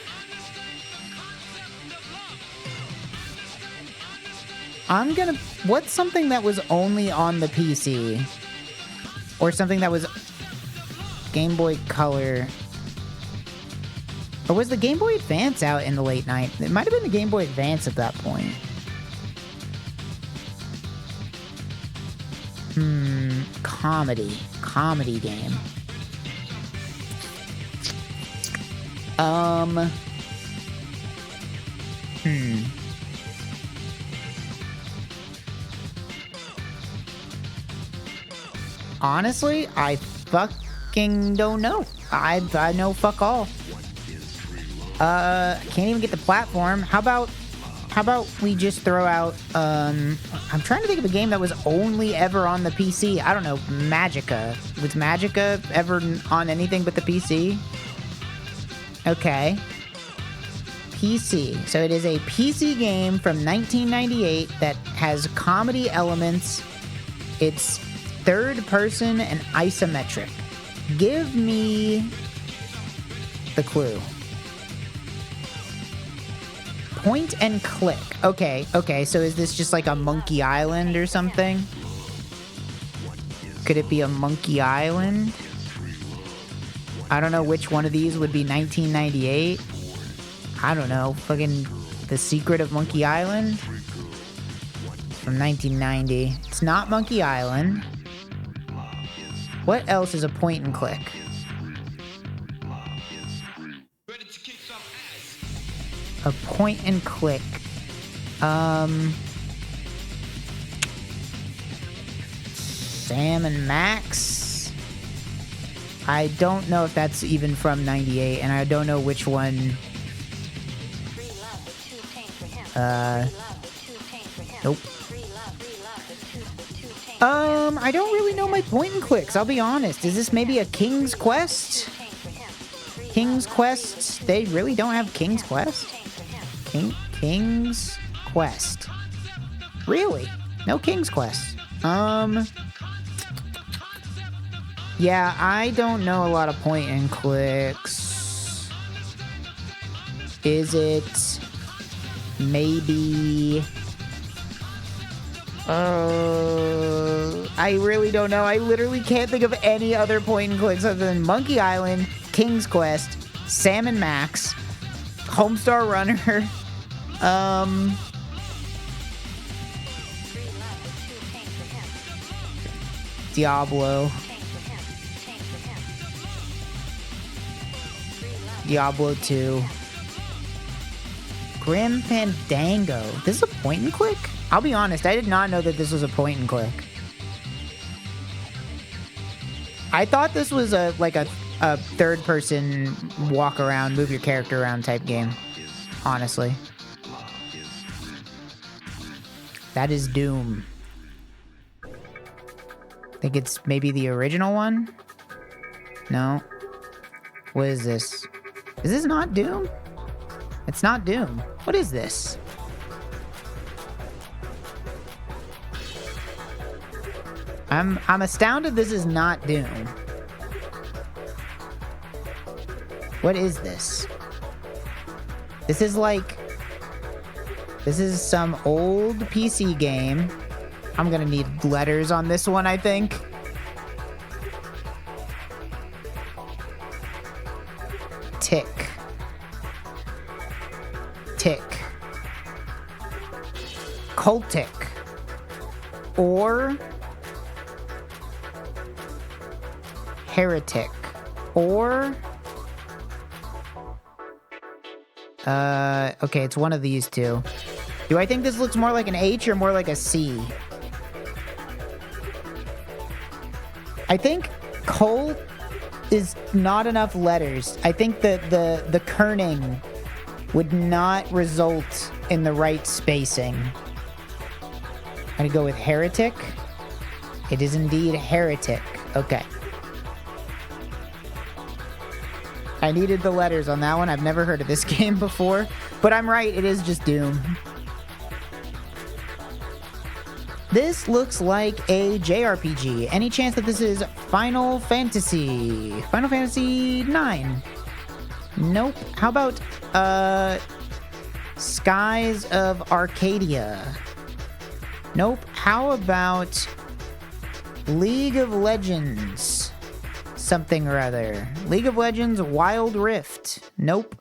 I'm gonna... What's something that was only on the PC? Or something that was Game Boy Color? Or was the Game Boy Advance out in the late 90s? It might have been the Game Boy Advance at that point. Comedy game. Honestly, I fucking don't know. I know fuck all. Can't even get the platform. How about we just throw out, I'm trying to think of a game that was only ever on the PC. I don't know, Magica. Was Magica ever on anything but the PC? Okay. PC. So it is a PC game from 1998 that has comedy elements. It's third person and isometric. Give me the clue. Point and click. Okay, so is this just like a Monkey Island or something? Could it be a Monkey Island? I don't know which one of these would be 1998. I don't know. Fucking The Secret of Monkey Island? From 1990. It's not Monkey Island. What else is a point and click? A point and click. Sam and Max? I don't know if that's even from 98, and I don't know which one. Nope. I don't really know my point and clicks, I'll be honest. Is this maybe a King's Quest? King's Quest. They really don't have King's Quest? King's Quest. Really? No King's Quest. Yeah, I don't know a lot of point and clicks. Is it maybe... I really don't know. I literally can't think of any other point and clicks other than Monkey Island, King's Quest, Salmon Max, Homestar Runner, Diablo. Diablo 2. Grim Fandango. This is a point and click? I'll be honest, I did not know that this was a point and click. I thought this was a third person walk around, move your character around type game. Honestly. That is Doom. I think it's maybe the original one? No. What is this? Is this not Doom? It's not Doom. What is this? I'm astounded this is not Doom. What is this? This is some old PC game. I'm gonna need letters on this one, I think. Tick. Tick. Cultic. Or heretic. Or okay, it's one of these two. Do I think this looks more like an H or more like a C? I think cult is not enough letters. I think the kerning would not result in the right spacing. I'm gonna go with heretic. It is indeed heretic. Okay. I needed the letters on that one. I've never heard of this game before, but I'm right. It is just Doom. This looks like a JRPG. Any chance that this is Final Fantasy? Final Fantasy 9? Nope. How about, Skies of Arcadia? Nope. How about League of Legends? Something or other. League of Legends Wild Rift? Nope.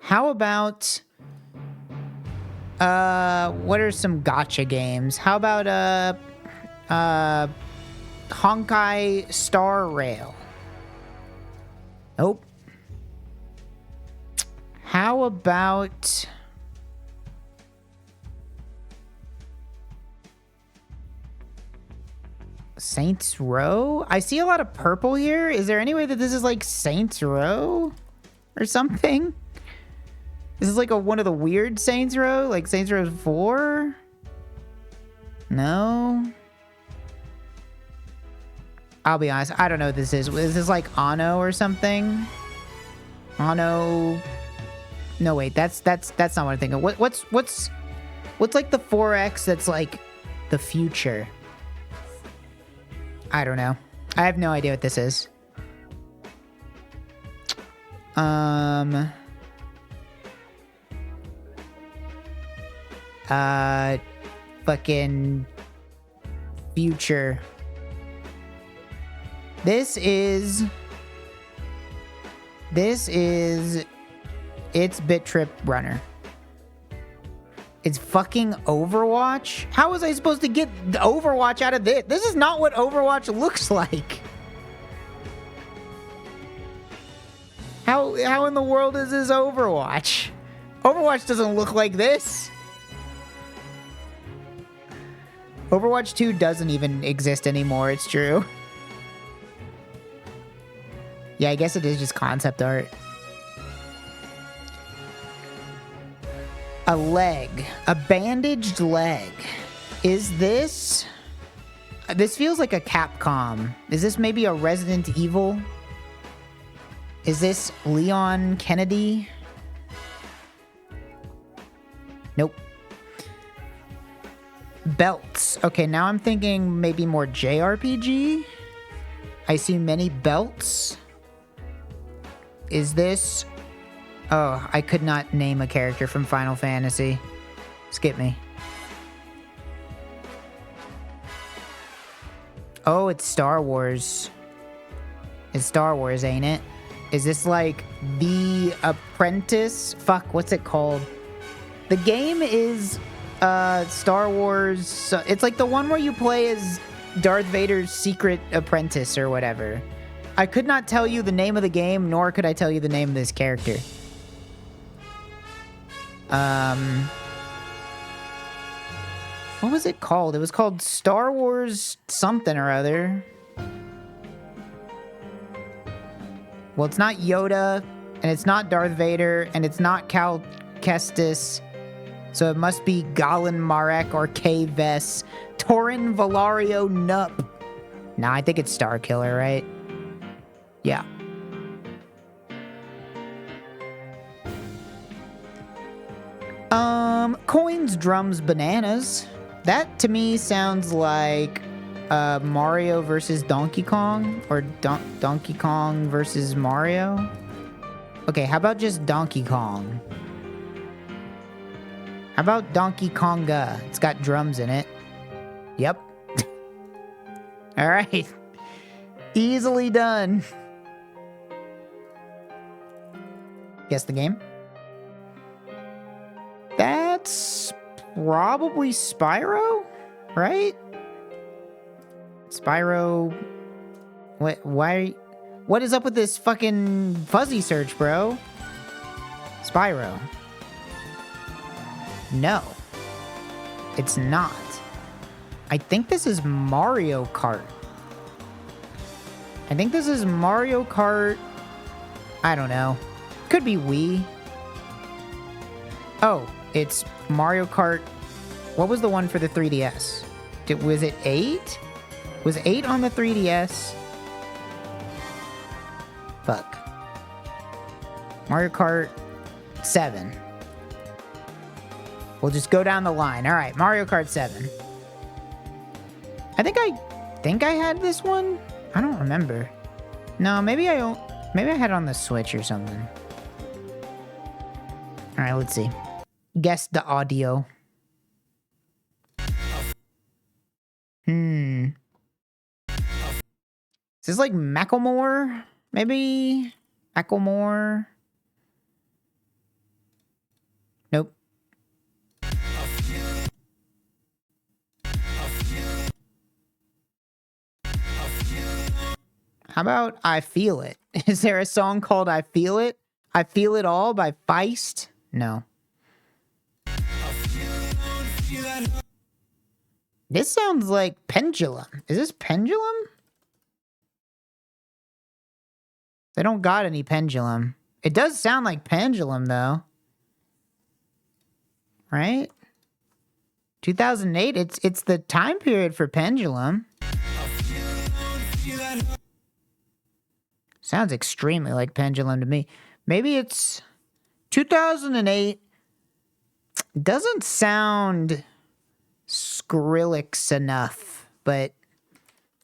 How about... what are some gacha games? How about, Honkai Star Rail? Nope. How about... Saints Row? I see a lot of purple here. Is there any way that this is like Saints Row? Or something? This is like one of the weird Saints Row? Like Saints Row 4? No? I'll be honest, I don't know what this is. Is this like Anno or something? Anno... No, wait, that's not what I'm thinking. What's like the 4X that's like the future? I don't know. I have no idea what this is. Fucking future. This is it's Bit Trip Runner. It's fucking Overwatch? How was I supposed to get the Overwatch out of this? This is not what Overwatch looks like. How in the world is this Overwatch? Overwatch doesn't look like this. Overwatch 2 doesn't even exist anymore, it's true. Yeah, I guess it is just concept art. A leg. A bandaged leg. Is this... This feels like a Capcom. Is this maybe a Resident Evil? Is this Leon Kennedy? Nope. Belts. Okay, now I'm thinking maybe more JRPG. I see many belts. Is this... Oh, I could not name a character from Final Fantasy. Skip me. Oh, it's Star Wars. It's Star Wars, ain't it? Is this like The Apprentice? Fuck, what's it called? The game is Star Wars. It's like the one where you play as Darth Vader's secret apprentice or whatever. I could not tell you the name of the game, nor could I tell you the name of this character. What was it called? It was called Star Wars something or other. Well, it's not Yoda, and it's not Darth Vader, and it's not Cal Kestis. So it must be Galen Marek or K. Vess. Torin Valario Nup. Nah, I think it's Star Killer, right? Yeah. Coins, drums, bananas. That to me sounds like Mario versus Donkey Kong, or Donkey Kong versus Mario. Okay, how about just Donkey Kong? How about Donkey Konga? It's got drums in it. Yep. All right. Easily done. Guess the game. That's probably Spyro, right? Spyro. What? Why? What is up with this fucking fuzzy search, bro? Spyro. No. It's not. I think this is Mario Kart. I think this is Mario Kart. I don't know. Could be Wii. Oh, it's Mario Kart. What was the one for the 3DS? Was it 8? Was 8 on the 3DS? Fuck. Mario Kart 7. We'll just go down the line. All right, Mario Kart 7. I think I had this one. I don't remember. No, maybe I don't. Maybe I had it on the Switch or something. All right, let's see. Guess the audio. Is this like Macklemore? Maybe Macklemore. Nope. How about I Feel It? Is there a song called I Feel It? I Feel It All by Feist? No. This sounds like Pendulum. Is this Pendulum? They don't got any Pendulum. It does sound like Pendulum, though. Right? 2008, it's the time period for Pendulum. Sounds extremely like Pendulum to me. Maybe it's 2008. Doesn't sound Skrillex enough, but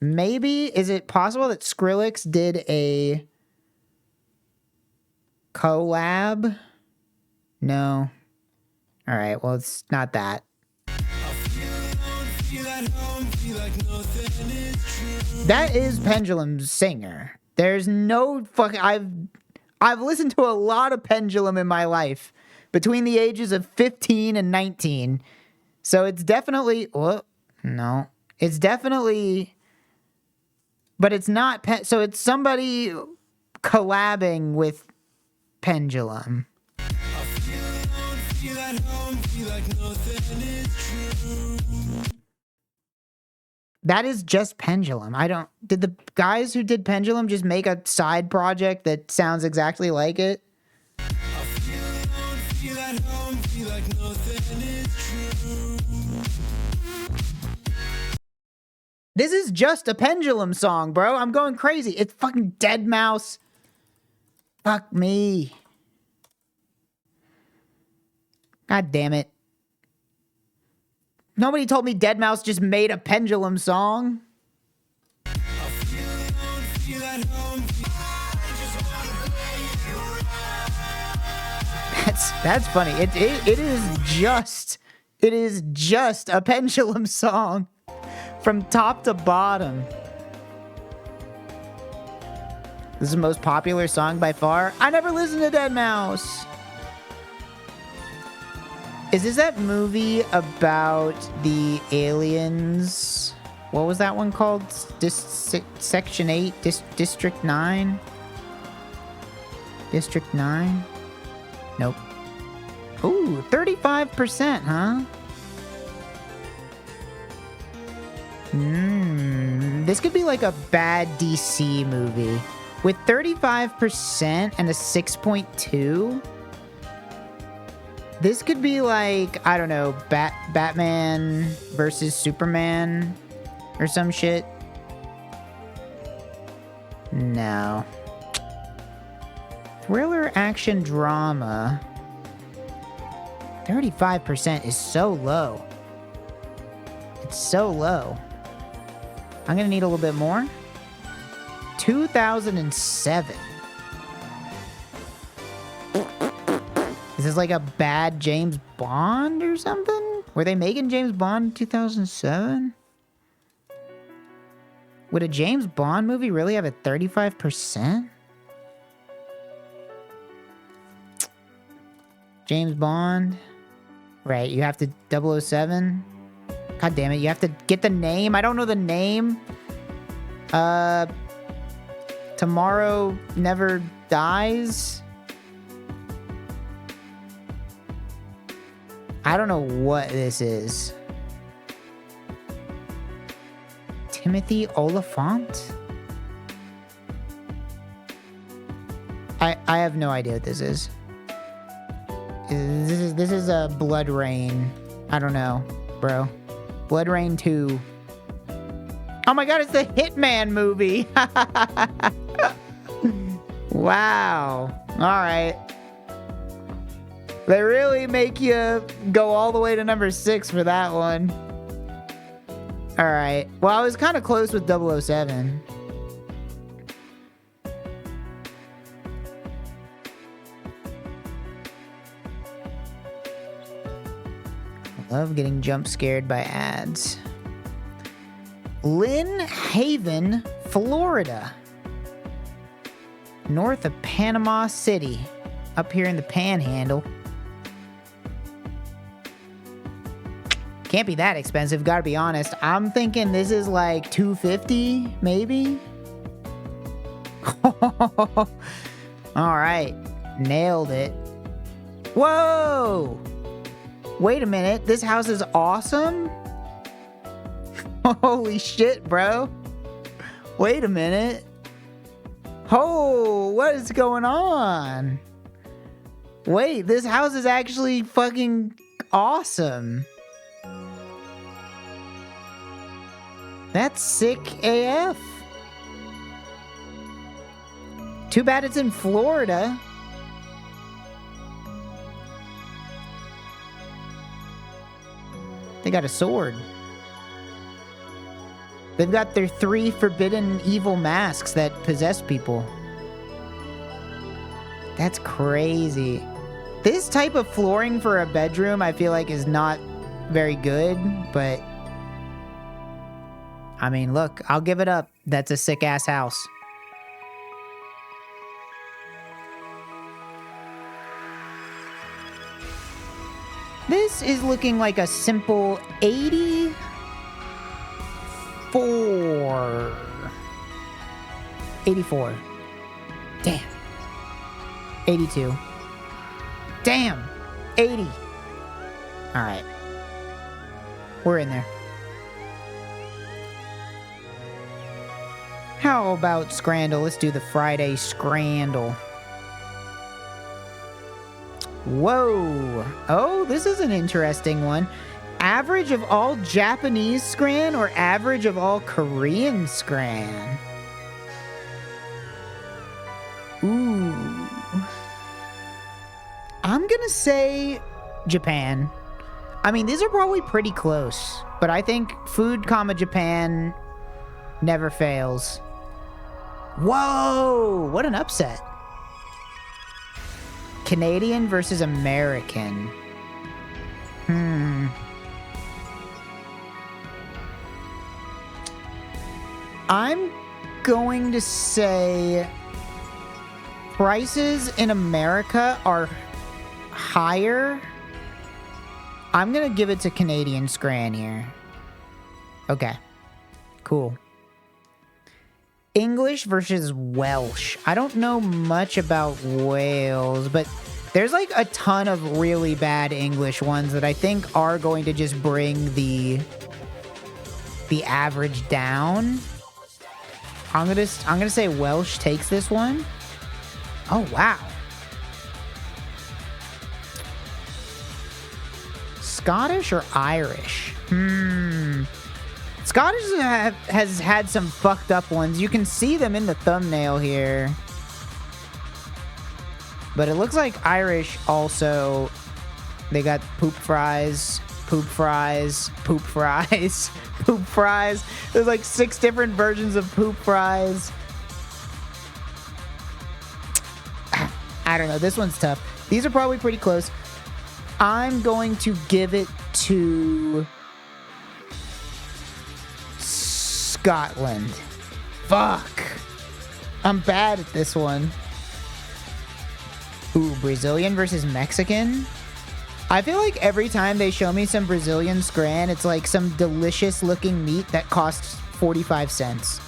maybe, is it possible that Skrillex did a collab? No. All right, well, it's not that. That is Pendulum's singer. There's no fucking... I've listened to a lot of Pendulum in my life between the ages of 15 and 19. So it's definitely... Well, no. It's definitely... But it's not... So it's somebody collabing with Pendulum. That is just Pendulum. I don't... Did the guys who did Pendulum just make a side project that sounds exactly like it? This is just a Pendulum song, bro. I'm going crazy. It's fucking Dead Mouse. Fuck me. God damn it. Nobody told me deadmau5 just made a pendulum song. That's funny. It is just a pendulum song from top to bottom. This is the most popular song by far. I never listened to deadmau5. Is this that movie about the aliens? What was that one called? Section 8? District 9? District 9? Nope. Ooh, 35%, huh? This could be like a bad DC movie. With 35% and a 6.2, this could be like, I don't know, Batman versus Superman or some shit. No. Thriller, action, drama. 35% is so low. It's so low. I'm gonna need a little bit more. 2007. Is this like a bad James Bond or something? Were they making James Bond in 2007? Would a James Bond movie really have a 35%? James Bond. Right, you have to 007. God damn it, you have to get the name. I don't know the name. Tomorrow Never Dies. I don't know what this is. Timothy Oliphant? I have no idea what this is. This is a Blood Rain. I don't know, bro. Blood Rain 2. Oh my god, it's the Hitman movie. Wow. Alright. They really make you go all the way to number 6 for that one. Alright. Well, I was kind of close with 007. I love getting jump scared by ads. Lynn Haven, Florida. North of Panama City. Up here in the Panhandle. Can't be that expensive, gotta be honest. I'm thinking this is like $250, maybe? Alright. Nailed it. Whoa! Wait a minute, this house is awesome? Holy shit, bro. Wait a minute. Oh, what is going on? Wait, this house is actually fucking awesome. That's sick AF. Too bad it's in Florida. They got a sword. They've got their 3 forbidden evil masks that possess people. That's crazy. This type of flooring for a bedroom, I feel like, is not very good, but I mean, look, I'll give it up. That's a sick-ass house. This is looking like a simple 84. 84. Damn. 82. Damn. 80. Alright. We're in there. How about Scrandle? Let's do the Friday Scrandle. Whoa. Oh, this is an interesting one. Average of all Japanese Scran or average of all Korean Scran? Ooh. I'm gonna say Japan. I mean, these are probably pretty close, but I think food, Japan never fails. Whoa, what an upset. Canadian versus American. I'm going to say prices in America are higher. I'm going to give it to Canadian Scran here. Okay. Cool. English versus Welsh. I don't know much about Wales, but there's like a ton of really bad English ones that I think are going to just bring the average down. I'm gonna say Welsh takes this one. Oh wow. Scottish or Irish? Scottish has had some fucked up ones. You can see them in the thumbnail here. But it looks like Irish also, they got poop fries, poop fries, poop fries, poop fries. There's like 6 different versions of poop fries. I don't know. This one's tough. These are probably pretty close. I'm going to give it to Scotland. Fuck. I'm bad at this one. Ooh, Brazilian versus Mexican? I feel like every time they show me some Brazilian scran, it's like some delicious looking meat that costs 45 cents.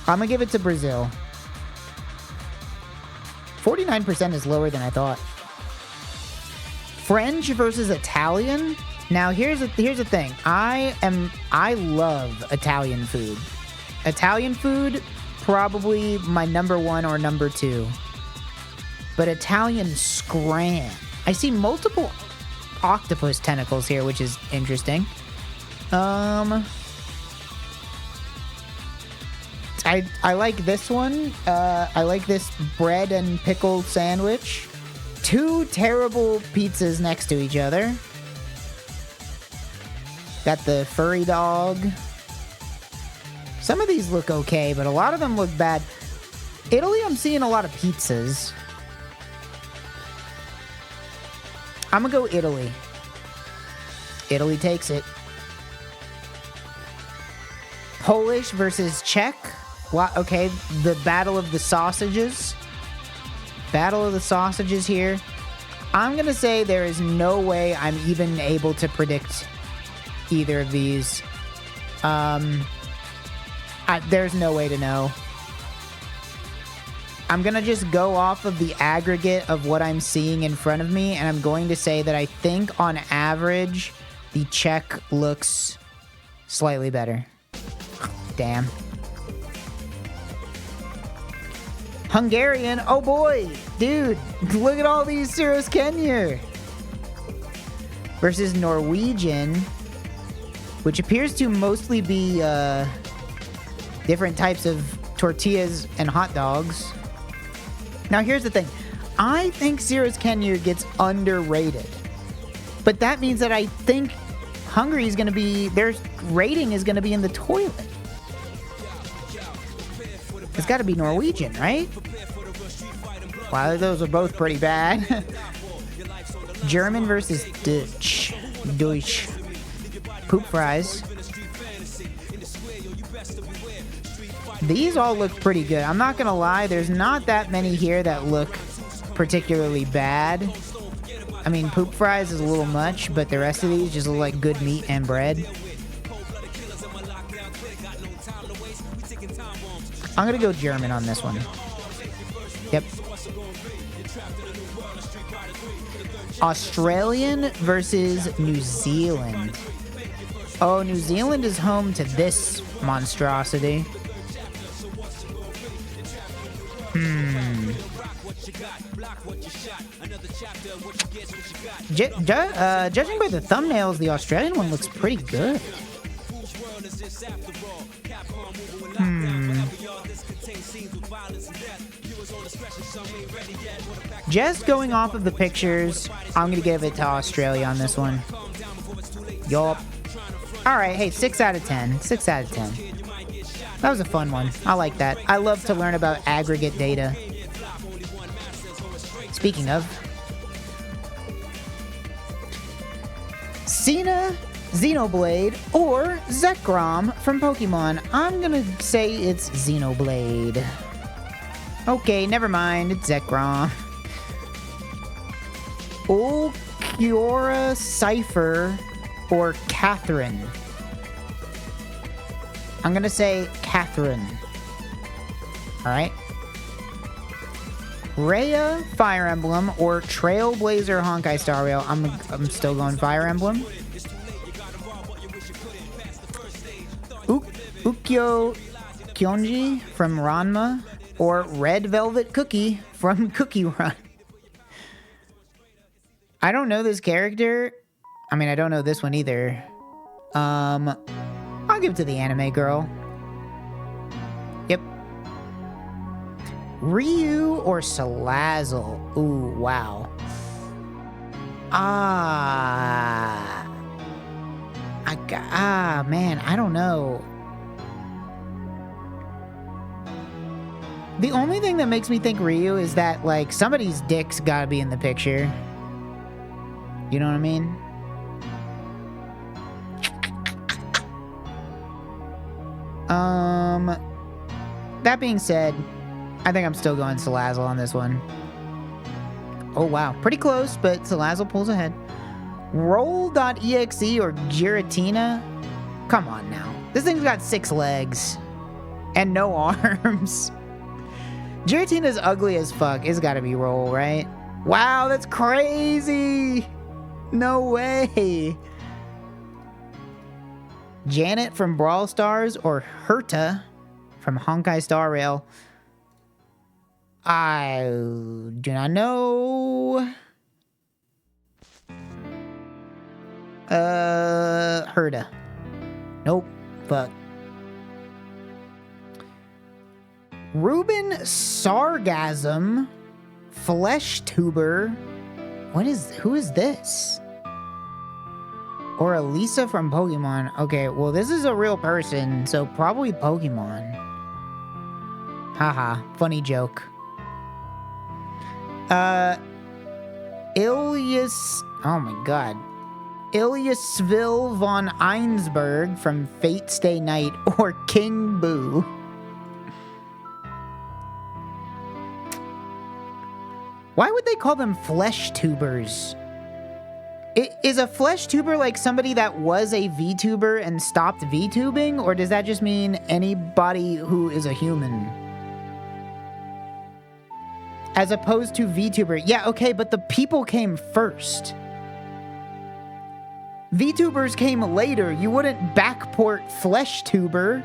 I'm gonna give it to Brazil. 49% is lower than I thought. French versus Italian? Now here's the thing. I love Italian food. Italian food, probably my number 1 or number 2. But Italian scran. I see multiple octopus tentacles here, which is interesting. I like this one. I like this bread and pickle sandwich. 2 terrible pizzas next to each other. Got the furry dog. Some of these look okay, but a lot of them look bad. Italy, I'm seeing a lot of pizzas. I'm gonna go Italy. Italy takes it. Polish versus Czech. Okay, the battle of the sausages. Battle of the sausages here. I'm gonna say there is no way I'm even able to predict either of these. There's no way to know. I'm gonna just go off of the aggregate of what I'm seeing in front of me, and I'm going to say that I think on average, the Czech looks slightly better. Damn. Hungarian, oh boy, dude, look at all these Squirrels Kenya. Versus Norwegian, which appears to mostly be different types of tortillas and hot dogs. Now here's the thing. I think Squirrels Kenya gets underrated. But that means that I think Hungary is going to be, their rating is going to be in the toilet. It's got to be Norwegian, right? Wow, those are both pretty bad. German versus Dutch. Deutsch. Poop fries. These all look pretty good. I'm not gonna lie, there's not that many here that look particularly bad. I mean, poop fries is a little much, but the rest of these just look like good meat and bread. I'm gonna go German on this one. Yep. Australian versus New Zealand. Oh, New Zealand is home to this monstrosity. Judging by the thumbnails, the Australian one looks pretty good. Just going off of the pictures, I'm gonna give it to Australia on this one. Yup. Alright, hey, 6 out of 10. 6 out of 10. That was a fun one. I like that. I love to learn about aggregate data. Speaking of, Cena, Xenoblade, or Zekrom from Pokemon. I'm gonna say it's Xenoblade. Okay, never mind. It's Zekrom. Ulquiorra Cypher or Catherine. I'm gonna say Catherine. Alright. Rhea, Fire Emblem, or Trailblazer Honkai Star Rail. I'm still going Fire Emblem. Ukyo Kyonji from Ranma, or Red Velvet Cookie from Cookie Run. I don't know this character. I mean, I don't know this one either. I'll give it to the anime girl. Yep. Ryu or Salazzle? Ooh, wow. Man, I don't know. The only thing that makes me think Ryu is that, like, somebody's dick's gotta be in the picture. You know what I mean? That being said, I think I'm still going Salazzle on this one. Oh, wow. Pretty close, but Salazzle pulls ahead. Roll.exe or Giratina? Come on now. This thing's got 6 legs. And no arms. Giratina's ugly as fuck. It's gotta be Roll, right? Wow, that's crazy! No way! Janet from Brawl Stars or Herta from Honkai Star Rail? I do not know. Herta. Nope. Fuck. Ruben Sargasm, Flesh Tuber. Who is this? Or Elisa from Pokemon. Okay, well, this is a real person, so probably Pokemon. Haha, funny joke. Ilyas... Oh my god. Ilyasville von Einsberg from Fate Stay Night or King Boo. Why would they call them flesh tubers? Is a flesh tuber like somebody that was a VTuber and stopped VTubing? Or does that just mean anybody who is a human? As opposed to VTuber. Yeah, okay, but the people came first. VTubers came later. You wouldn't backport flesh tuber.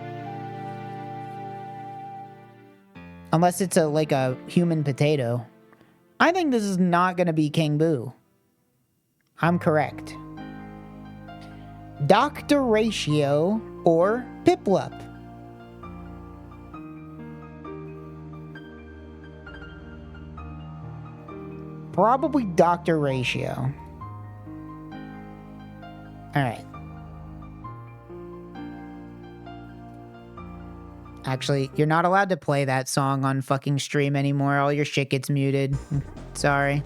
Unless it's like a human potato. I think this is not going to be King Boo. I'm correct. Dr. Ratio or Piplup? Probably Dr. Ratio. Alright. Actually, you're not allowed to play that song on fucking stream anymore. All your shit gets muted. Sorry.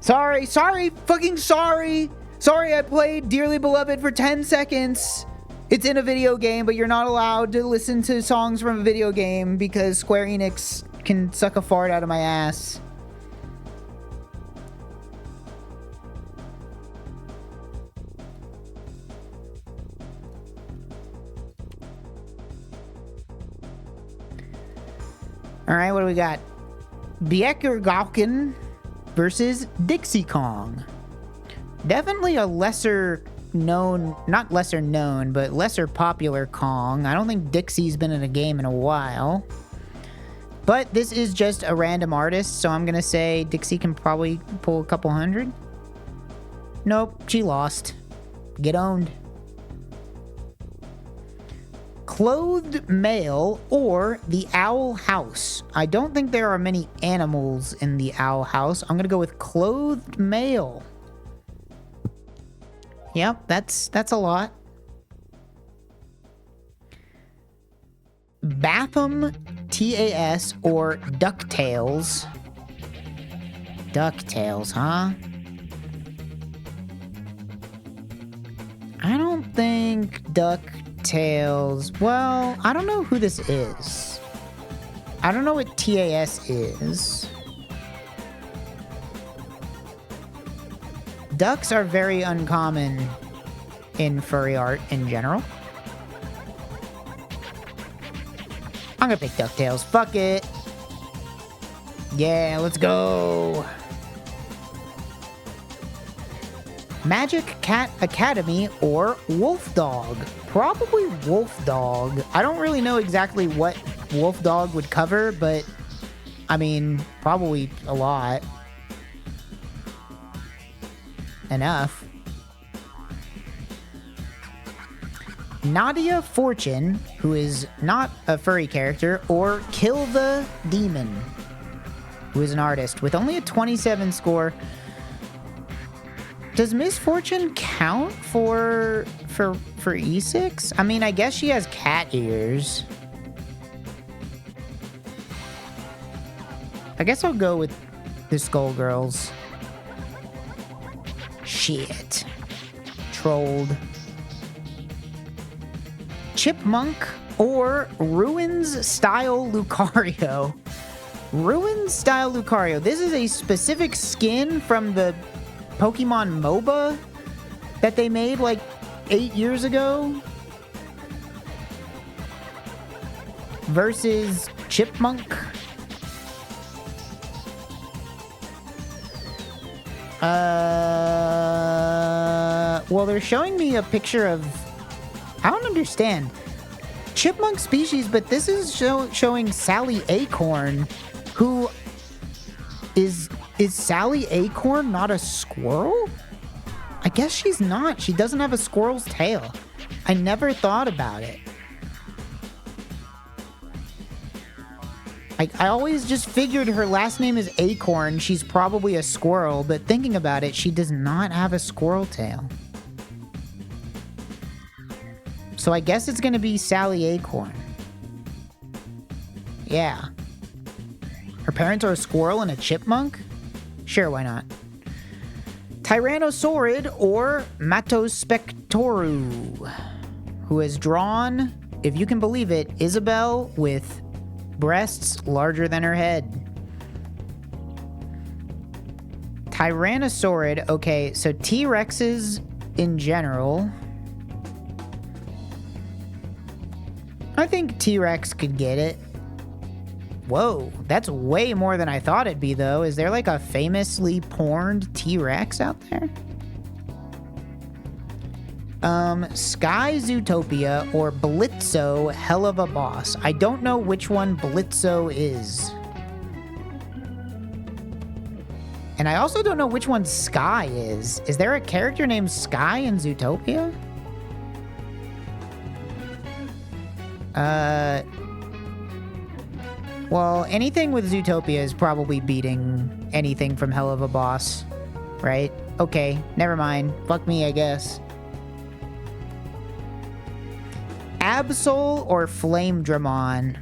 Sorry, fucking sorry. Sorry I played Dearly Beloved for 10 seconds. It's in a video game, but you're not allowed to listen to songs from a video game because Square Enix can suck a fart out of my ass. Alright, what do we got? Bjerkgauken versus Dixie Kong. Definitely a lesser known, not lesser known, but lesser popular Kong. I don't think Dixie's been in a game in a while. But this is just a random artist, so I'm gonna say Dixie can probably pull a couple hundred. Nope, she lost. Get owned. clothed male or the owl house. I don't think there are many animals in the owl house. I'm gonna go with clothed male. Yep, that's a lot. Batham TAS or DuckTales. DuckTales, huh? I don't think DuckTales. Well, I don't know who this is. I don't know what TAS is. Ducks are very uncommon in furry art in general. I'm gonna pick DuckTales. Fuck it. Yeah, let's go. Magic Cat Academy or Wolf Dog. Probably Wolf Dog. I don't really know exactly what Wolf Dog would cover, but I mean, probably a lot. Enough. Nadia Fortune, who is not a furry character, or Kill the Demon, who is an artist with only a 27 score. Does Miss Fortune count for E6? I mean, I guess she has cat ears. I guess I'll go with the Skullgirls. Shit. Trolled. Chipmunk or Ruins Style Lucario. Ruins Style Lucario. This is a specific skin from the Pokemon MOBA that they made like 8 years ago. Versus Chipmunk. Well, they're showing me a picture of... I don't understand. Chipmunk species, but this is showing Sally Acorn, who... Is Sally Acorn not a squirrel? I guess she's not. She doesn't have a squirrel's tail. I never thought about it. I always just figured her last name is Acorn. She's probably a squirrel, but thinking about it, she does not have a squirrel tail. So I guess it's gonna be Sally Acorn. Yeah. Her parents are a squirrel and a chipmunk? Sure, why not? Tyrannosaurid or Matospectoru, who has drawn, if you can believe it, Isabel with breasts larger than her head. Tyrannosaurid, okay, so T-Rexes in general. I think T-Rex could get it. Whoa, that's way more than I thought it'd be, though. Is there like a famously porned T-Rex out there? Sky Zootopia or Blitzo Hell of a Boss. I don't know which one Blitzo is. And I also don't know which one Sky is. Is there a character named Sky in Zootopia? Well, anything with Zootopia is probably beating anything from Hell of a Boss, right? Okay, never mind. Fuck me, I guess. Absol or Flame Dramon?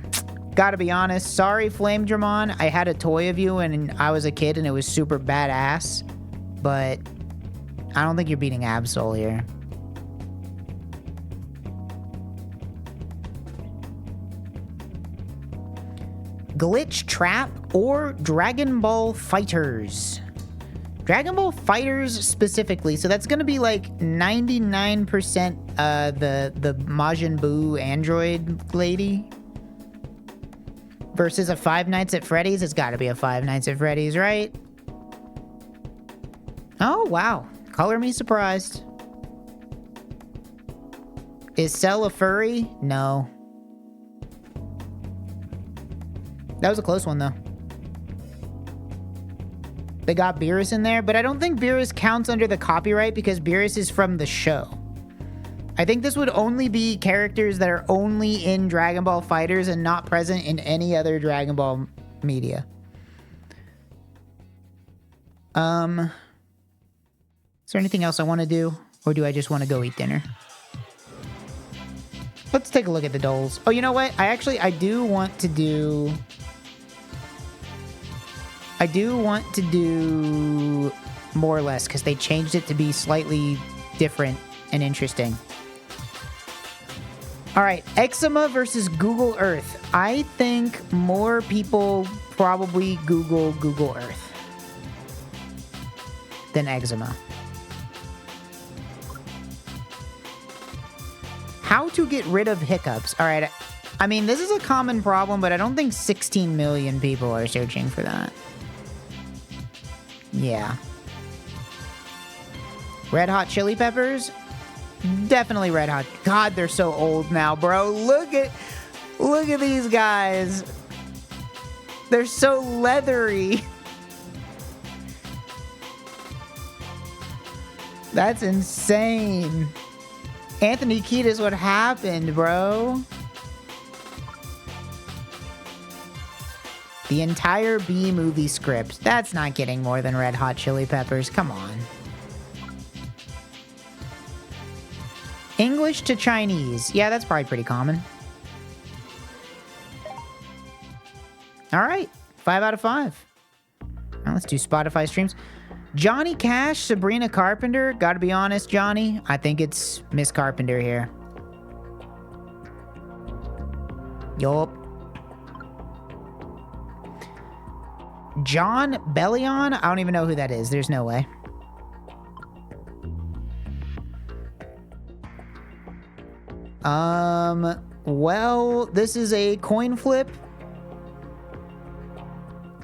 Gotta be honest, sorry Flame Dramon. I had a toy of you when I was a kid and it was super badass, but I don't think you're beating Absol here. Glitch Trap or Dragon Ball Fighters? Dragon Ball Fighters specifically, so that's gonna be like 99% the Majin Buu android lady versus a Five Nights at Freddy's. It's gotta be a Five Nights at Freddy's, right? Oh, wow. Color me surprised. Is Cell a furry? No. That was a close one, though. They got Beerus in there, but I don't think Beerus counts under the copyright because Beerus is from the show. I think this would only be characters that are only in Dragon Ball Fighters and not present in any other Dragon Ball media. Is there anything else I want to do? Or do I just want to go eat dinner? Let's take a look at the dolls. Oh, you know what? I do want to do... more or less, because they changed it to be slightly different and interesting. Alright, eczema versus Google Earth. I think more people probably Google Earth than eczema. How to get rid of hiccups. Alright, I mean, this is a common problem, but I don't think 16 million people are searching for that. Yeah. Red Hot Chili Peppers? Definitely Red Hot. God, they're so old now, bro. Look at these guys. They're so leathery. That's insane. Anthony Kiedis, what happened, bro? The entire B-movie script. That's not getting more than Red Hot Chili Peppers. Come on. English to Chinese. Yeah, that's probably pretty common. All right. 5 out of 5. Now let's do Spotify streams. Johnny Cash, Sabrina Carpenter. Gotta be honest, Johnny. I think it's Miss Carpenter here. Yup. John Bellion? I don't even know who that is. There's no way. Well, this is a coin flip.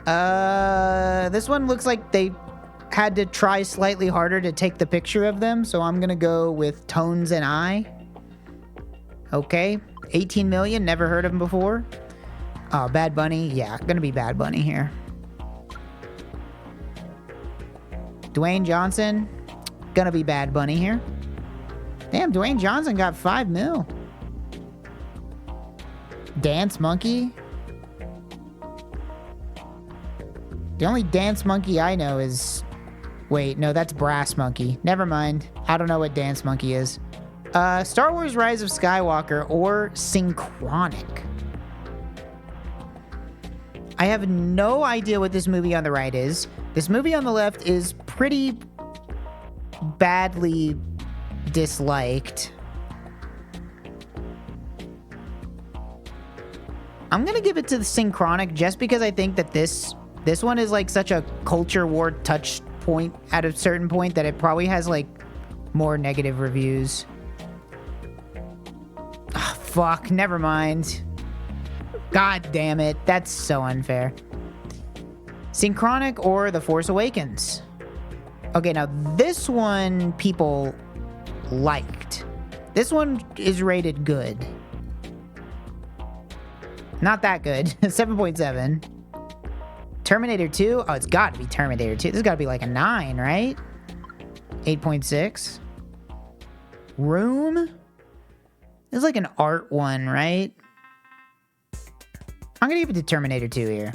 This one looks like they had to try slightly harder to take the picture of them, so I'm gonna go with Tones and I. Okay, 18 million, never heard of him before. Oh, Bad Bunny, yeah, gonna be Bad Bunny here. Dwayne Johnson, gonna be Bad Bunny here. Damn, Dwayne Johnson got 5 mil. Dance Monkey? The only Dance Monkey I know is... Wait, no, that's Brass Monkey. Never mind. I don't know what Dance Monkey is. Star Wars Rise of Skywalker or Synchronic. I have no idea what this movie on the right is. This movie on the left is pretty badly disliked. I'm gonna give it to the Synchronic just because I think that this one is like such a culture war touch point at a certain point that it probably has like more negative reviews. Oh, fuck, never mind. God damn it, that's so unfair. Synchronic or The Force Awakens? Okay, now this one people liked. This one is rated good. Not that good. 7.7. Terminator 2? Oh, it's got to be Terminator 2. This has got to be like a 9, right? 8.6. Room? This is like an art one, right? I'm going to give it to Terminator 2 here.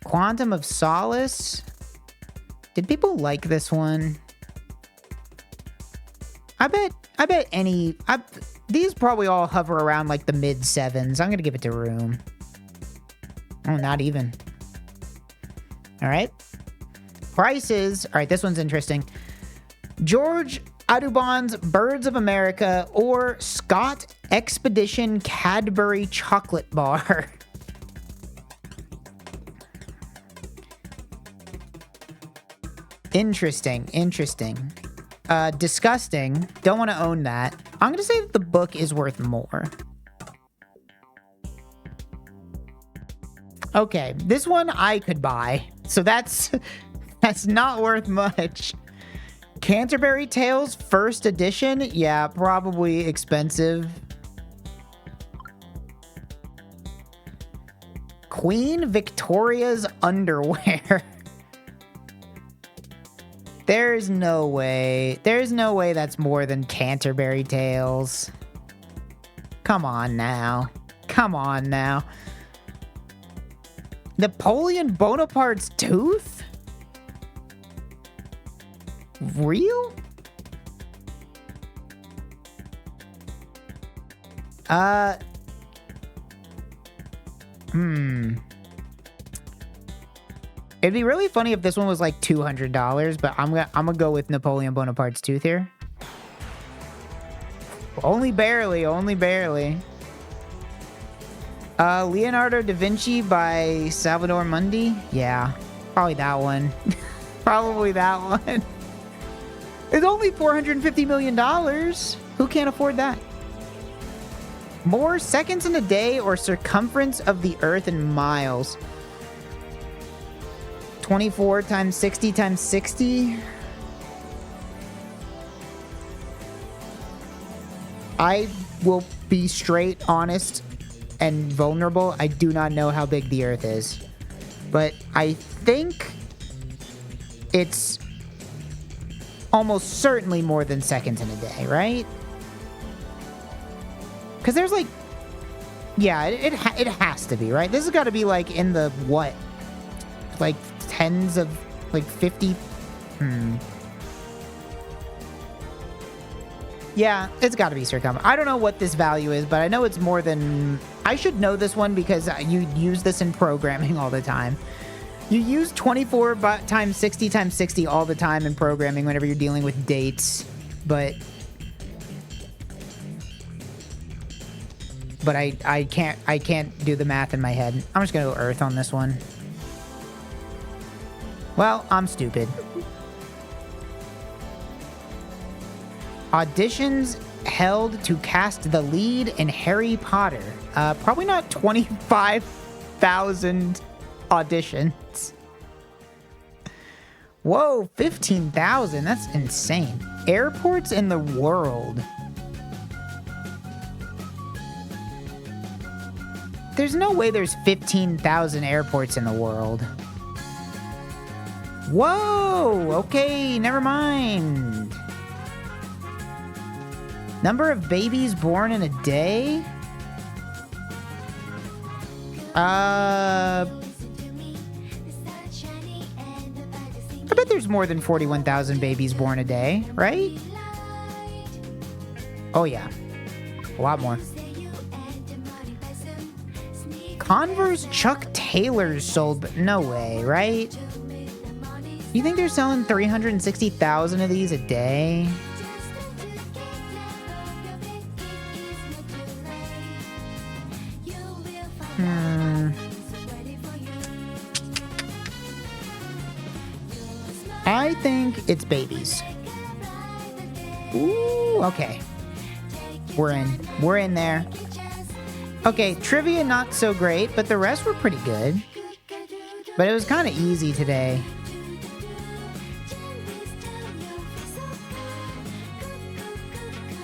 Quantum of Solace? Did people like this one? I bet these probably all hover around like the mid 7s. I'm gonna give it to Room. Oh, not even. All right. Prices. All right, this one's interesting. George Audubon's Birds of America or Scott Expedition Cadbury Chocolate Bar. Interesting. Disgusting. Don't want to own that. I'm going to say that the book is worth more. Okay, this one I could buy. So that's not worth much. Canterbury Tales First Edition? Yeah, probably expensive. Queen Victoria's Underwear. There's no way. There's no way that's more than Canterbury Tales. Come on now. Come on now. Napoleon Bonaparte's tooth? Real? It'd be really funny if this one was like $200, but I'm gonna go with Napoleon Bonaparte's tooth here. Only barely, only barely. Leonardo da Vinci by Salvador Mundi? Yeah, probably that one. Probably that one. It's only $450 million. Who can't afford that? More seconds in a day or circumference of the Earth in miles? 24 times 60 times 60? I will be straight, honest, and vulnerable. I do not know how big the Earth is. But I think it's almost certainly more than seconds in a day, right? Because there's like... Yeah, it has to be, right? This has got to be like in the, what? Like tens of, like 50... Yeah, it's got to be circumference. I don't know what this value is, but I know it's more than... I should know this one because you use this in programming all the time. You use 24 times 60 times 60 all the time in programming whenever you're dealing with dates, but I can't do the math in my head. I'm just gonna go Earth on this one. Well, I'm stupid. Auditions held to cast the lead in Harry Potter. Probably not 25,000 auditions. Whoa, 15,000. That's insane. Airports in the world. There's no way there's 15,000 airports in the world. Whoa, okay, never mind. Number of babies born in a day? I bet there's more than 41,000 babies born a day, right? Oh yeah, a lot more. Converse Chuck Taylors sold, but no way, right? You think they're selling 360,000 of these a day? I think it's babies. Ooh, okay. We're in there. Okay, trivia not so great, but the rest were pretty good. But it was kind of easy today.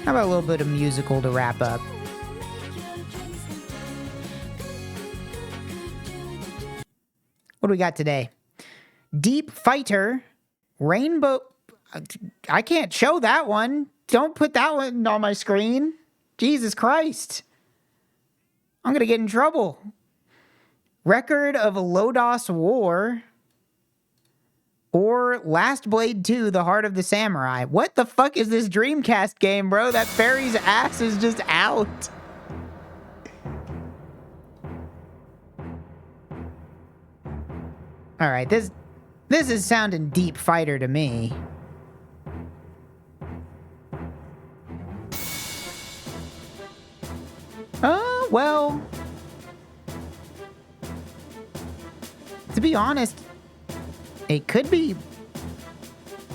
How about a little bit of musical to wrap up? What do we got today? Deep Fighter, Rainbow... I can't show that one. Don't put that one on my screen. Jesus Christ. I'm going to get in trouble. Record of Lodos War. Or Last Blade 2, The Heart of the Samurai. What the fuck is this Dreamcast game, bro? That fairy's ass is just out. Alright, this is sounding Deep Fighter to me. Well... To be honest, it could be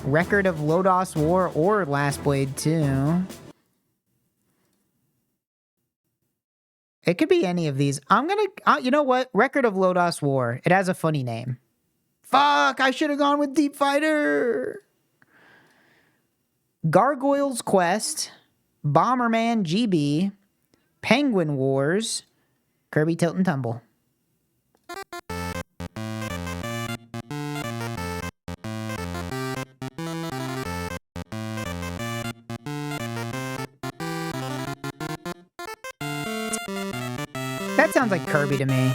Record of Lodos War or Last Blade 2. It could be any of these. I'm gonna... you know what? Record of Lodos War. It has a funny name. Fuck! I should have gone with Deep Fighter! Gargoyle's Quest. Bomberman GB. Penguin Wars. Kirby Tilt and Tumble. That sounds like Kirby to me.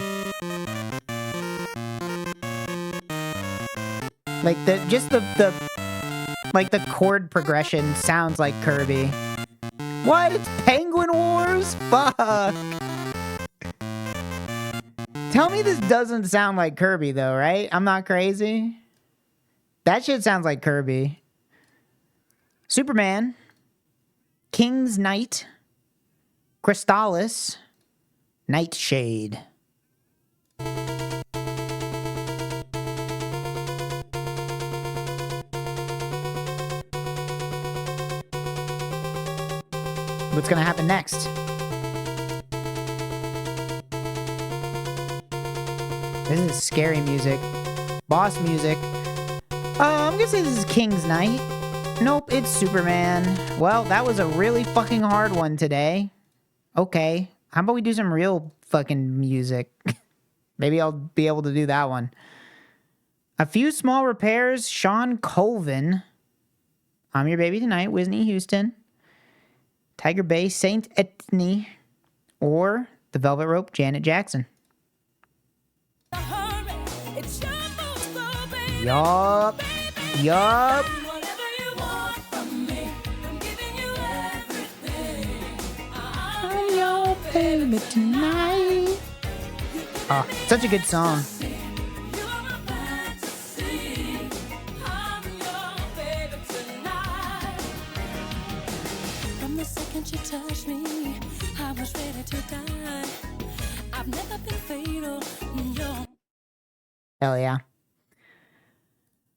Like like the chord progression sounds like Kirby. What? It's Penguin Wars? Fuck. Tell me this doesn't sound like Kirby though, right? I'm not crazy. That shit sounds like Kirby. Superman. King's Knight. Crystallis. Nightshade. What's gonna happen next? This is scary music. Boss music. I'm gonna say this is King's Knight. Nope, it's Superman. Well, that was a really fucking hard one today. Okay, how about we do some real fucking music? Maybe I'll be able to do that one. A few small repairs, Sean Colvin. I'm Your Baby Tonight, Whitney Houston. Tiger Bay, Saint Etienne. Or The Velvet Rope, Janet Jackson. Yup. Yup. I'm your baby tonight. Oh, such a good song. From the second you touched me, I was ready to die. I've never been fatal. Hell yeah.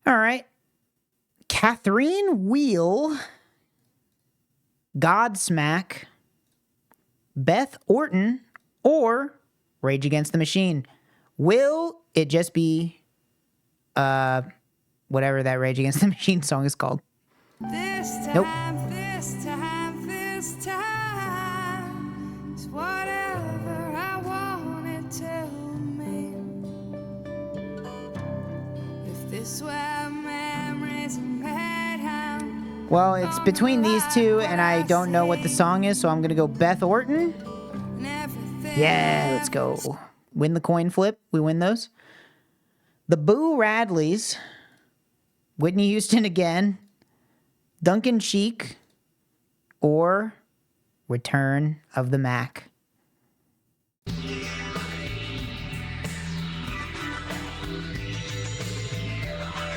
All right. Catherine Wheel, Godsmack, Beth Orton, or Rage Against the Machine. Will it just be whatever that Rage Against the Machine song is called? This time, Nope. this time, this time is whatever I want it to me. If this were memories made home. Well, it's between these two, and I don't know what the song is, so I'm going to go Beth Orton. Yeah, let's go. Win the coin flip. We win those. The Boo Radleys. Whitney Houston again. Duncan Sheik. Or Return of the Mac.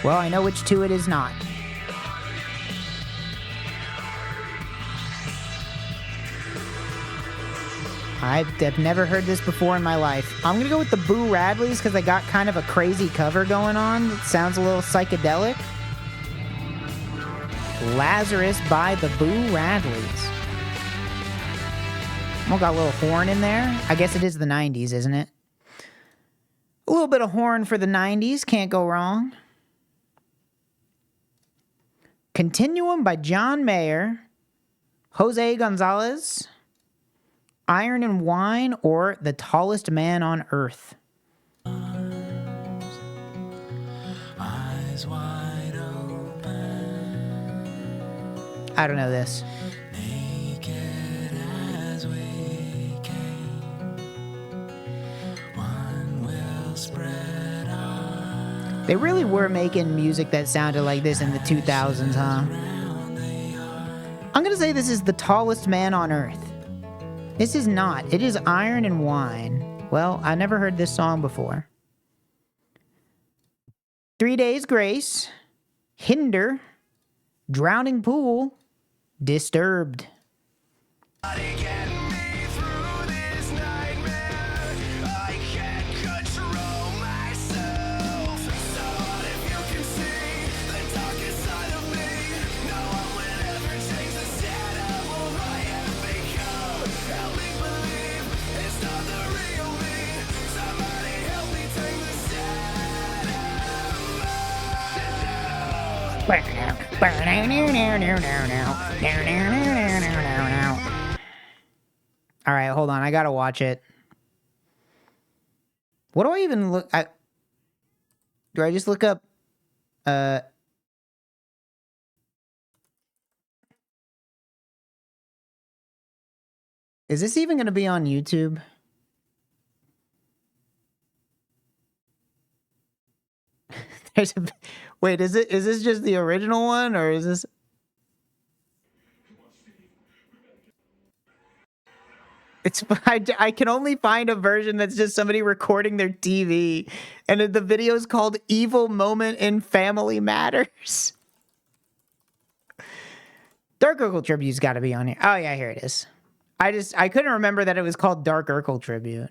Well, I know which two it is not. I've never heard this before in my life. I'm gonna go with the Boo Radleys because they got kind of a crazy cover going on. It sounds a little psychedelic. Lazarus by the Boo Radleys. Oh, got a little horn in there. I guess it is the 90s, isn't it? A little bit of horn for the 90s. Can't go wrong. Continuum by John Mayer. Jose Gonzalez. Iron and Wine, or The Tallest Man on Earth. Eyes wide open. I don't know this. Naked as we came. One will spread our They really were making music that sounded like this in the 2000s, huh? I'm gonna say this is The Tallest Man on Earth. This is not. It is Iron and Wine. Well, I never heard this song before. 3 Days Grace, Hinder, Drowning Pool, Disturbed. All right, hold on. I gotta watch it. What do I even look? Do I just look up? Is this even gonna be on YouTube? Wait, is this just the original one, or is this? It's I can only find a version that's just somebody recording their TV, and the video is called "Evil Moment in Family Matters." Dark Urkel Tribute's got to be on here. Oh yeah, here it is. I couldn't remember that it was called Dark Urkel Tribute.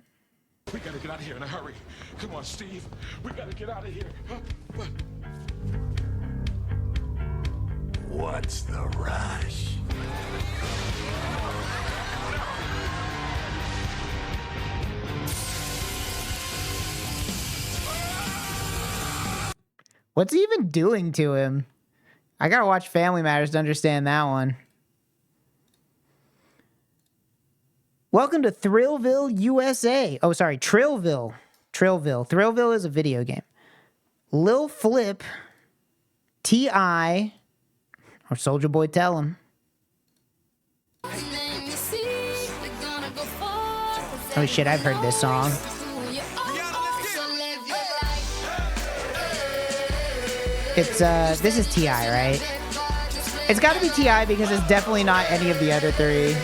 We gotta get out of here in a hurry. Come on, Steve. We gotta get out of here. What's the rush? What's he even doing to him? I gotta watch Family Matters to understand that one. Welcome to Thrillville, USA. Oh, sorry, Trillville. Thrillville is a video game. Lil Flip, T.I., or Soulja Boy Tell 'em. Oh shit, I've heard this song. It's, this is T.I., right? It's gotta be T.I. because it's definitely not any of the other three.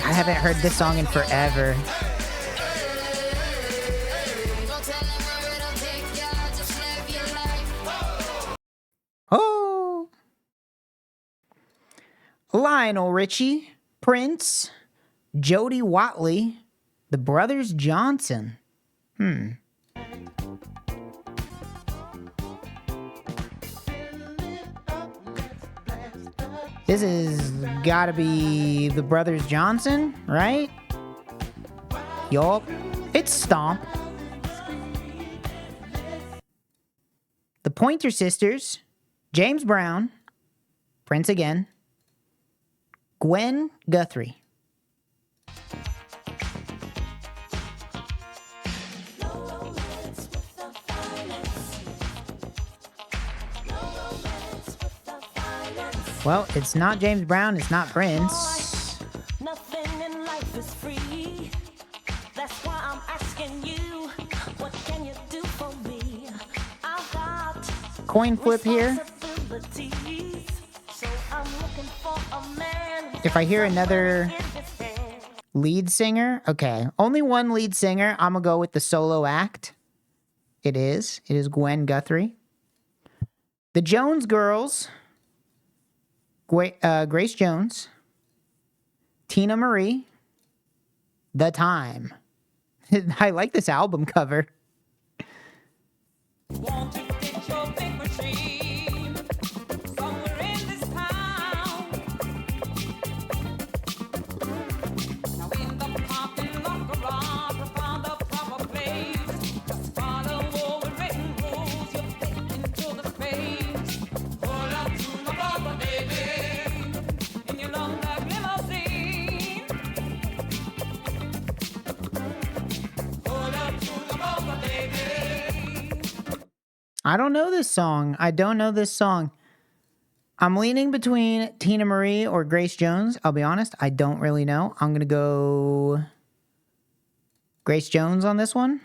I haven't heard this song in forever. Oh! Lionel Richie, Prince, Jody Watley, the Brothers Johnson. This is gotta be the Brothers Johnson, right? Yup. It's Stomp. The Pointer Sisters, James Brown, Prince again, Gwen Guthrie. Well, it's not James Brown, it's not Prince. Nothing in life is free. That's why I'm asking you, what can you do for me? I've got Coin flip here. responsibilities, so I'm looking for a man. If I hear another lead singer, okay, only one lead singer, I'm gonna go with the solo act. It is Gwen Guthrie. The Jones Girls, Grace Jones, Tina Marie, The Time. I like this album cover. Want to get your big machine somewhere in this town. Now in the parking lot garage, we found a proper place. Just follow all the written rules, you fit into the space. Pull up to my brother, baby, in your long black limousine. Pull up to my brother, baby. I don't know this song. I'm leaning between Tina Marie or Grace Jones. I'll be honest, I don't really know. I'm going to go Grace Jones on this one.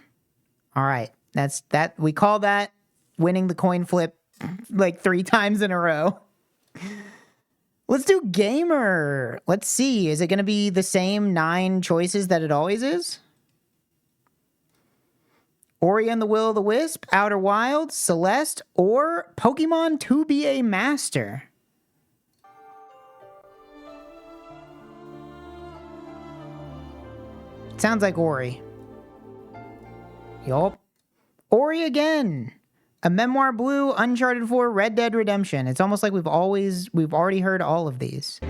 All right. That's that. We call that winning the coin flip like 3 times in a row. Let's do Gamer. Let's see. Is it going to be the same 9 choices that it always is? Ori and the Will of the Wisp, Outer Wilds, Celeste, or Pokemon To Be a Master? Sounds like Ori. Yup. Ori again. A Memoir Blue, Uncharted 4, Red Dead Redemption. It's almost like we've already heard all of these.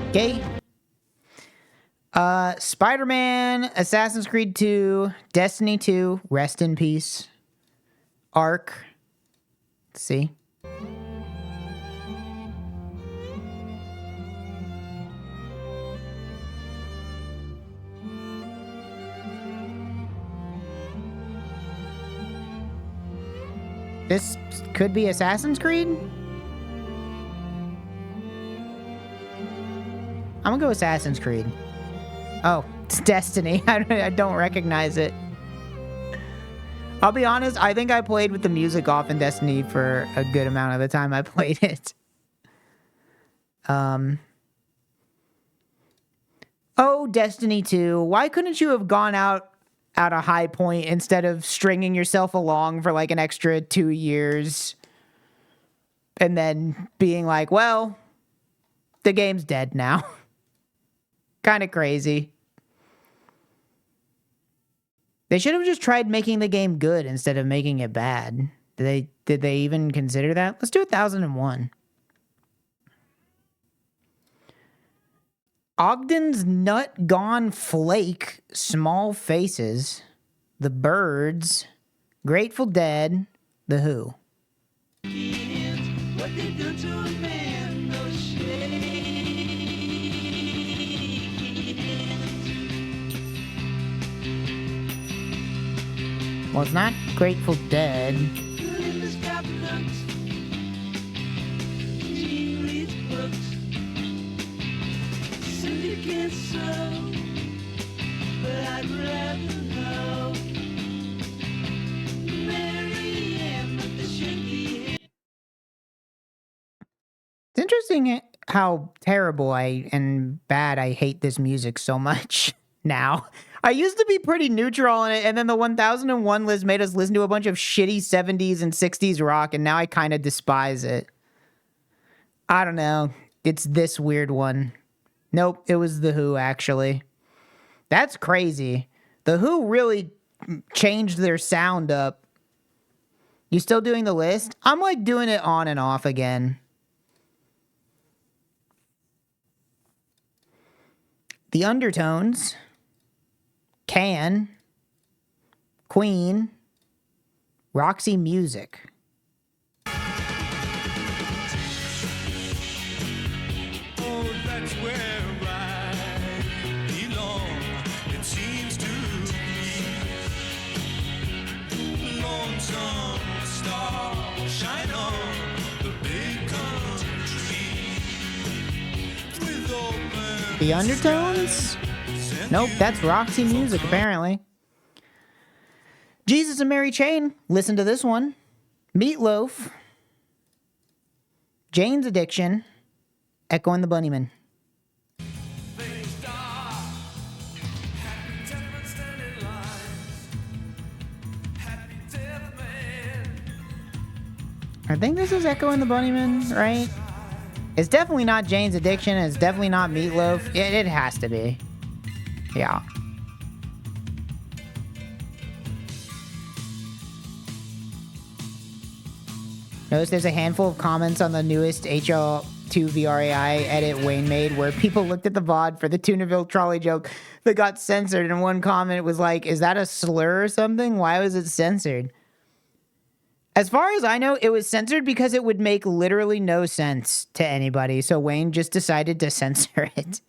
Okay. Spider-Man, Assassin's Creed 2, Destiny 2, rest in peace. Ark. Let's see. This could be Assassin's Creed? go Assassin's Creed. Oh, it's Destiny. I don't recognize it. I'll be honest, I think I played with the music off in Destiny for a good amount of the time I played it. Oh, Destiny 2. Why couldn't you have gone out at a high point instead of stringing yourself along for like an extra 2 years and then being like, well, the game's dead now. Kind of crazy. They should have just tried making the game good instead of making it bad. Did they even consider that? Let's do 1001. Ogden's Nut Gone Flake, Small Faces, The Birds, Grateful Dead, The Who. Well, it's not Grateful Dead. It's interesting how terrible and bad I hate this music so much now. I used to be pretty neutral on it, and then the 1001 list made us listen to a bunch of shitty 70s and 60s rock, and now I kind of despise it. I don't know. It's this weird one. Nope, it was The Who, actually. That's crazy. The Who really changed their sound up. You still doing the list? I'm like doing it on and off again. The Undertones, Can, Queen, Roxy Music. Oh, that's where I belong. It seems to be lonesome star shine on the big country with open. The Undertones? Nope, that's Roxy Music, apparently. Jesus and Mary Chain, listen to this one. Meatloaf. Jane's Addiction. Echo and the Bunnymen. I think this is Echo and the Bunnymen, right? It's definitely not Jane's Addiction, and it's definitely not Meatloaf. It has to be. Yeah. Notice there's a handful of comments on the newest HL2 VRAI edit Wayne made where people looked at the VOD for the Tunerville trolley joke that got censored, and one comment was like, is that a slur or something? Why was it censored? As far as I know, it was censored because it would make literally no sense to anybody, so Wayne just decided to censor it.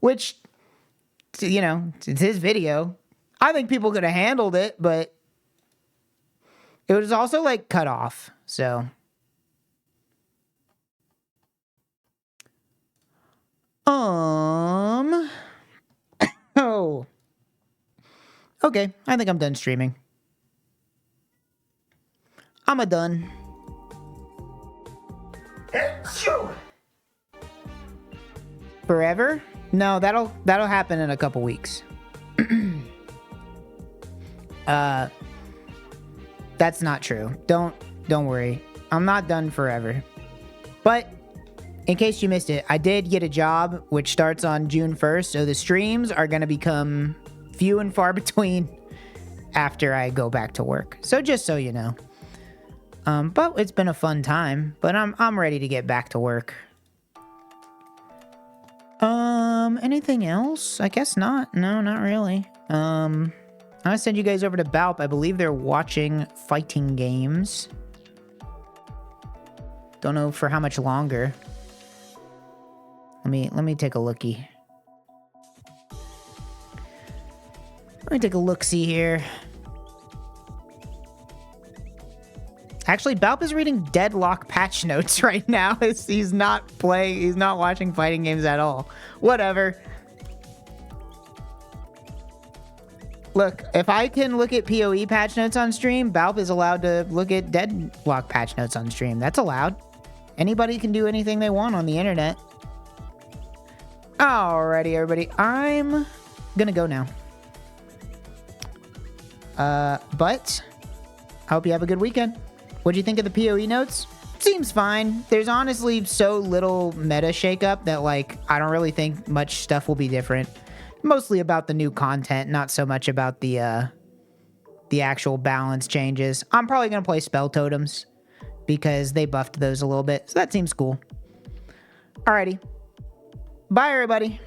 Which, you know, it's his video. I think people could have handled it, but it was also, like, cut off, so. Oh. Okay, I think I'm done streaming. I'm done. Forever? No, that'll happen in a couple weeks. That's not true. Don't worry. I'm not done forever. But in case you missed it, I did get a job which starts on June 1st, so the streams are going to become few and far between after I go back to work. So just so you know. But it's been a fun time, but I'm ready to get back to work. Anything else? I guess not. No, not really. I'm gonna send you guys over to Balp. I believe they're watching fighting games. Don't know for how much longer. Let me take a lookie. Let me take a look-see here. Actually, Balp is reading Deadlock patch notes right now. He's not watching fighting games at all. Whatever. Look, if I can look at PoE patch notes on stream, Balp is allowed to look at Deadlock patch notes on stream. That's allowed. Anybody can do anything they want on the internet. Alrighty, everybody. I'm gonna go now. But I hope you have a good weekend. What'd you think of the PoE notes? Seems fine. There's honestly so little meta shakeup that, like, I don't really think much stuff will be different. Mostly about the new content, not so much about the actual balance changes. I'm probably gonna play Spell Totems because they buffed those a little bit, so that seems cool. Alrighty. Bye, everybody.